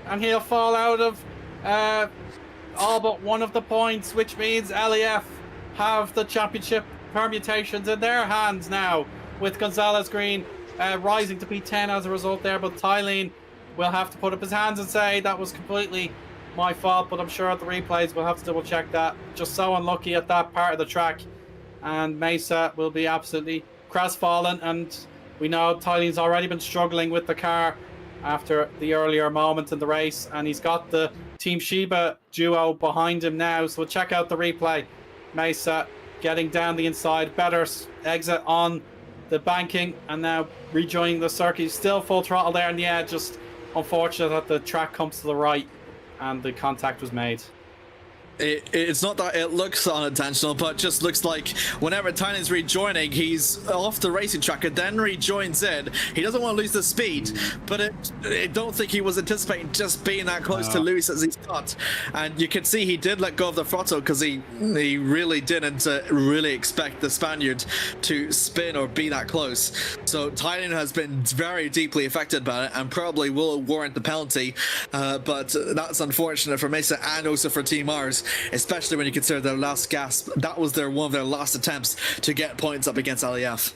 and he'll fall out of all but one of the points, which means LEF have the championship permutations in their hands now, with Gonzalez Green rising to P10 as a result there. But Tylene will have to put up his hands and say that was completely my fault, but I'm sure at the replays we'll have to double check that. Just so unlucky at that part of the track, and Mesa will be absolutely crestfallen. And we know Tylene's already been struggling with the car after the earlier moment in the race, and he's got the Team Sheba duo behind him now, so we'll check out the replay. Mesa getting down the inside, better exit on the banking, and now rejoining the circuit. Still full throttle there in the edge, just unfortunate that the track comes to the right and the contact was made. It's not that it looks unintentional, but it just looks like whenever Tylene's rejoining, he's off the racing track and then rejoins in. He doesn't want to lose the speed, but I don't think he was anticipating just being that close to Lewis as he's got. And you can see he did let go of the throttle because he really didn't really expect the Spaniard to spin or be that close. So Tylene has been very deeply affected by it and probably will warrant the penalty. But that's unfortunate for Mesa and also for Team Mars, especially when you consider their last gasp. That was one of their last attempts to get points up against LEF.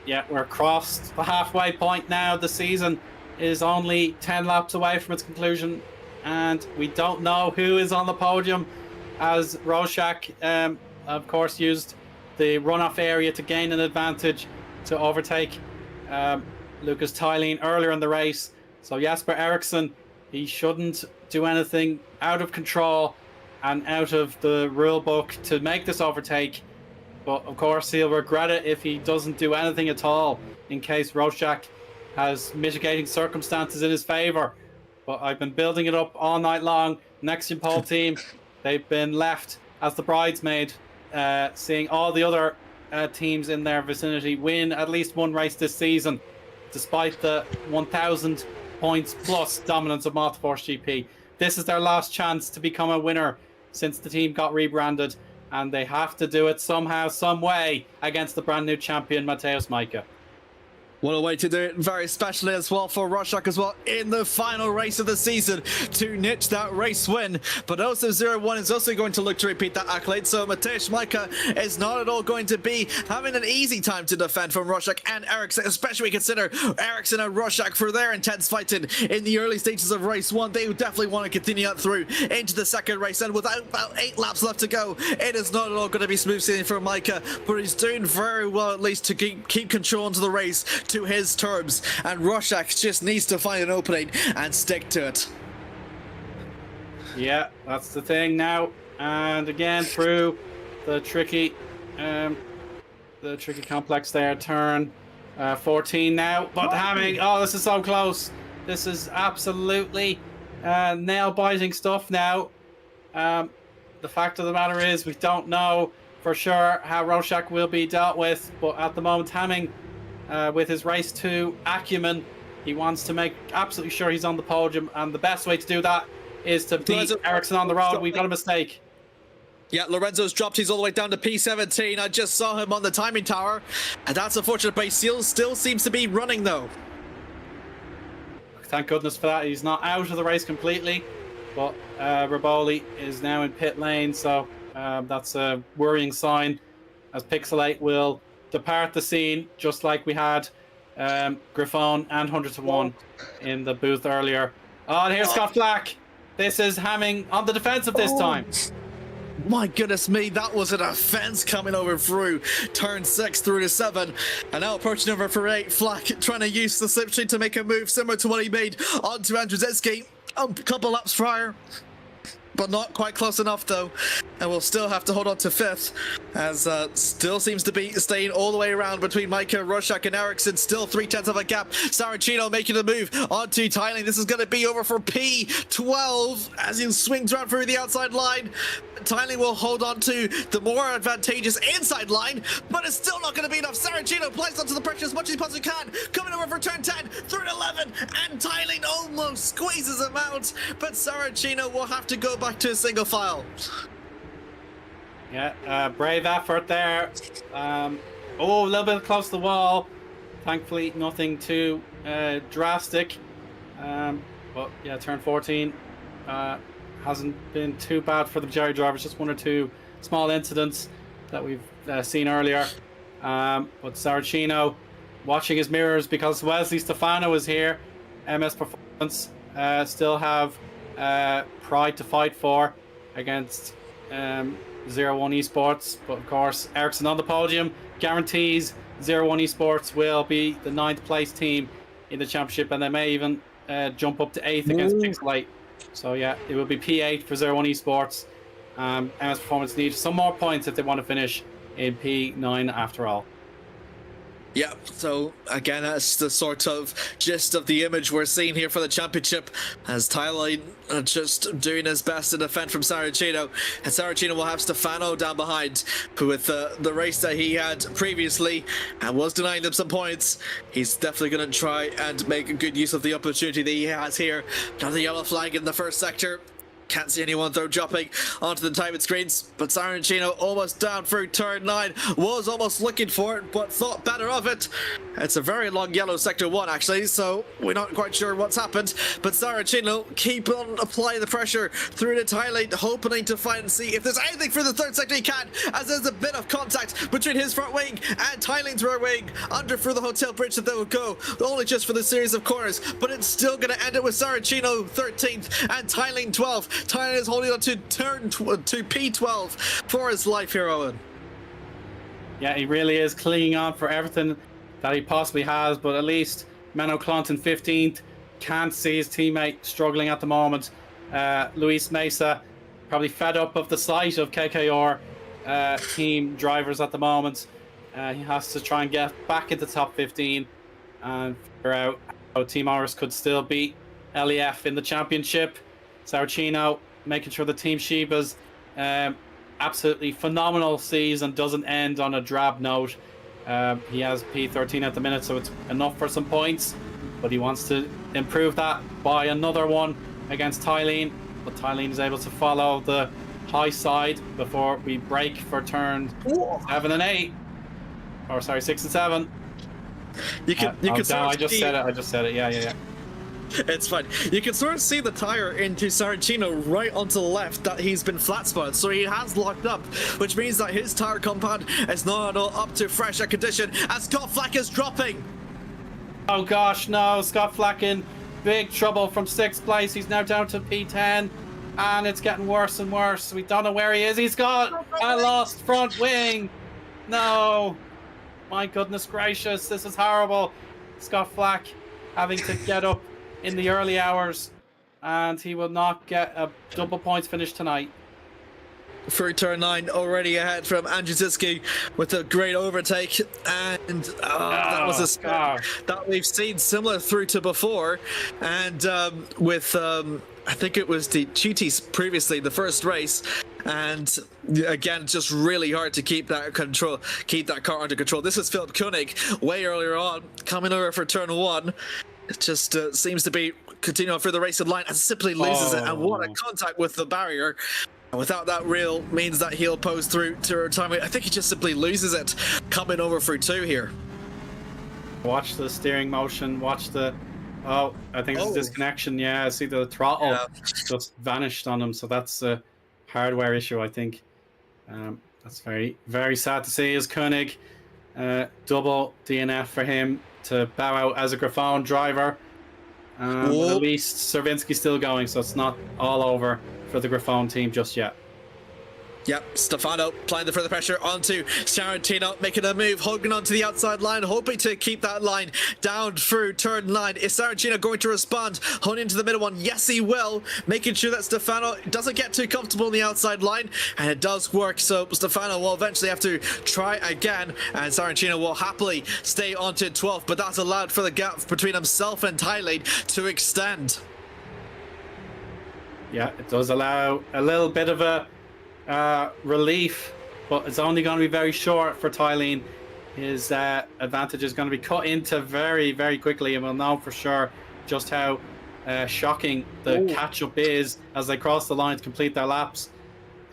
Yeah, we're across the halfway point now. The season is only 10 laps away from its conclusion, and we don't know who is on the podium, as Rorschach, of course, used the runoff area to gain an advantage to overtake Lucas Tylene earlier in the race. So Jasper Eriksson, he shouldn't do anything out of control and out of the rule book to make this overtake. But of course, he'll regret it if he doesn't do anything at all in case Roszak has mitigating circumstances in his favor. But I've been building it up all night long. Next in pole team, they've been left as the bridesmaid, seeing all the other teams in their vicinity win at least one race this season, despite the 1,000 points plus dominance of Multiforce GP. This is their last chance to become a winner since the team got rebranded, and they have to do it somehow, some way against the brand new champion Mateusz Majka. What a way to do it, very especially as well for Roszak as well in the final race of the season to niche that race win. But also 0-1 is also going to look to repeat that accolade, so Mateusz Majka is not at all going to be having an easy time to defend from Roszak and Eriksson, especially when we consider Eriksson and Roszak for their intense fighting in the early stages of race 1. They definitely want to continue that through into the second race, and without about 8 laps left to go, it is not at all going to be smooth sailing for Majka, but he's doing very well at least to keep control into the race to his terms, and Roszak just needs to find an opening and stick to it. Yeah, that's the thing now. And again, through the tricky complex there, turn 14 now. But Hamming, oh, this is so close. This is absolutely nail-biting stuff now. The fact of the matter is, we don't know for sure how Roszak will be dealt with, but at the moment, Hamming, with his race 2 acumen, he wants to make absolutely sure he's on the podium, and the best way to do that is to beat Eriksson on the road. We've got a mistake. Yeah, Lorenzo's dropped. He's all the way down to P17. I just saw him on the timing tower, and that's unfortunate, but he still seems to be running, though. Thank goodness for that. He's not out of the race completely, but Raboli is now in pit lane, so that's a worrying sign, as Pixelate will depart the scene, just like we had Griffon and 100 to 1 in the booth earlier. Oh, and here's Scott Flack. This is Hamming on the defensive this time. My goodness me, that was a defense coming over through turn 6 through to 7, and now approaching over for 8. Flack trying to use the slipstream to make a move similar to what he made onto Andrzejewski a couple laps prior, but not quite close enough though, and we'll still have to hold on to 5th, as still seems to be staying all the way around between Majka, Roszak and Eriksson. Still 3/10 of a gap. Saracino making the move onto Tylene. This is going to be over for P12 as he swings right through the outside line. Tylene will hold on to the more advantageous inside line, but it's still not going to be enough. Saracino plays onto the pressure as much as he possibly can, coming over for turn 10 through to 11, and Tylene almost squeezes him out, but Saracino will have to go back to a single file. Yeah, brave effort there. Oh, a little bit close to the wall. Thankfully, nothing too drastic. But yeah, turn 14 hasn't been too bad for the Jerry drivers. Just 1 or 2 small incidents that we've seen earlier. But Saracino watching his mirrors because Wesley Stefano is here. MS Performance still have pride to fight for against 0-1 Esports, but of course Eriksson on the podium guarantees 0-1 Esports will be the 9th place team in the championship, and they may even jump up to 8th against Pixelate. So yeah, it will be P8 for 0-1 Esports. MS Performance needs some more points if they want to finish in P9 after all. Yeah, so again, that's the sort of gist of the image we're seeing here for the championship, as Tylene just doing his best to defend from Saracino, and Saracino will have Stefano down behind, who with the race that he had previously and was denying them some points, he's definitely going to try and make a good use of the opportunity that he has here. Another yellow flag in the first sector. Can't see anyone though dropping onto the timing screens, but Saracino almost down through turn 9, was almost looking for it, but thought better of it. It's a very long yellow sector 1 actually, so we're not quite sure what's happened, but Saracino keep on applying the pressure through the Tylene, hoping to find and see if there's anything for the 3rd sector he can, as there's a bit of contact between his front wing and Tylene's rear wing under through the hotel bridge that they will go, only just for the series of corners, but it's still going to end it with Saracino 13th and Tylene 12th. Tylene is holding on to turn to P12 for his life here, Eoin. Yeah, he really is clinging on for everything that he possibly has, but at least Menno Clonton 15th. Can't see his teammate struggling at the moment. Luis Mesa probably fed up of the sight of KKR team drivers at the moment. He has to try and get back into top 15 and figure out how Team Iris could still beat LEF in the championship. Saracino making sure the Team Sheba's absolutely phenomenal season doesn't end on a drab note. He has P13 at the minute, so it's enough for some points, but he wants to improve that by another one against Tylene, but Tylene is able to follow the high side before we break for turn 7 and 8. Or sorry, 6 and 7. You can I just said it. Yeah. It's fine. You can sort of see the tire into Saracino right onto the left that he's been flat spotted, so he has locked up, which means that his tire compound is not at all up to fresh air condition, and Scott Flack is dropping. Oh gosh, no, Scott Flack in big trouble from 6th place. He's now down to P10, and it's getting worse and worse. We don't know where he is. He's got a lost front wing. No. My goodness gracious, this is horrible. Scott Flack having to get up in the early hours, and he will not get a double points finish tonight. Through turn 9, already ahead from Andrew Ziski with a great overtake, and that was a spot that we've seen similar through to before, and with I think it was the GTs previously, the first race, and again, just really hard to keep that car under control. This is Philip Koenig way earlier on, coming over for turn 1. It just seems to be continuing through the racing line and simply loses it, and what a contact with the barrier. And without that reel means that he'll pose through to retirement. I think he just simply loses it coming over through 2 here. Watch the steering motion, watch the... Oh, I think it's a disconnection. Yeah, I see the throttle just vanished on him, so that's a hardware issue, I think. That's very, very sad to see. As Koenig, double DNF for him to bow out as a Grafone driver. But at least Cervinsky's still going, so it's not all over for the Grafone team just yet. Yep, Stefano applying the further pressure onto Sarantino, making a move, holding onto the outside line, hoping to keep that line down through turn 9. Is Sarantino going to respond? Holding into the middle one, yes he will, making sure that Stefano doesn't get too comfortable on the outside line, and it does work, so Stefano will eventually have to try again, and Sarantino will happily stay onto 12th, but that's allowed for the gap between himself and Tylene to extend. Yeah, it does allow a little bit of a relief, but it's only going to be very short for Tylene. His advantage is going to be cut into very, very quickly, and we'll know for sure just how shocking the catch-up is as they cross the line to complete their laps.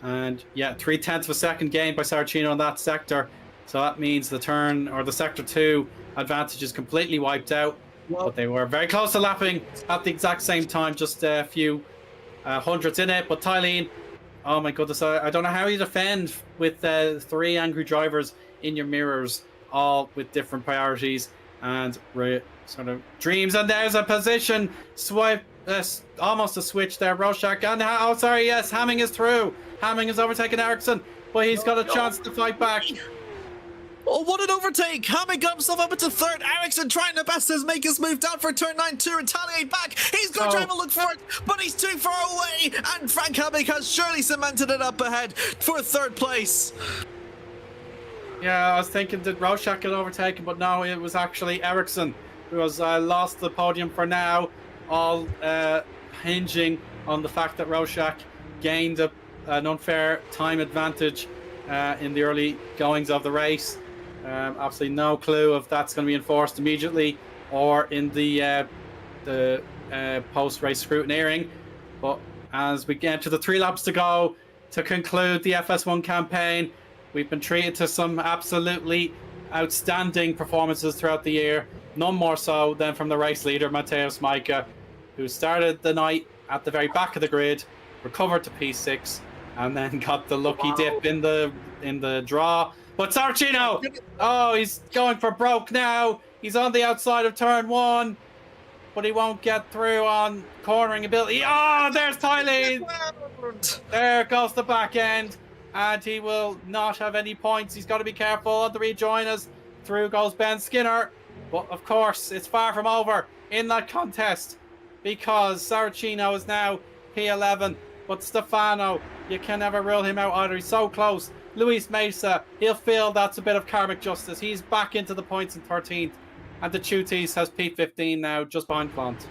And yeah, 0.3 of a second gained by Saracino in that sector, so that means the turn or the sector 2 advantage is completely wiped out. But they were very close to lapping at the exact same time, just a few hundredths in it. But Tylene, oh my goodness, I don't know how you defend with 3 angry drivers in your mirrors, all with different priorities and sort of dreams. And there's a position swipe, almost a switch there. Rorschach, and oh sorry, yes, Hamming is through. Hamming has overtaken Ericsson, but he's got a chance to fight back. Oh, what an overtake! Hamming got himself up into 3rd. Ericsson trying the best to make his move down for turn 9 to retaliate back. He's going to try and look for it, but he's too far away. And Frank Hamming has surely cemented it up ahead for 3rd place. Yeah, I was thinking that Rorschach had overtaken, but no, it was actually Ericsson who has lost the podium for now, all hinging on the fact that Rorschach gained an unfair time advantage in the early goings of the race. Absolutely no clue if that's going to be enforced immediately or in the post-race scrutineering. But as we get to the 3 laps to go to conclude the FS1 campaign, we've been treated to some absolutely outstanding performances throughout the year. None more so than from the race leader, Mateusz Majka, who started the night at the very back of the grid, recovered to P6, and then got the lucky dip in the draw. But Saracino, oh, he's going for broke now. He's on the outside of turn 1, but he won't get through on cornering ability. Oh, there's Tylene. There goes the back end, and he will not have any points. He's got to be careful on the rejoin as through goes Ben Skinner. But of course, it's far from over in that contest because Saracino is now P11. But Stefano, you can never rule him out either. He's so close. Luis Mesa, he'll feel that's a bit of karmic justice. He's back into the points in 13th. And the Chutis has P15 now, just behind Font.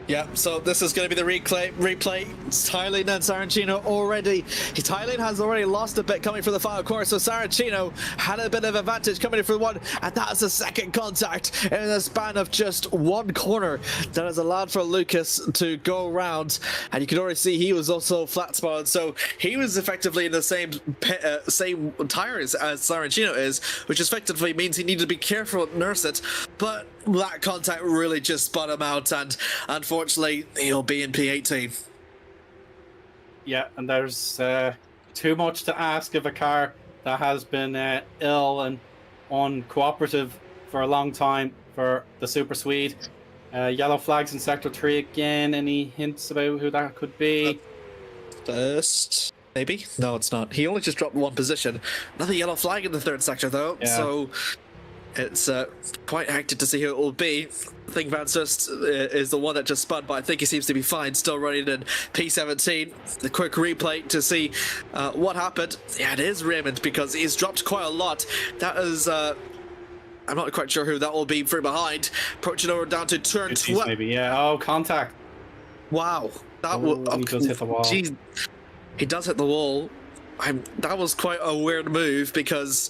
Yeah, so this is going to be the replay. Thailand and Saracino already. Thailand has already lost a bit coming for the final corner, so Saracino had a bit of advantage coming in for one, and that is the second contact in the span of just one corner that has allowed for Lucas to go around, and you can already see he was also flat spotted, so he was effectively in the same tires as Saracino is, which effectively means he needed to be careful and nurse it, but that contact really just spun him out, and unfortunately he'll be in P18. Yeah, and there's too much to ask of a car that has been ill and uncooperative for a long time for the Super Swede. Yellow flags in Sector 3 again. Any hints about who that could be? First, maybe? No, it's not. He only just dropped one position. Another yellow flag in the third sector, though, so it's quite hectic to see who it will be. I think Van Sust is the one that just spun, but I think he seems to be fine, still running in P17. The quick replay to see what happened. Yeah, it is Raymond, because he's dropped quite a lot. That is... I'm not quite sure who that will be from behind. Approaching over down to turn 12. Maybe, yeah. Oh, contact. Wow. That he does hit the wall. Geez. He does hit the wall. That was quite a weird move, because...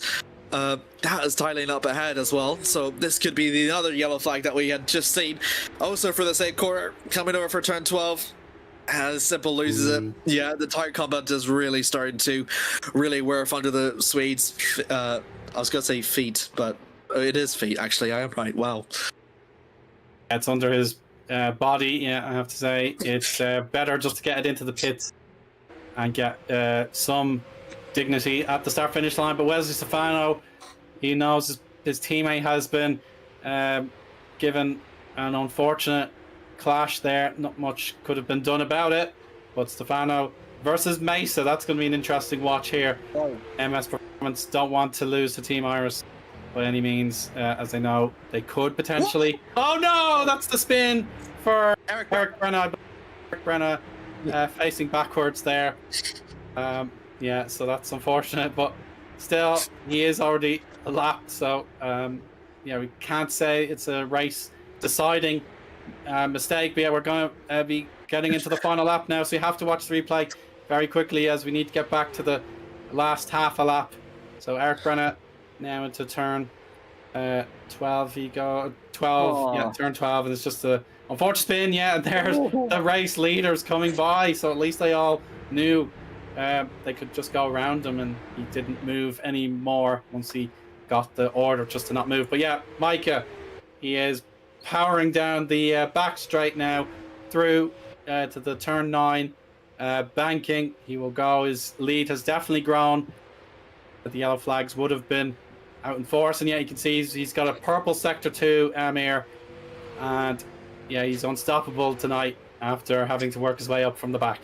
that is Thailand up ahead as well, so this could be the other yellow flag that we had just seen. Also for the same corner, coming over for turn 12, as Simple loses it. Yeah, the tire combat is really starting to really wear off under the Swedes. I was going to say feet, but it is feet, actually. I am right. Wow. It's under his body, yeah, I have to say. It's better just to get it into the pits and get some dignity at the start-finish line. But Wesley Stefano, he knows his teammate has been given an unfortunate clash there. Not much could have been done about it. But Stefano versus Mesa, that's going to be an interesting watch here. MS Performance don't want to lose to Team Iris by any means, as they know they could potentially. Oh no, that's the spin for Eric Brenna. Eric Brenna facing backwards there. Yeah, so that's unfortunate, but still, he is already a lap, so yeah, we can't say it's a race deciding mistake. But yeah, we're going to be getting into the final lap now, so you have to watch the replay very quickly as we need to get back to the last half a lap. So Eric Brenna now into turn 12. He go 12, yeah, turn 12, and it's just a unfortunate spin. Yeah, and there's the race leaders coming by, so at least they all knew they could just go around him, and he didn't move anymore once he got the order just to not move. But yeah, Micah, he is powering down the back straight now through to the turn 9, banking. He will go. His lead has definitely grown. The yellow flags would have been out in force, and yeah, you can see he's got a purple sector 2, Amir, and yeah, he's unstoppable tonight after having to work his way up from the back.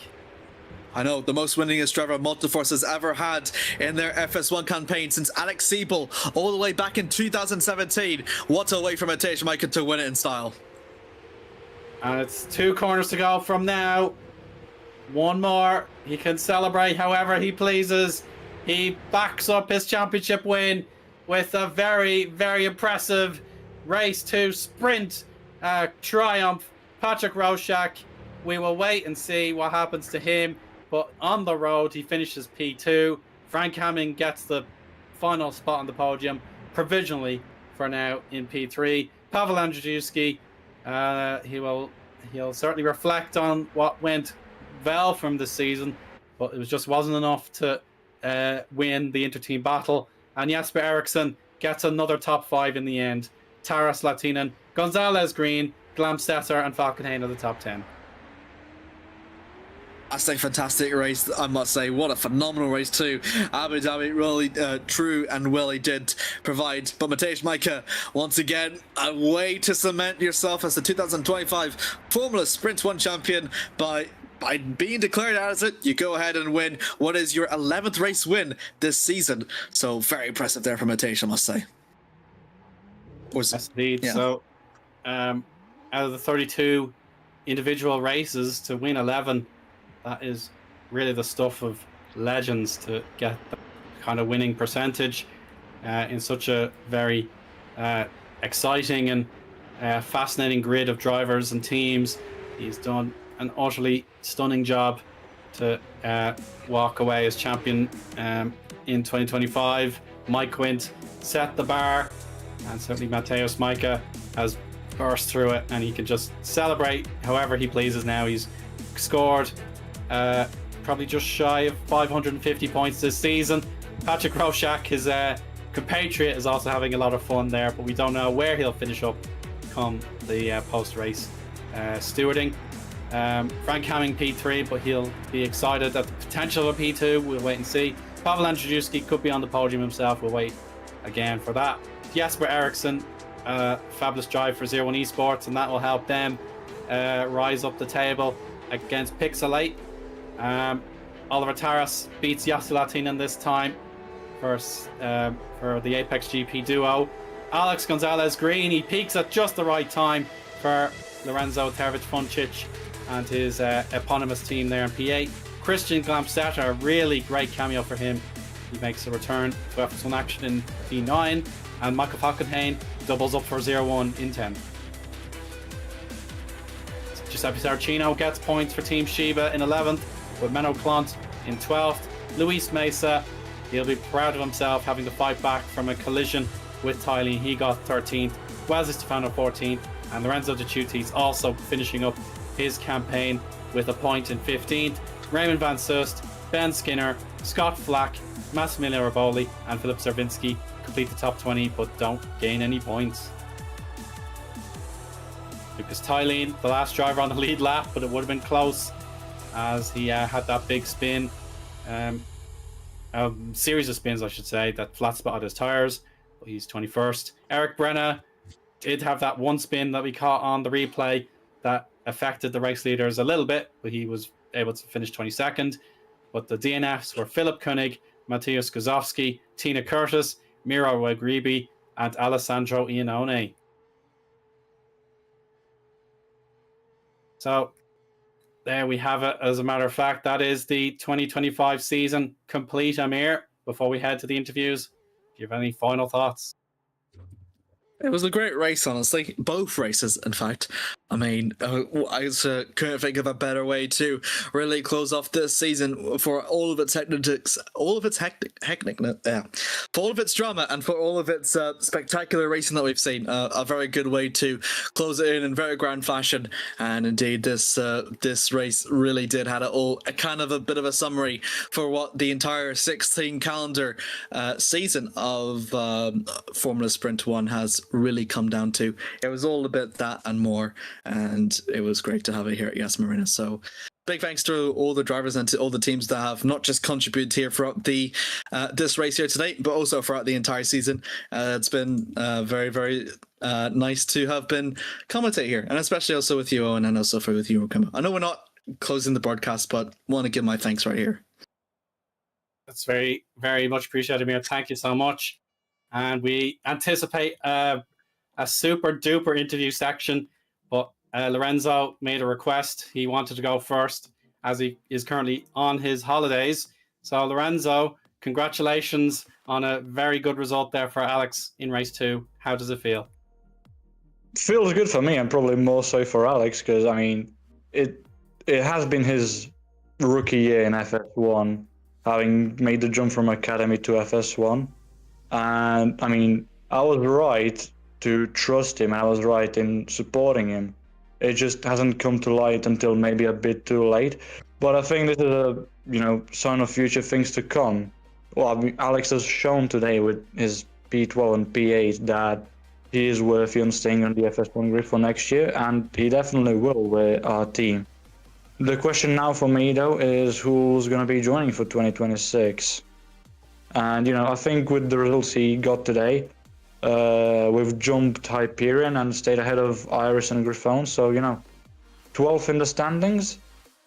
I know, the most winningest driver Multiforce has ever had in their FS1 campaign since Alex Siebel all the way back in 2017. What a way for Matej Micah to win it in style. And it's 2 corners to go from now. One more. He can celebrate however he pleases. He backs up his championship win with a very, very impressive race 2 sprint triumph. Patrick Roszak, we will wait and see what happens to him. But on the road, he finishes P2. Frank Hamming gets the final spot on the podium, provisionally for now in P3. Pavel Andrzejewski, he'll certainly reflect on what went well from this season, but it just wasn't enough to win the inter-team battle. And Jesper Eriksson gets another top 5 in the end. Taras Latinen, Gonzalez Green, Glamstetter, and Falkenhayn are the top 10. That's a fantastic race, I must say. What a phenomenal race too. Abu Dhabi really true and well he did provide. But Matej Micah, once again, a way to cement yourself as the 2025 Formula Sprint 1 champion by being declared as it. You go ahead and win what is your 11th race win this season. So very impressive there from Matej, I must say. Was indeed. yeah. So, out of the 32 individual races to win 11, that is really the stuff of legends to get the kind of winning percentage in such a very exciting and fascinating grid of drivers and teams. He's done an utterly stunning job to walk away as champion in 2025. Mike Quint set the bar, and certainly Mateusz Majka has burst through it, and he can just celebrate however he pleases now. He's scored probably just shy of 550 points this season. Patrick Roszak, his compatriot, is also having a lot of fun there, but we don't know where he'll finish up come the post-race stewarding. Frank Hamming P3, but he'll be excited at the potential of a P2. We'll wait and see. Pavel Andrzejewski could be on the podium himself. We'll wait again for that. Jesper Eriksson, fabulous drive for Zeeuw Esports, and that will help them rise up the table against Pixelate. Oliver Taras beats Yassi Latinen this time for the Apex GP duo. Alex Gonzalez Green, he peaks at just the right time for Lorenzo Tervic Funcic and his eponymous team there in P8. Christian Glamstetter, a really great cameo for him. He makes a return to F1 action in P9, and Michael Falkenhayn doubles up for 0-1 in 10. Giuseppe Saracino gets points for Team Shiba in 11th, with Menno Klont in 12th. Luis Mesa, he'll be proud of himself having to fight back from a collision with Tylene. He got 13th. Wesley Stefano 14th, and Lorenzo De Ciutis also finishing up his campaign with a point in 15th. Raymond Van Sust, Ben Skinner, Scott Flack, Massimiliano Riboli, and Philip Servinski complete the top 20 but don't gain any points. Lucas Tylene, the last driver on the lead lap, but it would have been close as he had that big spin, series of spins I should say, that flat spotted his tyres, but he's 21st. Eric Brenna did have that one spin that we caught on the replay that affected the race leaders a little bit, but he was able to finish 22nd. But the DNFs were Philip Koenig, Matthias Guzowski, Tina Curtis, Miro Wegribi, and Alessandro Iannone. So there we have it. As a matter of fact, that is the 2025 season complete. Amir, before we head to the interviews, do you have any final thoughts? It was a great race, honestly. Both races, in fact. I mean, I couldn't think of a better way to really close off this season for all of its for all of its drama and for all of its spectacular racing that we've seen. A very good way to close it in very grand fashion. And indeed, this race really did had a kind of a bit of a summary for what the entire 16 calendar season of Formula Sprint 1 has really come down to. It was all about that and more, and it was great to have it here at Yas Marina. So big thanks to all the drivers and to all the teams that have not just contributed here throughout the this race here today, but also throughout the entire season. It's been very, very nice to have been commentate here, and especially also with you, Eoin, and also with you, Remco. I know we're not closing the broadcast, but want to give my thanks right here. That's very, very much appreciated, Amir. Thank you so much. And we anticipate a super duper interview section, but Lorenzo made a request. He wanted to go first as he is currently on his holidays. So Lorenzo, congratulations on a very good result there for Alex in race 2. How does it feel? It feels good for me, and probably more so for Alex, because I mean, it has been his rookie year in FS1, having made the jump from Academy to FS1. And I mean, I was right to trust him. I was right in supporting him. It just hasn't come to light until maybe a bit too late. But I think this is a sign of future things to come. Well, I mean, Alex has shown today with his P12 and P8 that he is worthy on staying on the FS1 grid for next year, and he definitely will with our team. The question now for me though is who's going to be joining for 2026. And, I think with the results he got today, we've jumped Hyperion and stayed ahead of Iris and Griffon. So, 12th in the standings,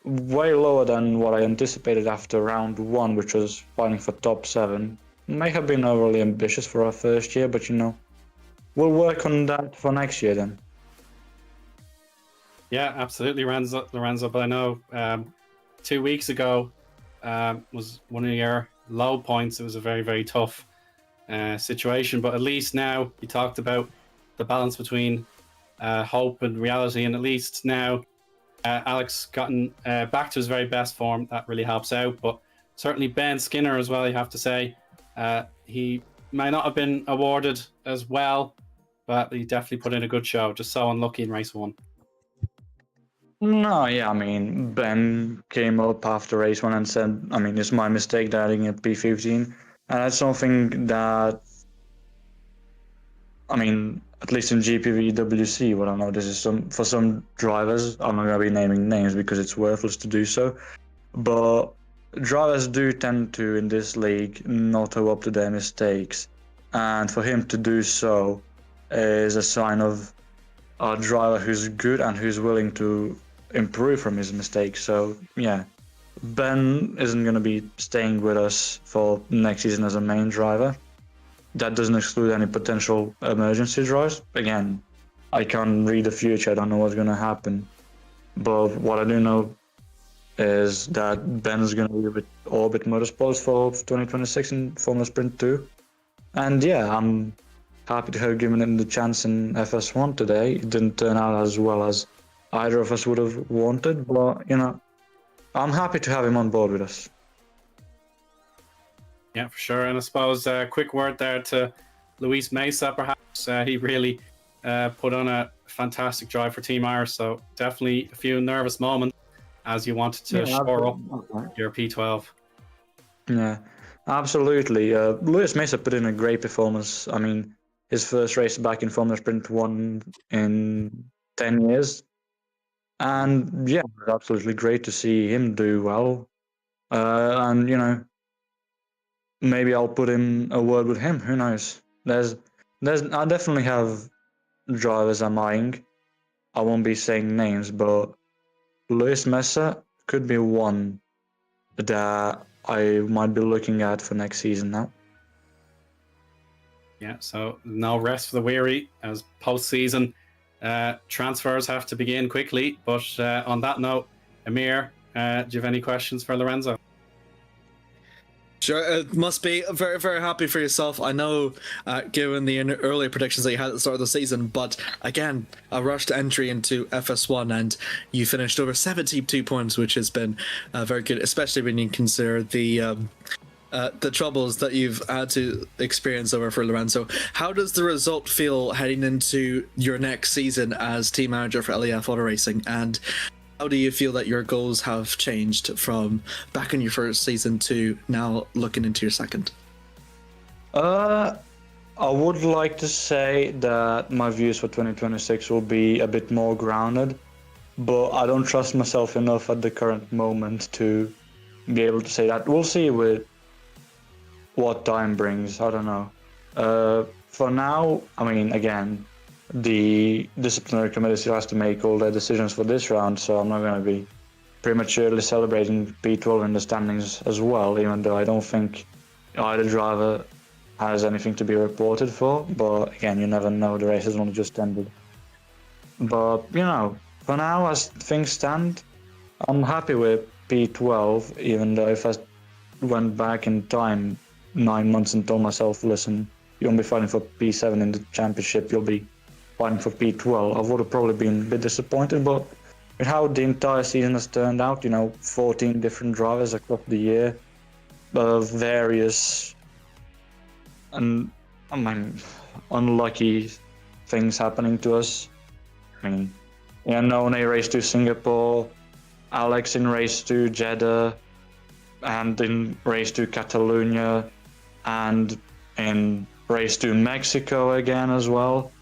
way lower than what I anticipated after round 1, which was fighting for top 7. May have been overly ambitious for our first year, but, we'll work on that for next year then. Yeah, absolutely, Lorenzo. But I know 2 weeks ago was one of your low points. It was a very, very tough situation. But at least now you talked about the balance between hope and reality. And at least now Alex gotten back to his very best form. That really helps out. But certainly Ben Skinner as well, you have to say. He may not have been awarded as well, but he definitely put in a good show. Just so unlucky in race 1. No, yeah, I mean, Ben came up after race 1 and said, I mean, it's my mistake that adding a P15. And that's something that, I mean, at least in GPVWC, well, I know this is for some drivers, I'm not going to be naming names because it's worthless to do so, but drivers do tend to, in this league, not owe up to their mistakes. And for him to do so is a sign of a driver who's good and who's willing to improve from his mistakes. So yeah, Ben isn't going to be staying with us for next season as a main driver. That doesn't exclude any potential emergency drives. Again, I can't read the future. I don't know what's going to happen. But what I do know is that Ben is going to be with Orbit Motorsports for 2026 in Formula Sprint 2. And yeah, I'm happy to have given him the chance in FS1 today. It didn't turn out as well as either of us would have wanted, but, you know, I'm happy to have him on board with us. Yeah, for sure. And I suppose a quick word there to Luis Mesa, perhaps. He really put on a fantastic drive for Team Irish, so definitely a few nervous moments as you wanted to shore up your P12. Yeah, absolutely. Luis Mesa put in a great performance. I mean, his first race back in Formula Sprint 1 in 10 years. And yeah, it was absolutely great to see him do well. And, you know, maybe I'll put in a word with him. Who knows? I definitely have drivers I'm eyeing. I won't be saying names, but Luis Mesa could be one that I might be looking at for next season now. Yeah, so no rest for the weary as postseason transfers have to begin quickly. But on that note, Amir, do you have any questions for Lorenzo? Sure, it must be very, very happy for yourself. I know, given the earlier predictions that you had at the start of the season, but again, a rushed entry into FS1 and you finished over 72 points, which has been very good, especially when you consider the troubles that you've had to experience over for Lorenzo. How does the result feel heading into your next season as team manager for LEF Auto Racing? And how do you feel that your goals have changed from back in your first season to now looking into your second? I would like to say that my views for 2026 will be a bit more grounded, but I don't trust myself enough at the current moment to be able to say that. We'll see with what time brings. I don't know. For now, I mean, again, the disciplinary committee still has to make all their decisions for this round, so I'm not going to be prematurely celebrating P12 in the standings as well, even though I don't think either driver has anything to be reported for. But again, you never know, the race has only just ended. But, you know, for now, as things stand, I'm happy with P12, even though if I went back in time 9 months and told myself, listen, you won't be fighting for P7 in the championship, you'll be fighting for P12, I would have probably been a bit disappointed. But with how the entire season has turned out, you know, 14 different drivers across the year, various and I mean unlucky things happening to us. I mean, yeah, None race to Singapore, Alex in race to Jeddah, and in race to Catalonia, and in race to Mexico again as well.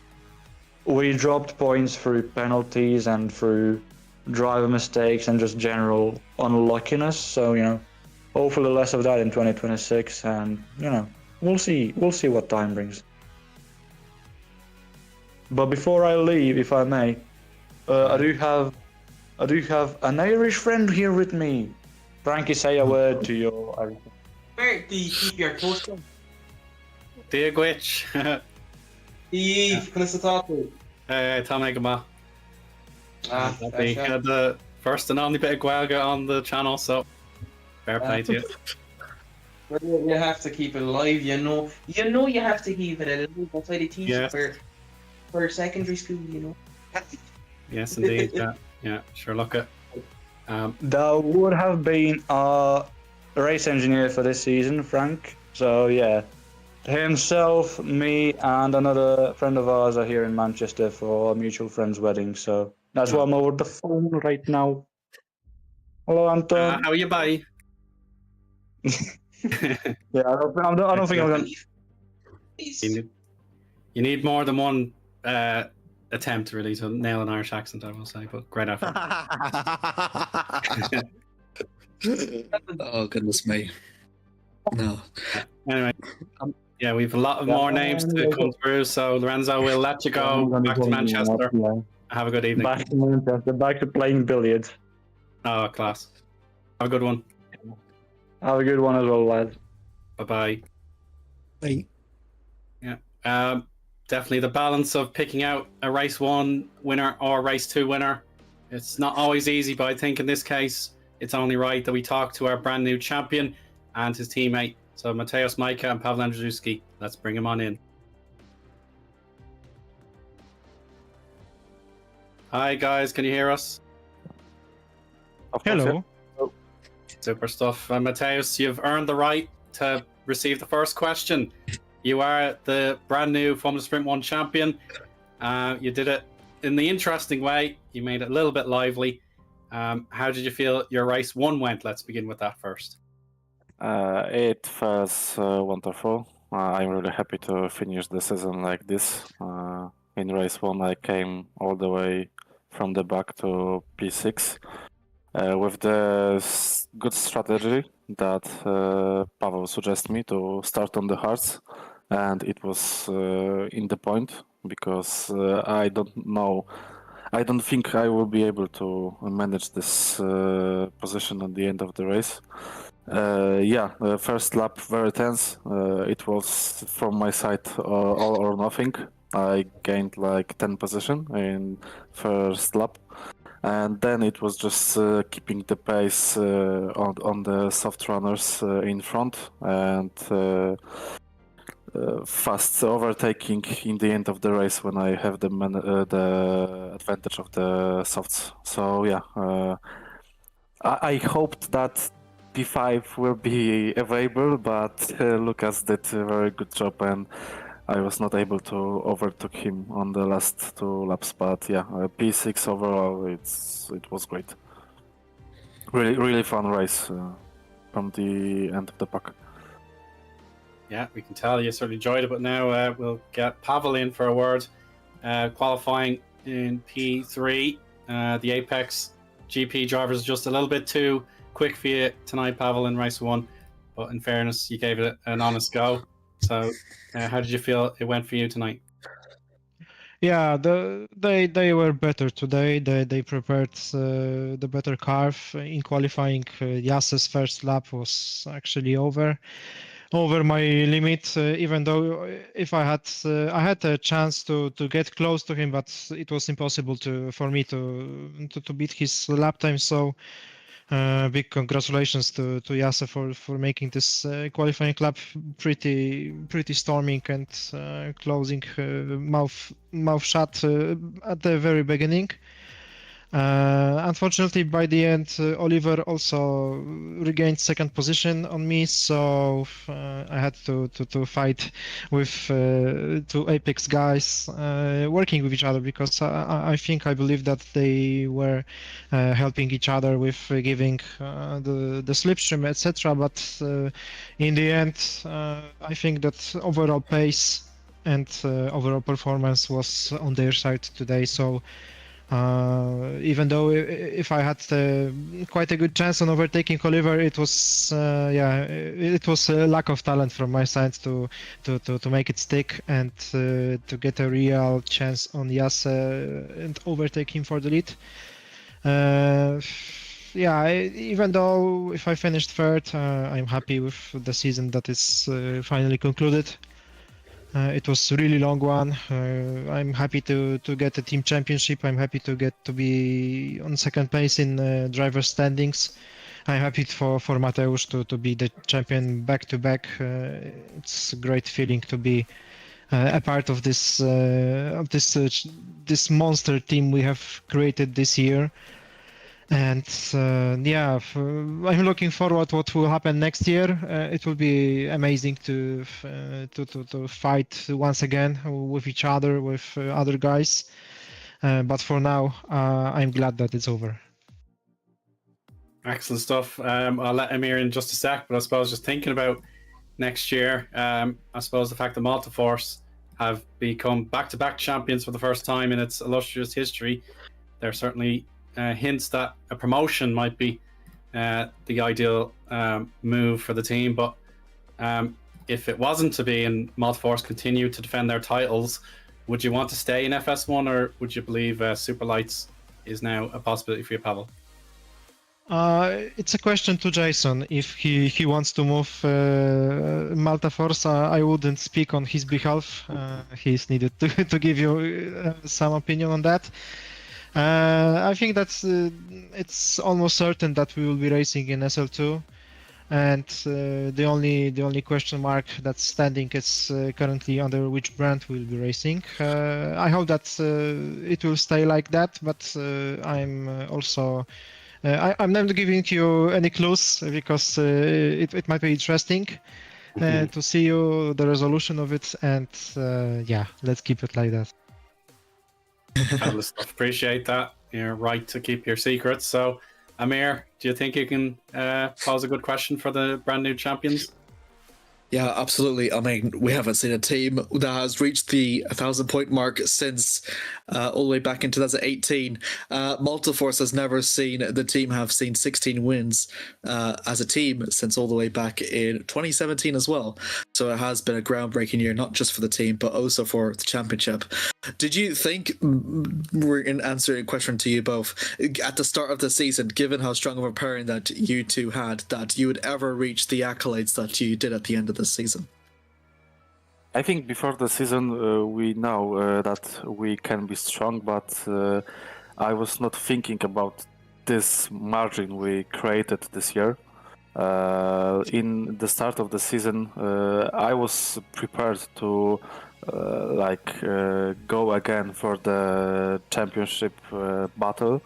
We dropped points through penalties and through driver mistakes and just general unluckiness. So, you know, hopefully less of that in 2026, and, you know, we'll see what time brings. But before I leave, if I may, I do have an Irish friend here with me. Frankie, say a word to your Irish. Where do you keep your toast? Dear Gwitch. Eve, can I talk to you? Tá mé go maith. Ah, Happy. Had the first and only bit of Guelga on the channel, so fair play to you. well, you have to keep it alive, you know. You know you have to keep it alive. That's why they teach Yes. it for secondary school, you know. Yes, indeed. Yeah, sure. Look at. There would have been a race engineer for this season, Frank. So yeah, himself, me, and another friend of ours are here in Manchester for a mutual friend's wedding. So that's why I'm over the phone right now. Hello, Anton. How are you, bye? Yeah, I don't think I'm gonna. You need more than one attempt really to nail an Irish accent, I will say, but great effort. Oh goodness me. No. Anyway, yeah, we've a lot of more names to come through, so Lorenzo, we'll let you go back to Manchester. Have a good evening. Back to Manchester, back to playing billiards. Oh, class. Have a good one. Have a good one as well, lads. Bye-bye. Bye. Yeah. Definitely the balance of picking out a race 1 winner or a race 2 winner. It's not always easy, but I think in this case, it's only right that we talk to our brand new champion and his teammate. So Mateusz Majka and Paweł Andrzejewski. Let's bring him on in. Hi guys, can you hear us? Hello. Super stuff. Mateusz, you've earned the right to receive the first question. You are the brand new Formula Sprint 1 champion. You did it in the interesting way. You made it a little bit lively. How did you feel your race 1 went? Let's begin with that first. It was wonderful. I'm really happy to finish the season like this. In race 1, I came all the way from the back to P6 with the good strategy that Paweł suggested me to start on the hards, and it was in the point because I don't think I will be able to manage this position at the end of the race. First lap very tense. It was from my side all or nothing. I gained like 10 position in first lap, and then it was just keeping the pace on the soft runners in front and fast overtaking in the end of the race when I have the advantage of the softs. So yeah, I hoped that P5 will be available, but Lucas did a very good job and I was not able to overtake him on the last 2 laps. But yeah, P6 overall, it was great. Really fun race from the end of the pack. Yeah, we can tell you certainly enjoyed it, but now we'll get Paweł in for a word. Qualifying in P3, the Apex GP drivers just a little bit too quick for you tonight, Paweł, in race 1. But in fairness, you gave it an honest go. So how did you feel it went for you tonight? Yeah, they were better today. They prepared the better car in qualifying. Jas's first lap was actually over my limit. Even though if I had a chance to get close to him, but it was impossible for me to beat his lap time. So. Big congratulations to Jase for making this qualifying lap pretty storming and closing mouth shut at the very beginning. Unfortunately, by the end, Oliver also regained second position on me, so I had to fight with 2 Apex guys working with each other because I believe that they were helping each other with giving the slipstream, etc. But in the end, I think that overall pace and overall performance was on their side today. So. Even though if I had quite a good chance on overtaking Oliver, it was it was a lack of talent from my side to make it stick and to get a real chance on Jase and overtake him for the lead. Even though if I finished third, I'm happy with the season that is finally concluded. It was a really long one. I'm happy to get a team championship. I'm happy to get to be on second place in driver standings. I'm happy for Mateusz to be the champion back to back. It's a great feeling to be a part of this monster team we have created this year. And I'm looking forward what will happen next year. It will be amazing to fight once again with each other, with other guys. But for now, I'm glad that it's over. Excellent stuff. I'll let Amir in just a sec, but I suppose just thinking about next year, I suppose the fact that Malta Force have become back-to-back champions for the first time in its illustrious history, there are certainly hints that a promotion might be the ideal move for the team. But if it wasn't to be and Malta Force continue to defend their titles, would you want to stay in FS1, or would you believe Super Lights is now a possibility for you, Pavel? It's a question to Jason. If he wants to move Malta Force, I wouldn't speak on his behalf. He's needed to give you some opinion on that. I think that's it's almost certain that we will be racing in SL2, and the only question mark that's standing is currently under which brand we'll be racing. I hope that it will stay like that, but I'm also I'm not giving you any clues because it might be interesting to see the resolution of it, and let's keep it like that. Appreciate that. You're right to keep your secrets. So, Amir, do you think you can pose a good question for the brand new champions? Yeah, absolutely. I mean, we haven't seen a team that has reached the 1,000-point mark since all the way back in 2018. Malta Force has never seen the team have seen 16 wins as a team since all the way back in 2017 as well. So it has been a groundbreaking year, not just for the team, but also for the championship. Did you think, we're in answering a question to you both, at the start of the season, given how strong of a pairing that you two had, that you would ever reach the accolades that you did at the end of the season? I think before the season we know that we can be strong, but I was not thinking about this margin we created this year. In the start of the season, I was prepared to go again for the championship battle,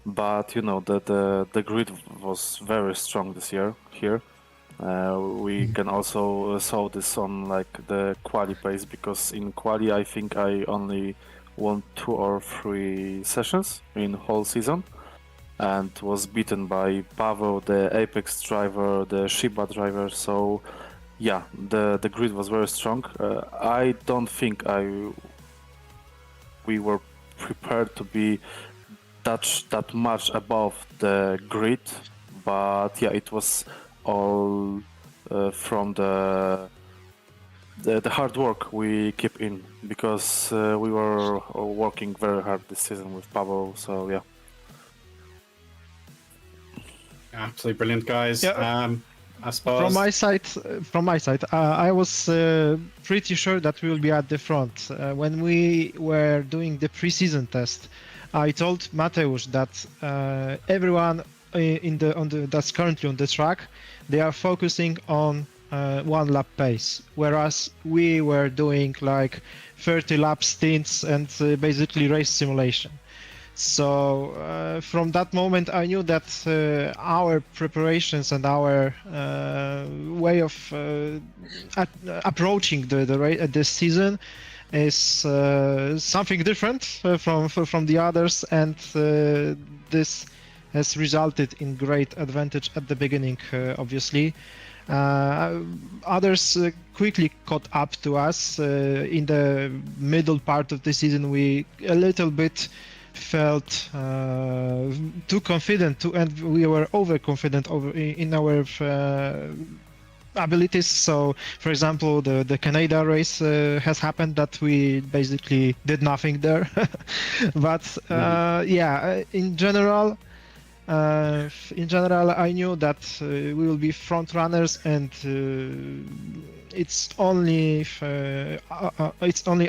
but you know the grid was very strong this year here. We can also saw this on the quali pace, because in quali I think I only won 2 or 3 sessions in whole season, and was beaten by Pavel, the Apex driver, the Shiba driver. So yeah, the grid was very strong. I don't think we were prepared to be that much above the grid, but yeah, it was all from the hard work we keep in, because we were working very hard this season with Pavel. So yeah, absolutely brilliant, guys. Yeah. I suppose From my side, I was pretty sure that we will be at the front. When we were doing the pre-season test, I told Mateusz that everyone that's currently on the track, they are focusing on 1 lap pace, whereas we were doing 30 lap stints and basically race simulation. So from that moment I knew that our preparations and our way of approaching this season is something different from the others, and this has resulted in great advantage at the beginning, obviously. Others quickly caught up to us. In the middle part of the season, we a little bit felt too confident, and we were overconfident in our abilities. So, for example, the Canada race has happened that we basically did nothing there. But in general, In general, I knew that we will be front runners, and it's only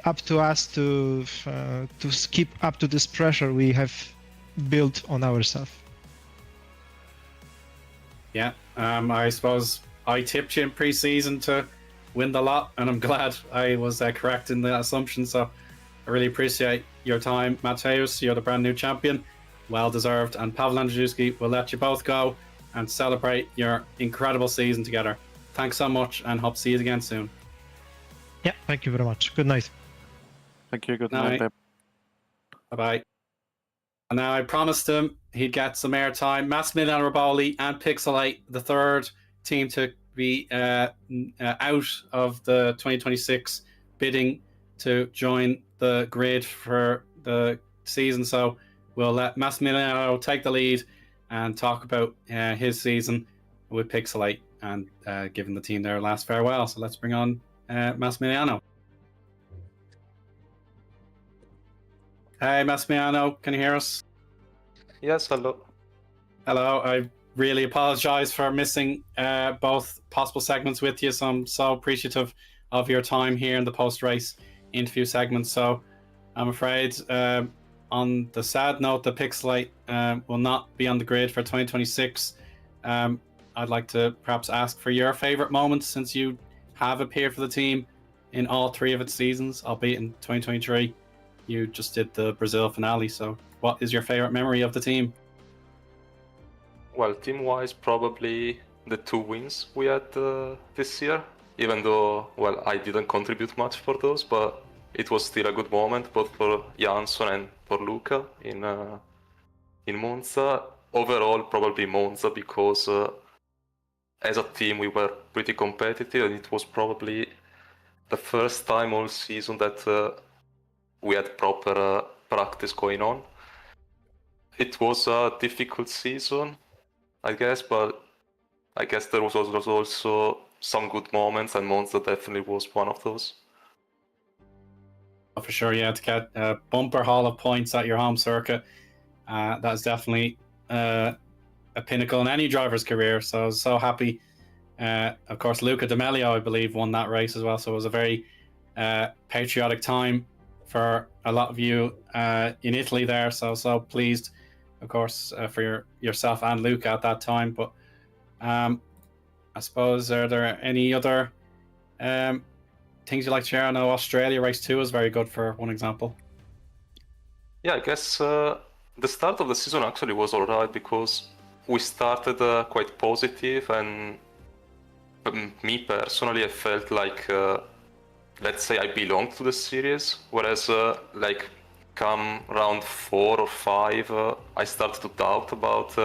up to us to keep up to this pressure we have built on ourselves. Yeah, I suppose I tipped you in pre-season to win the lot, and I'm glad I was correct in the assumption. So I really appreciate your time, Mateusz. You're the brand new champion, well deserved. And Pavel Andrzejewski will let you both go and celebrate your incredible season together. Thanks so much, and hope to see you again soon. Yeah, thank you very much. Good night. Thank you. Good Night. night. Bye bye. And now I promised him he'd get some airtime. Massimiliano Riboli and Pixelate, the third team to be out of the 2026 bidding to join the grid for the season. So we'll let Massimiliano take the lead and talk about his season with Pixelate and giving the team their last farewell. So let's bring on Massimiliano. Hey, Massimiliano, can you hear us? Yes, hello. Hello. I really apologize for missing both possible segments with you. So I'm so appreciative of your time here in the post-race interview segment. So I'm afraid on the sad note that Pixelate will not be on the grid for 2026. I'd like to perhaps ask for your favorite moments since you have appeared for the team in all three of its seasons, albeit in 2023. You just did the Brazil finale. So what is your favorite memory of the team? Well, team-wise, probably the 2 wins we had this year. Even though, well, I didn't contribute much for those, but it was still a good moment, both for Jansson and for Luca in Monza. Overall, probably Monza, because as a team we were pretty competitive, and it was probably the first time all season that we had proper practice going on. It was a difficult season, I guess, but I guess there was also some good moments, and Monza definitely was one of those. For sure, yeah, to get a bumper haul of points at your home circuit, that's definitely a pinnacle in any driver's career. So I was so happy. Of course, Luca D'Amelio, I believe, won that race as well. So it was a very patriotic time for a lot of you in Italy there. So pleased, of course, for yourself and Luca at that time. But I suppose, are there any other things you'd like to share? I know Australia race 2 was very good, for one example. Yeah, I guess the start of the season actually was alright, because we started quite positive, and me personally, I felt like, let's say, I belonged to the series, whereas like come round 4 or 5, I started to doubt about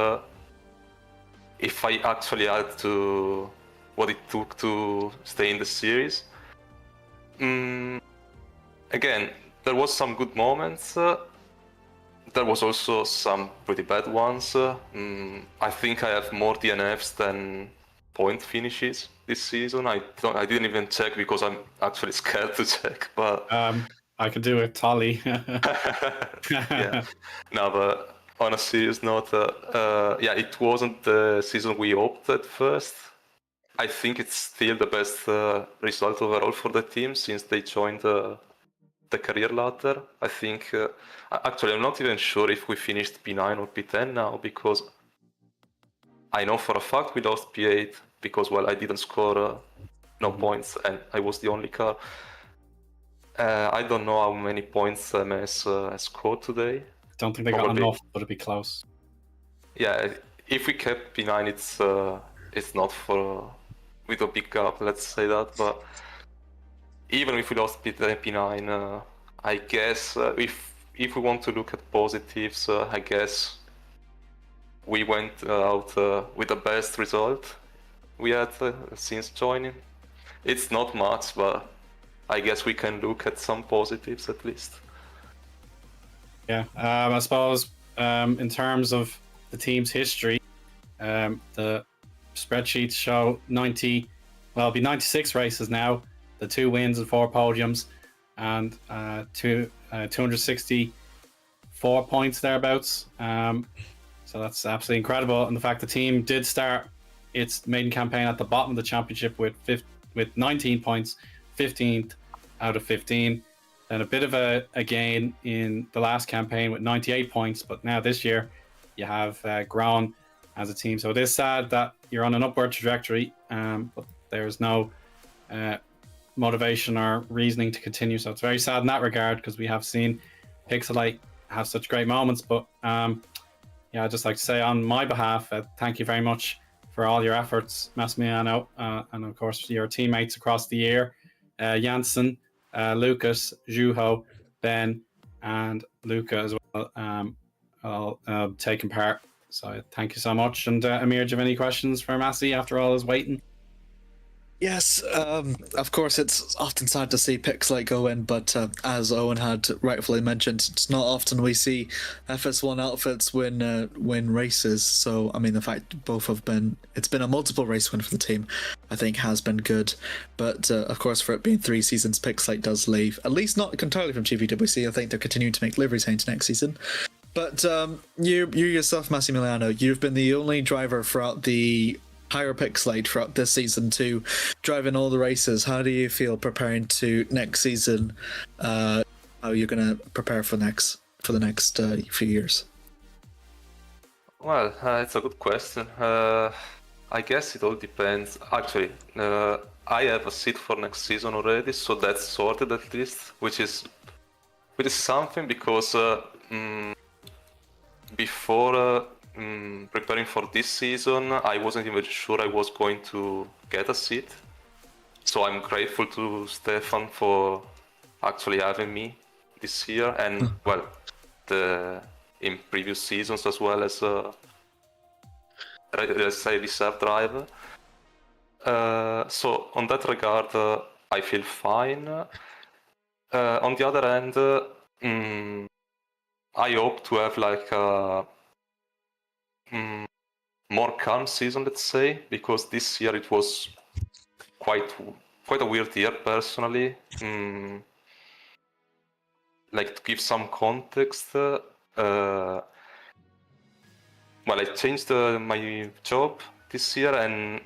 if I actually had to, what it took to stay in the series. Again, there was some good moments. There was also some pretty bad ones. I think I have more DNFs than point finishes this season. I didn't even check because I'm actually scared to check. But I could do a tally. yeah, no, but on a serious note, yeah, it wasn't the season we hoped at first. I think it's still the best result overall for the team since they joined the career ladder. I think, actually, I'm not even sure if we finished P9 or P10 now, because I know for a fact we lost P8 because, well, I didn't score no points and I was the only car. I don't know how many points MS has scored today. Don't think they got enough, but it'd be close. Yeah, if we kept P9, it's not for with a big gap, let's say that. But even if we lost P9, I guess if we want to look at positives, I guess we went out with the best result we had since joining. It's not much, but I guess we can look at some positives at least. Yeah, I suppose in terms of the team's history, the spreadsheets show 96 races now, the 2 wins and 4 podiums, and 264 points thereabouts. So So that's absolutely incredible. And the fact the team did start its maiden campaign at the bottom of the championship with 19 points, 15th out of 15. And a bit of a gain in the last campaign with 98 points. But now this year, you have grown as a team. So it is sad that you're on an upward trajectory, but there's no motivation or reasoning to continue. So it's very sad in that regard, because we have seen Pixelite have such great moments. But yeah, I'd just like to say on my behalf, thank you very much for all your efforts, Massimiliano, and of course your teammates across the year, Janssen, Lucas, Juho, Ben, and Luca as well, all taking part. So thank you so much. And Amir, do you have any questions for Massey after all his waiting? Yes, of course, it's often sad to see picks like Owen, but as Owen had rightfully mentioned, it's not often we see FS1 outfits win races. So, I mean, the fact both have it's been a multiple race win for the team, I think has been good. But, of course, for it being 3 seasons, Pixelite does leave, at least not entirely from GPWC. I think they're continuing to make liveries into next season. But you yourself, Massimiliano, you've been the only driver throughout the higher Pixelite throughout this season to drive in all the races. How do you feel preparing to next season? How you're going to prepare for the next few years? Well, it's a good question. I guess it all depends. Actually, I have a seat for next season already, so that's sorted at least, which is something, because before preparing for this season, I wasn't even sure I was going to get a seat. So I'm grateful to Stefan for actually having me this year, and well, in previous seasons as well as let's say reserve driver. So on that regard, I feel fine. On the other hand, I hope to have like a more calm season, let's say, because this year it was quite a weird year personally. Like, to give some context, well, I changed my job this year, and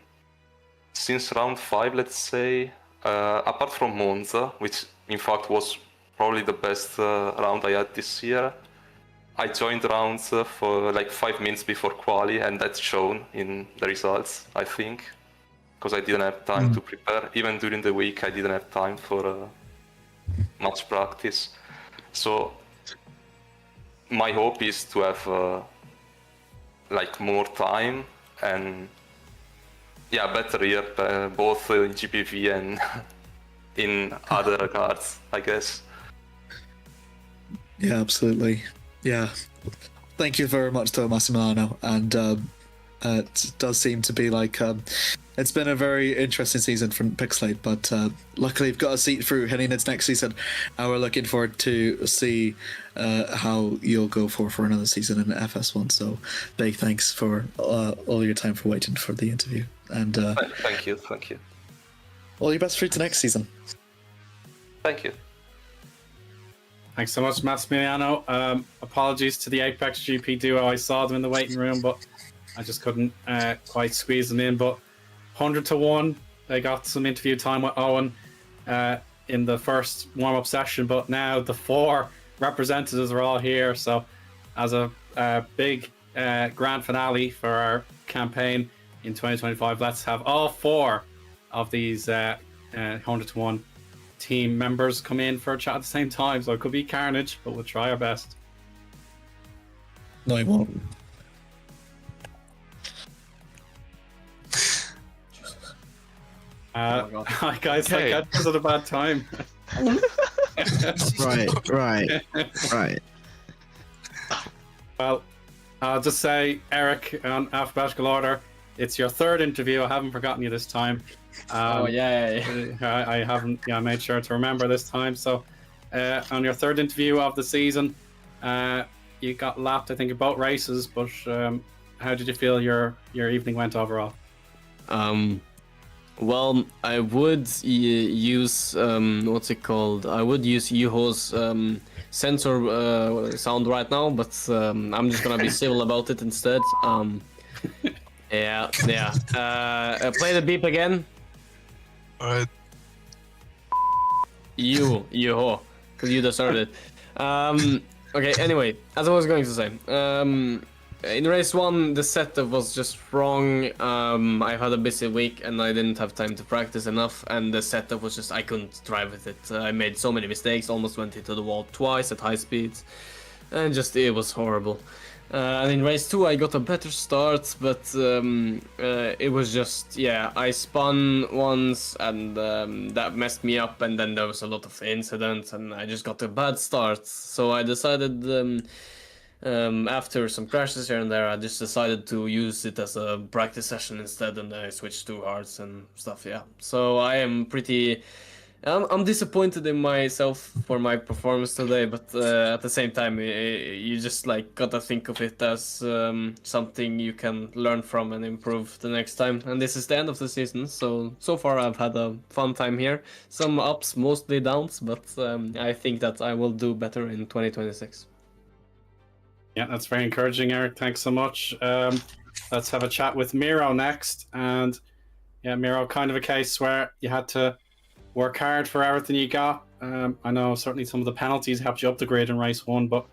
since round 5, let's say, apart from Monza, which in fact was probably the best round I had this year, I joined rounds for like 5 minutes before quali, and that's shown in the results, I think, because I didn't have time to prepare. Even during the week, I didn't have time for much practice. So my hope is to have like more time and better year, both in GPV and in other regards, I guess. Yeah, absolutely. Yeah, thank you very much to Massimiliano, and it does seem to be like it's been a very interesting season from Pixelate, but luckily you've got a seat through heading into next season, and we're looking forward to see how you'll go for another season in FS1. So big thanks for all your time for waiting for the interview, and thank you. All your best through to next season. Thank you. Thanks so much, Massimiliano. Apologies to the Apex GP duo. I saw them in the waiting room, but I just couldn't quite squeeze them in. But 100 to 1, they got some interview time with Eoin in the first warm-up session, but now the 4 representatives are all here. So as a big grand finale for our campaign in 2025, let's have all 4 of these 100 to 1 team members come in for a chat at the same time. So it could be carnage, but we'll try our best. No, it won't. Hi guys, I got this at a bad time. Right. Well, I'll just say, Eric, on alphabetical order, it's your 3rd interview. I haven't forgotten you this time. Yay. I haven't made sure to remember this time. So on your 3rd interview of the season, you got lapped, I think, in both races, but how did you feel your evening went overall? Well, I would use what's it called? I would use Yuho's sensor sound right now, but I'm just gonna be civil about it instead. Yeah. Play the beep again. Alright. Yuho, because you deserved it. Okay. Anyway, as I was going to say, in race 1, the setup was just wrong. I had a busy week and I didn't have time to practice enough, and the setup was just, I couldn't drive with it. I made so many mistakes, almost went into the wall twice at high speeds, and just, it was horrible. And in race 2 I got a better start, but it was just, yeah, I spun once and that messed me up, and then there was a lot of incidents and I just got a bad start. So I decided, after some crashes here and there, I just decided to use it as a practice session instead, and I switched to hards and stuff, yeah. So I am pretty... I'm disappointed in myself for my performance today, but at the same time, you just like gotta think of it as something you can learn from and improve the next time. And this is the end of the season, so far I've had a fun time here. Some ups, mostly downs, but I think that I will do better in 2026. Yeah, that's very encouraging, Eric. Thanks so much. Let's have a chat with Miro next. And yeah, Miro, kind of a case where you had to work hard for everything you got. I know certainly some of the penalties helped you up the grade in race 1, but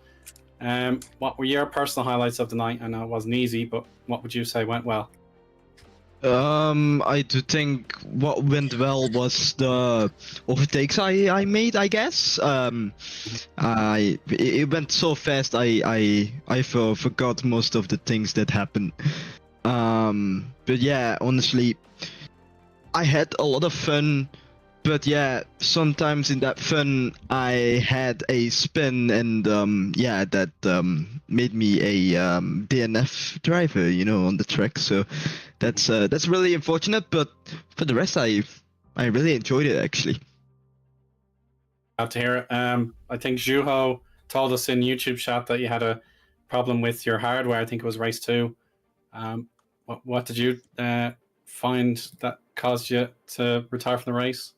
what were your personal highlights of the night? I know it wasn't easy, but what would you say went well? I do think what went well was the overtakes I made, I guess. It went so fast I forgot most of the things that happened. But yeah, honestly, I had a lot of fun. But yeah, sometimes in that fun I had a spin, and yeah, that made me a DNF driver, on the track. So that's really unfortunate. But for the rest, I really enjoyed it actually. Glad to hear it. I think Zeeuw told us in YouTube chat that you had a problem with your hardware. I think it was race 2. What did you find that caused you to retire from the race?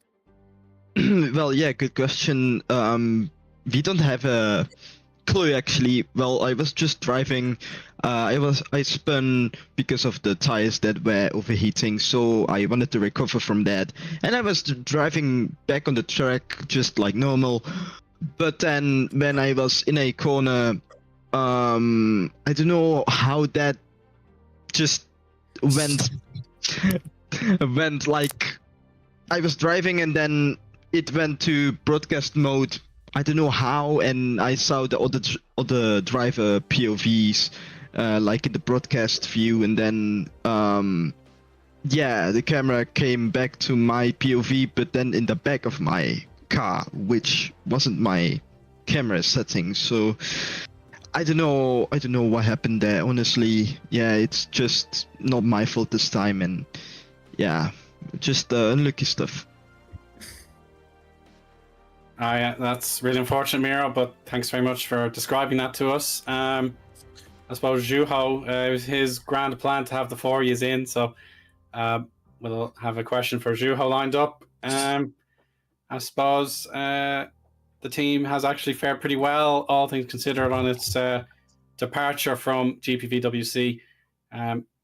Well, yeah, good question. We don't have a clue actually. Well, I was just driving. I spun because of the tires that were overheating, so I wanted to recover from that. And I was driving back on the track just like normal. But then when I was in a corner, I don't know how that just went. Went like I was driving and then it went to broadcast mode. I don't know how, and I saw the other driver POVs, like in the broadcast view, and then yeah, the camera came back to my POV, but then in the back of my car, which wasn't my camera setting. So I don't know what happened there. Honestly, yeah, it's just not my fault this time, and yeah, just unlucky stuff. Yeah, that's really unfortunate, Miro, but thanks very much for describing that to us. I suppose Zeeuw, it was his grand plan to have the 4 years in, so we'll have a question for Zeeuw lined up. I suppose the team has actually fared pretty well, all things considered, on its departure from GPVWC,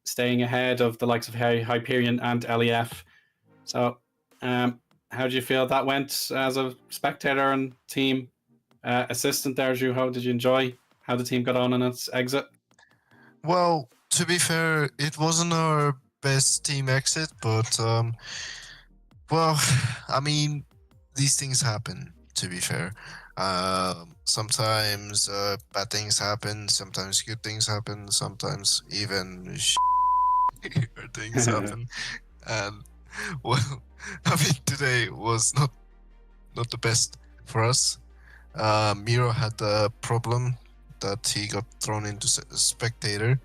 staying ahead of the likes of Hyperion and LEF. So, how do you feel that went as a spectator and team assistant there, Zeeuw? How did you enjoy how the team got on in its exit? Well, to be fair, it wasn't our best team exit, but well, I mean, these things happen, to be fair. Sometimes bad things happen, sometimes good things happen, sometimes even things happen. And well, I mean, today was not the best for us. Miro had a problem that he got thrown into spectator.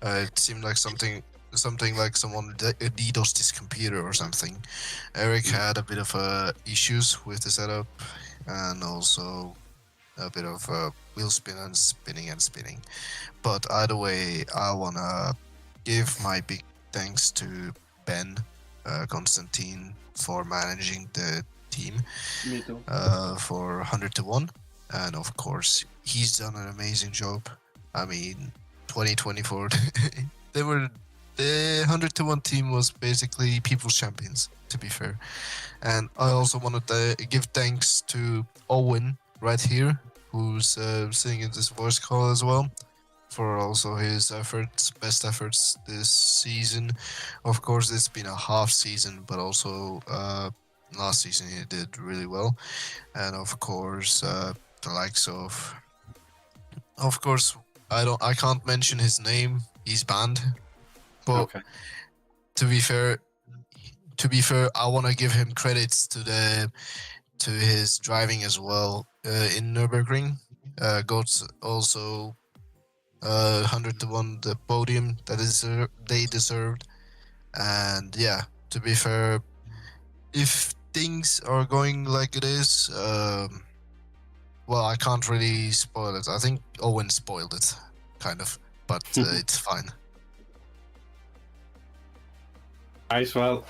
It seemed like something like someone DDoSed his computer or something. Eric had a bit of issues with the setup, and also a bit of wheel spin and spinning. But either way, I wanna give my big thanks to Ben, Konstantin for managing the team Me too. for 100 to 1. And of course, he's done an amazing job. I mean, 2024, the 100 to 1 team was basically people's champions, to be fair. And I also wanted to give thanks to Eoin right here, who's sitting in this voice call as well, for also his efforts, best efforts this season. Of course, it's been a half season, but also last season he did really well. And of course, the likes of course, I can't mention his name. He's banned. But Okay. to be fair, I want to give him credits to his driving as well in Nürburgring. Got also 100 to 1 the podium that they deserved. And yeah, to be fair, if things are going like it is, well, I can't really spoil it. I think Eoin spoiled it, kind of, but it's fine. Right, well,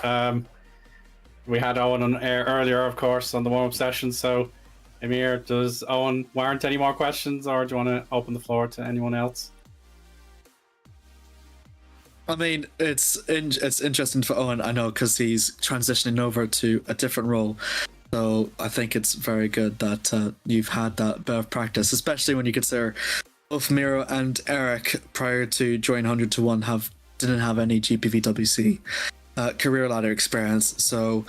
we had Eoin on air earlier, of course, on the warm-up session. So, Amir, does Eoin warrant any more questions, or do you want to open the floor to anyone else? I mean, it's interesting for Eoin, I know, because he's transitioning over to a different role. So I think it's very good that you've had that bit of practice, especially when you consider both Miro and Eric, prior to joining 100 to 1, didn't have any GPVWC career ladder experience. So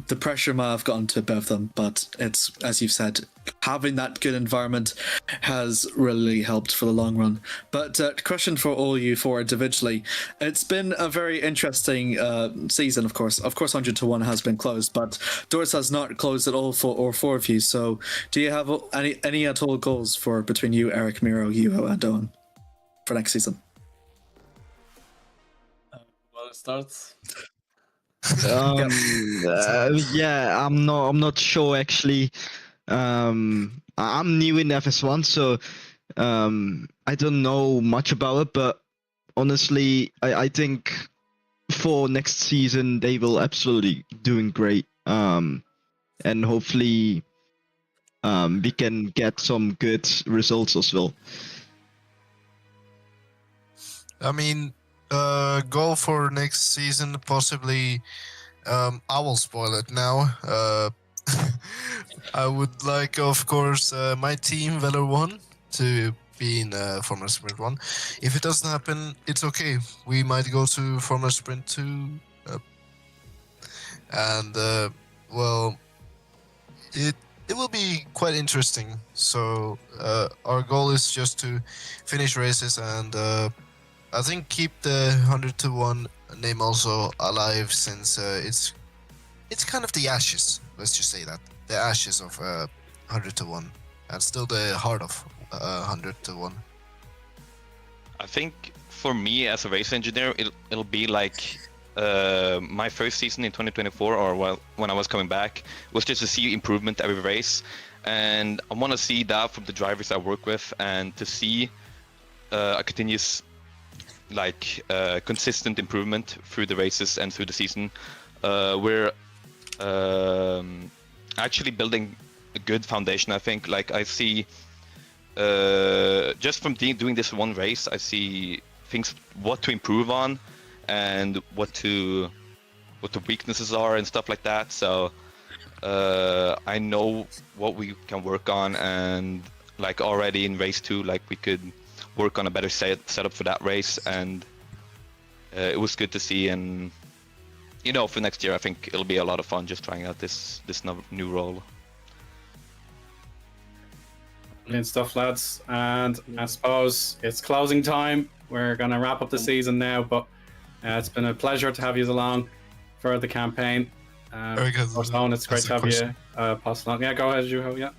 the pressure might have gotten to both of them, but it's, as you've said, having that good environment has really helped for the long run. But question for all you four individually, it's been a very interesting season. Of course 100 to 1 has been closed, but doors has not closed at all for all four of you. So do you have any at all goals for between you, Eric, Miro, Zeeuw, and Eoin for next season? Want to start? Yeah, I'm not sure actually. I'm new in FS1, so I don't know much about it, but honestly, I think for next season they will absolutely doing great. And hopefully we can get some good results as well. I mean, goal for next season, possibly. I will spoil it now. I would like, of course, my team, Valor 1, to be in Formula Sprint 1. If it doesn't happen, it's okay. We might go to Formula Sprint 2. Well, it will be quite interesting. So our goal is just to finish races and I think keep the 100 to 1 name also alive, since it's kind of the ashes. Let's just say that the ashes of 100 to 1, and still the heart of 100 to 1. I think for me as a race engineer, it'll be like my first season in 2024, or when I was coming back, was just to see improvement every race, and I want to see that from the drivers I work with, and to see a continuous, consistent improvement through the races and through the season. We're actually building a good foundation, I think. Like, I see, just from doing this one race, I see things, what to improve on and what the weaknesses are and stuff like that. So I know what we can work on, and like already in race 2, like we could work on a better setup for that race, and it was good to see. And for next year, I think it'll be a lot of fun just trying out this new role. Brilliant stuff, lads. And I suppose it's closing time. We're going to wrap up the season now, but it's been a pleasure to have you along for the campaign. Eric, it's great to have you pass along. Yeah, go ahead, Zeeuw. Yeah.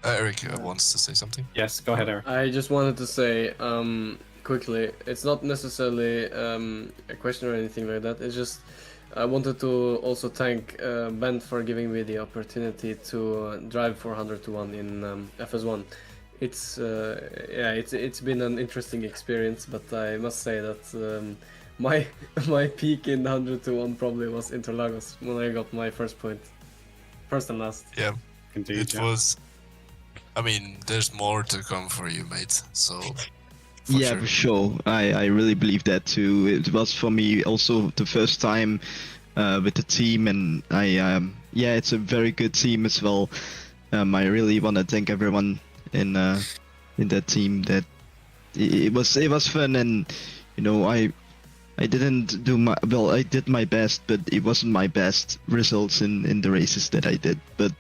Eric wants to say something. Yes, go ahead, Eric. I just wanted to say quickly, it's not necessarily a question or anything like that. It's just I wanted to also thank Ben for giving me the opportunity to drive for 100 to 1 in FS1. It's been an interesting experience, but I must say that my peak in 100 to 1 probably was Interlagos when I got my first point. First and last. Yeah, Indeed, it yeah. was. I mean, there's more to come for you, mate. So. For sure. I really believe that too. It was for me also the first time with the team, and it's a very good team as well. I really want to thank everyone in that team. That it was fun, and I didn't do I did my best, but it wasn't my best results in the races that I did. But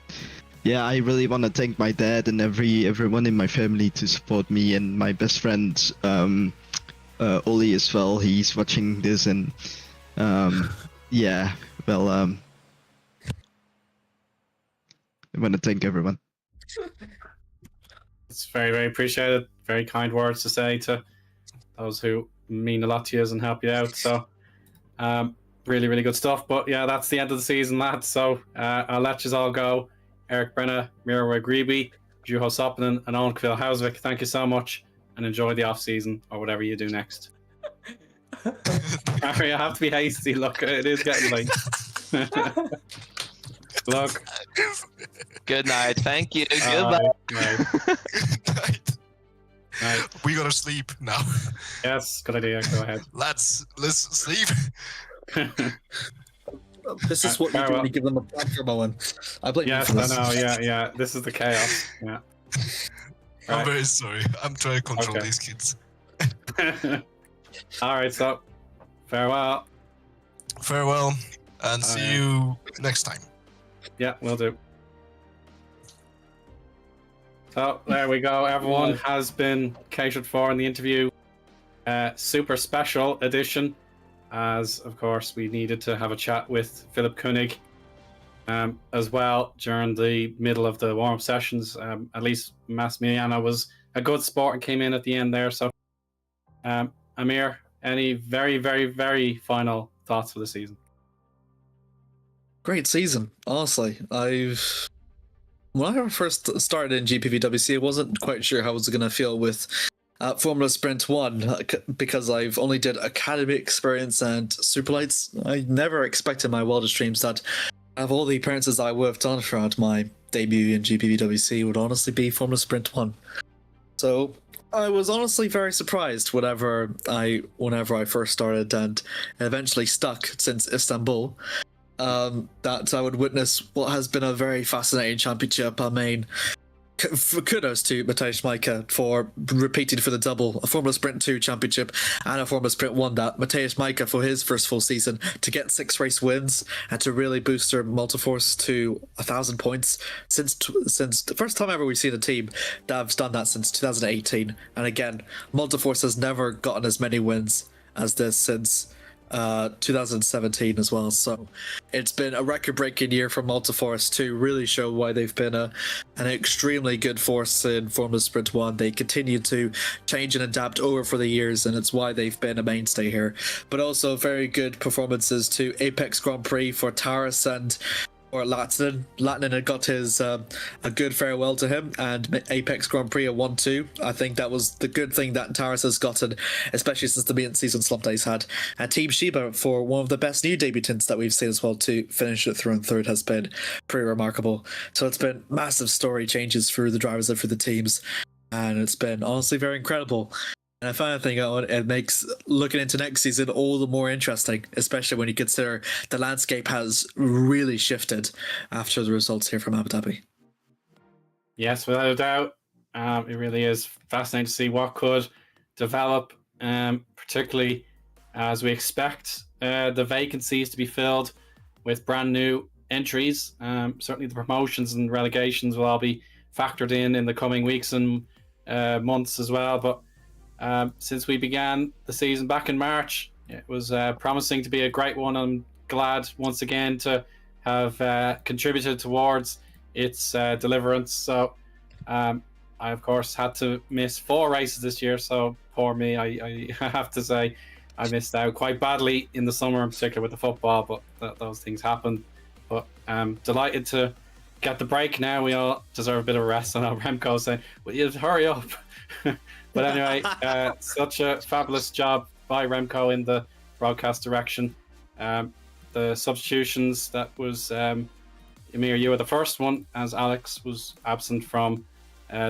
yeah, I really want to thank my dad and everyone in my family to support me, and my best friend Oli as well. He's watching this, and I want to thank everyone. It's very, very appreciated. Very kind words to say to those who mean a lot to you and help you out. So, really, really good stuff. But yeah, that's the end of the season, lads. So I'll let you all go. Eric Brenna, Mira Greeby, Juho Soppinen, and Owen Kvil-Hausvik, thank you so much, and enjoy the off season or whatever you do next. Harry, I have to be hasty. Look, it is getting late. Look. Good night. Thank you. Goodbye. Night. We gotta sleep now. Yes, good idea. Go ahead. Let's sleep. This is what you do when you give them a platform, Owen. I blame yes, you for this. I know. Yeah. This is the chaos. Yeah. I'm very sorry. I'm trying to control these kids. All right. So, farewell. Farewell, and see you next time. Yeah, will do. So there we go. Everyone has been catered for in the interview. Super special edition, as of course we needed to have a chat with Philip Koenig as well during the middle of the warm-up sessions. At least Massimiliano was a good sport and came in at the end there. So, Amir, any very, very, very final thoughts for the season? Great season, honestly. When I first started in GPVWC, I wasn't quite sure how I was going to feel with Formula Sprint 1 because I've only did Academy experience and Superlights. I never expected my wildest dreams that of all the appearances I would have done throughout my debut in GPVWC would honestly be Formula Sprint 1. So I was honestly very surprised whenever I first started and eventually stuck since Istanbul. That I would witness what has been a very fascinating championship. I mean, kudos to Mateusz Majka for repeating for the double, a Formula Sprint 2 championship and a Formula Sprint 1. That Mateusz Majka for his first full season to get 6 race wins and to really boost their Multiforce to 1,000 points since the first time ever we've seen a team that has done that since 2018. And again, Multiforce has never gotten as many wins as this since 2017 as well. So it's been a record-breaking year for Multiforce to really show why they've been an extremely good force in Formula Sprint 1. They continue to change and adapt over for the years, and it's why they've been a mainstay here. But also very good performances to Apex Grand Prix for Taras and or Latinen. Latinen had got his a good farewell to him, and Apex Grand Prix a 1-2. I think that was the good thing that Taras has gotten, especially since the mid-season slump that he's had. And Team Shiba for one of the best new debutants that we've seen as well to finish it through and third has been pretty remarkable. So it's been massive story changes through the drivers and through the teams, and it's been honestly very incredible. And I find it makes looking into next season all the more interesting, especially when you consider the landscape has really shifted after the results here from Abu Dhabi. Yes, without a doubt. It really is fascinating to see what could develop, particularly as we expect the vacancies to be filled with brand new entries. Certainly the promotions and relegations will all be factored in the coming weeks and months as well. But since we began the season back in March, it was promising to be a great one. I'm glad once again to have contributed towards its deliverance. So I, of course, had to miss 4 races this year. So poor me, I have to say I missed out quite badly in the summer, in particular with the football, but those things happen. But I'm delighted to get the break now. We all deserve a bit of rest. I know Remco saying, "Will you hurry up?" But anyway, such a fabulous job by Remco in the broadcast direction. The substitutions, that was Amir, you were the first one, as Alex was absent from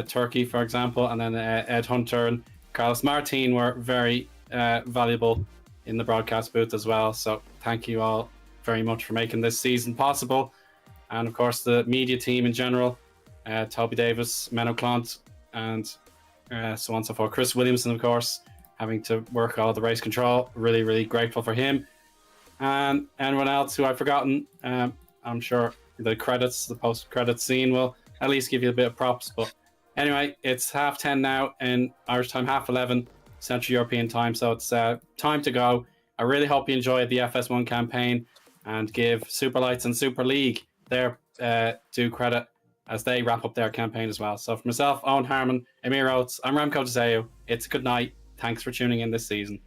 Turkey, for example, and then Ed Hunter and Carlos Martin were very valuable in the broadcast booth as well. So thank you all very much for making this season possible. And of course, the media team in general, Toby Davis, Menno Clant, and so on and so forth. Chris Williamson, of course, having to work all the race control. Really, really grateful for him. And anyone else who I've forgotten, I'm sure the post-credits scene will at least give you a bit of props. But anyway, it's 10:30 now in Irish time, 11:30 Central European time. So it's time to go. I really hope you enjoyed the FS1 campaign and give Super Lights and Super League their due credit as they wrap up their campaign as well. So for myself, Eoin, Harmon, Amir, Oates, I'm Remco Zeeuw. It's a good night. Thanks for tuning in this season.